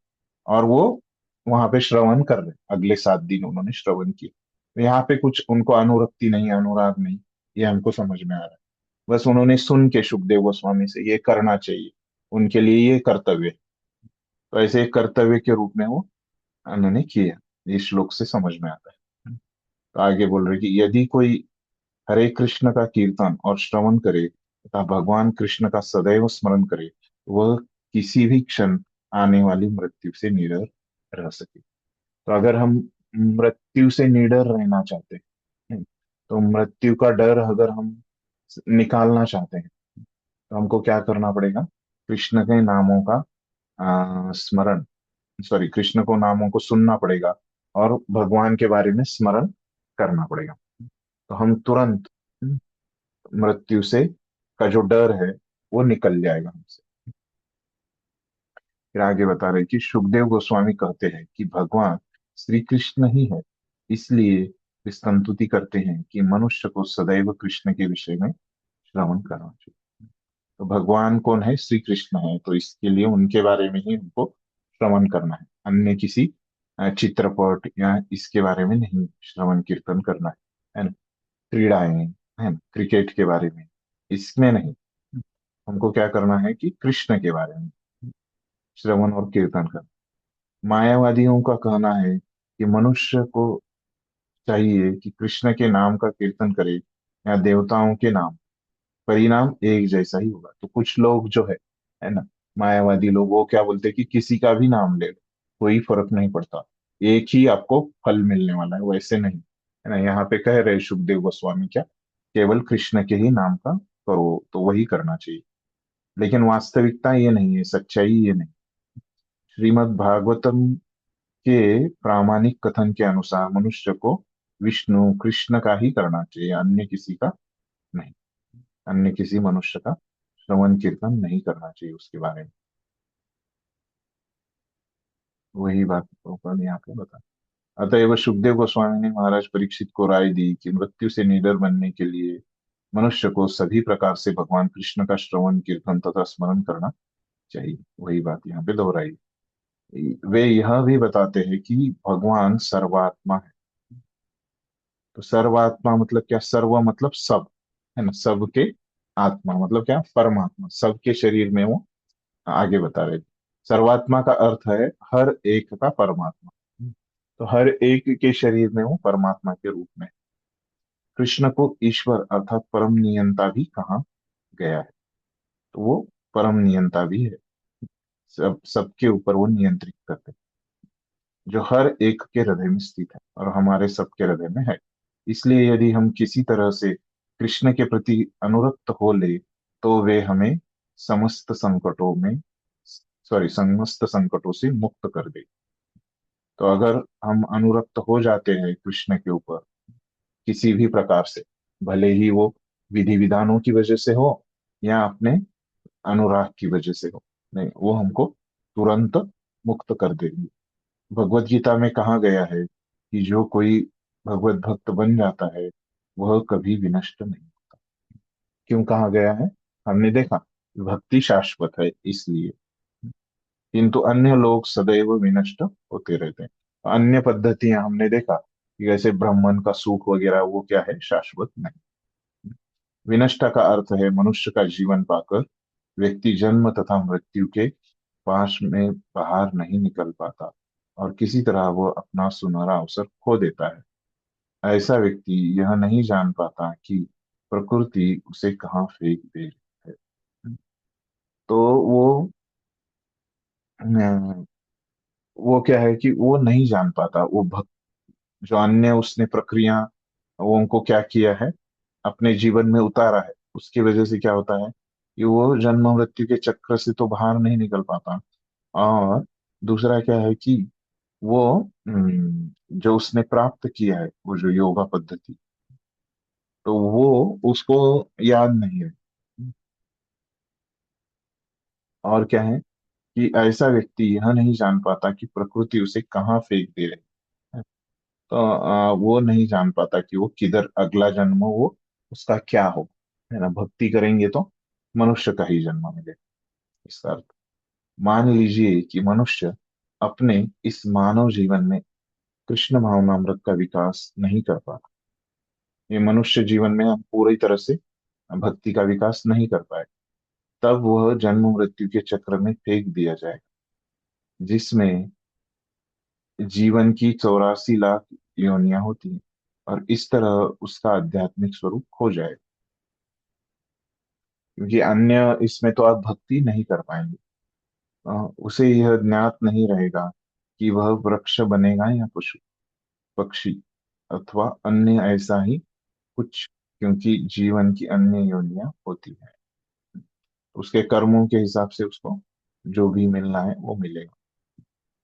और वो वहां पे श्रवण कर रहे, अगले 7 दिन उन्होंने श्रवण किया। तो यहाँ पे कुछ उनको अनुरक्ति नहीं, अनुराग नहीं, ये हमको समझ में आ रहा है। बस उन्होंने सुन के सुखदेव गोस्वामी से ये करना चाहिए, उनके लिए ये कर्तव्य है। तो ऐसे एक कर्तव्य के रूप में वो उन्होंने किया, इस श्लोक से समझ में आता है। तो आगे बोल रहे कि यदि कोई हरे कृष्ण का कीर्तन और श्रवण करे तथा भगवान कृष्ण का सदैव स्मरण करे, वह किसी भी क्षण आने वाली मृत्यु से निडर रह सके। तो अगर हम मृत्यु से निडर रहना चाहते हैं, तो मृत्यु का डर अगर हम निकालना चाहते हैं, तो हमको क्या करना पड़ेगा? कृष्ण के नामों का स्मरण, सॉरी, कृष्ण को नामों को सुनना पड़ेगा और भगवान के बारे में स्मरण करना पड़ेगा। तो हम तुरंत मृत्यु से का जो डर है वो निकल जाएगा हमसे। फिर आगे बता रहे कि सुखदेव गोस्वामी कहते हैं कि भगवान श्री कृष्ण ही है, इसलिए वे स्तुति करते हैं कि मनुष्य को सदैव कृष्ण के विषय में श्रवण करना चाहिए। तो भगवान कौन है? श्री कृष्ण है, तो इसके लिए उनके बारे में ही हमको श्रवण करना है, अन्य किसी चित्रपट या इसके बारे में नहीं श्रवण कीर्तन करना है ना? क्रीड़ाएं, है ना, क्रिकेट के बारे में, इसमें नहीं। हमको क्या करना है कि कृष्ण के बारे में श्रवण और कीर्तन करना। मायावादियों का कहना है कि मनुष्य को चाहिए कि कृष्ण के नाम का कीर्तन करे या देवताओं के नाम, परिणाम एक जैसा ही होगा। तो कुछ लोग जो है ना, मायावादी लोग, वो क्या बोलते हैं कि किसी का भी नाम ले लो, कोई फर्क नहीं पड़ता, एक ही आपको फल मिलने वाला है। वैसे नहीं, है ना, यहाँ पे कह रहे सुखदेव गोस्वामी क्या, केवल कृष्ण के ही नाम का करो, तो वही करना चाहिए। लेकिन वास्तविकता ये नहीं है, सच्चाई ये नहीं। श्रीमद् भागवतम के प्रामाणिक कथन के अनुसार मनुष्य को विष्णु कृष्ण का ही करना चाहिए, अन्य किसी का नहीं। अन्य किसी मनुष्य का श्रवण कीर्तन नहीं करना चाहिए उसके बारे में। वही बात प्रभुपाद यहाँ पे बता। अतएव सुखदेव गोस्वामी ने महाराज परीक्षित को राय दी कि मृत्यु से निडर बनने के लिए मनुष्य को सभी प्रकार से भगवान कृष्ण का श्रवण कीर्तन तथा स्मरण करना चाहिए। वही बात यहाँ पे दोहराई। वे यह भी बताते हैं कि भगवान सर्वात्मा है। तो सर्वात्मा मतलब क्या? सर्व मतलब सब, है ना, सबके आत्मा मतलब क्या? परमात्मा, सबके शरीर में वो आगे बता रहे थे। सर्वात्मा का अर्थ है हर एक का परमात्मा। तो हर एक के शरीर में वो परमात्मा के रूप में। कृष्ण को ईश्वर अर्थात परम नियंता भी कहा गया है। तो वो परम नियंता भी है, सबके ऊपर वो नियंत्रित करते हैं, जो हर एक के हृदय में स्थित है और हमारे सबके हृदय में है। इसलिए यदि हम किसी तरह से कृष्ण के प्रति अनुरक्त हो ले, तो वे हमें समस्त संकटों में, सॉरी, समस्त संकटों से मुक्त कर दे। तो अगर हम अनुरक्त हो जाते हैं कृष्ण के ऊपर किसी भी प्रकार से, भले ही वो विधि विधानों की वजह से हो या अपने अनुराग की वजह से हो, नहीं, वो हमको तुरंत मुक्त कर देगी। भगवत गीता में कहा गया है कि जो कोई भगवत भक्त बन जाता है वह कभी विनष्ट नहीं होता। क्यों कहा गया है? हमने देखा, भक्ति शाश्वत है इसलिए। किंतु अन्य लोग सदैव विनष्ट होते रहते हैं। अन्य पद्धतियां हमने देखा कि जैसे ब्राह्मण का सुख वगैरह, वो क्या है? शाश्वत नहीं। विनष्ट का अर्थ है मनुष्य का जीवन पाकर व्यक्ति जन्म तथा मृत्यु के पाश में बाहर नहीं निकल पाता और किसी तरह वो अपना सुनहरा अवसर खो देता है। ऐसा व्यक्ति यह नहीं जान पाता कि प्रकृति उसे कहाँ फेंक दे रही है। तो अ, वो क्या है कि वो नहीं जान पाता, वो भक्त जो अन्य उसने प्रक्रिया, वो उनको क्या किया है, अपने जीवन में उतारा है, उसकी वजह से क्या होता है कि वो जन्म मृत्यु के चक्र से तो बाहर नहीं निकल पाता। और दूसरा क्या है कि वो जो उसने प्राप्त किया है, वो जो योगा पद्धति, तो वो उसको याद नहीं है। और क्या है कि ऐसा व्यक्ति यह नहीं जान पाता कि प्रकृति उसे कहाँ फेंक दे रही है। तो वो नहीं जान पाता कि वो किधर अगला जन्म वो उसका क्या हो, है ना। भक्ति करेंगे तो मनुष्य का ही जन्म मिले, इसका अर्थ। मान लीजिए कि मनुष्य अपने इस मानव जीवन में कृष्ण भावनामृत का विकास नहीं कर पाता, ये मनुष्य जीवन में हम पूरी तरह से भक्ति का विकास नहीं कर पाए, तब वह जन्म मृत्यु के चक्र में फेंक दिया जाएगा, जिसमें जीवन की 84 लाख योनियां होती हैं और इस तरह उसका आध्यात्मिक स्वरूप खो जाए, क्योंकि अन्य इसमें तो आप भक्ति नहीं कर पाएंगे। उसे यह ज्ञात नहीं रहेगा कि वह वृक्ष बनेगा या पशु पक्षी अथवा अन्य ऐसा ही कुछ, क्योंकि जीवन की अन्य योनियां होती है। उसके कर्मों के हिसाब से उसको जो भी मिलना है वो मिलेगा,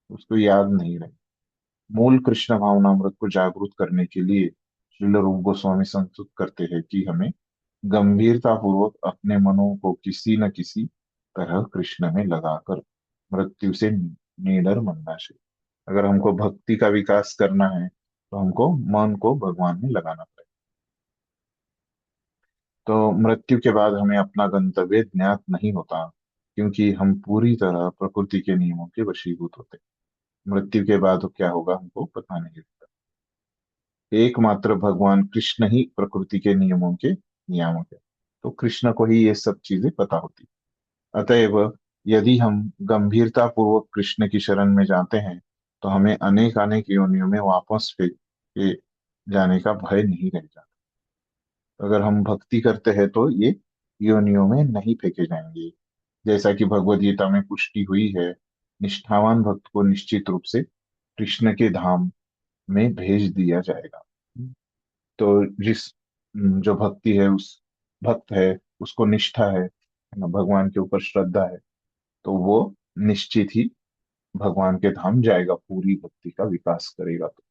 उसको याद नहीं रहे। मूल कृष्ण भावनामृत को जागृत करने के लिए श्रील रूप गोस्वामी संस्तुत करते हैं कि हमें गंभीरता पूर्वक अपने मनों को किसी न किसी तरह कृष्ण में लगाकर मृत्यु से निडर बनना चाहिए। अगर हमको भक्ति का विकास करना है तो हमको मन को भगवान में लगाना पड़ेगा। तो मृत्यु के बाद हमें अपना गंतव्य ज्ञात नहीं होता, क्योंकि हम पूरी तरह प्रकृति के नियमों के वशीभूत होते हैं। मृत्यु के बाद क्या होगा हमको पता नहीं रहता। एकमात्र भगवान कृष्ण ही प्रकृति के नियमों के नियामक है, तो कृष्ण को ही ये सब चीजें पता होती। अतएव यदि हम गंभीरता पूर्वक कृष्ण की शरण में जाते हैं तो हमें अनेक अनेक योनियों में वापस फेंके जाने का भय नहीं रह जाता। अगर हम भक्ति करते हैं तो ये योनियों में नहीं फेंके जाएंगे। जैसा कि भगवद गीता में पुष्टि हुई है, निष्ठावान भक्त को निश्चित रूप से कृष्ण के धाम में भेज दिया जाएगा। तो जो भक्ति है, उस भक्त है, उसको निष्ठा है ना, भगवान के ऊपर श्रद्धा है, तो वो निश्चित ही भगवान के धाम जाएगा, पूरी भक्ति का विकास करेगा तो।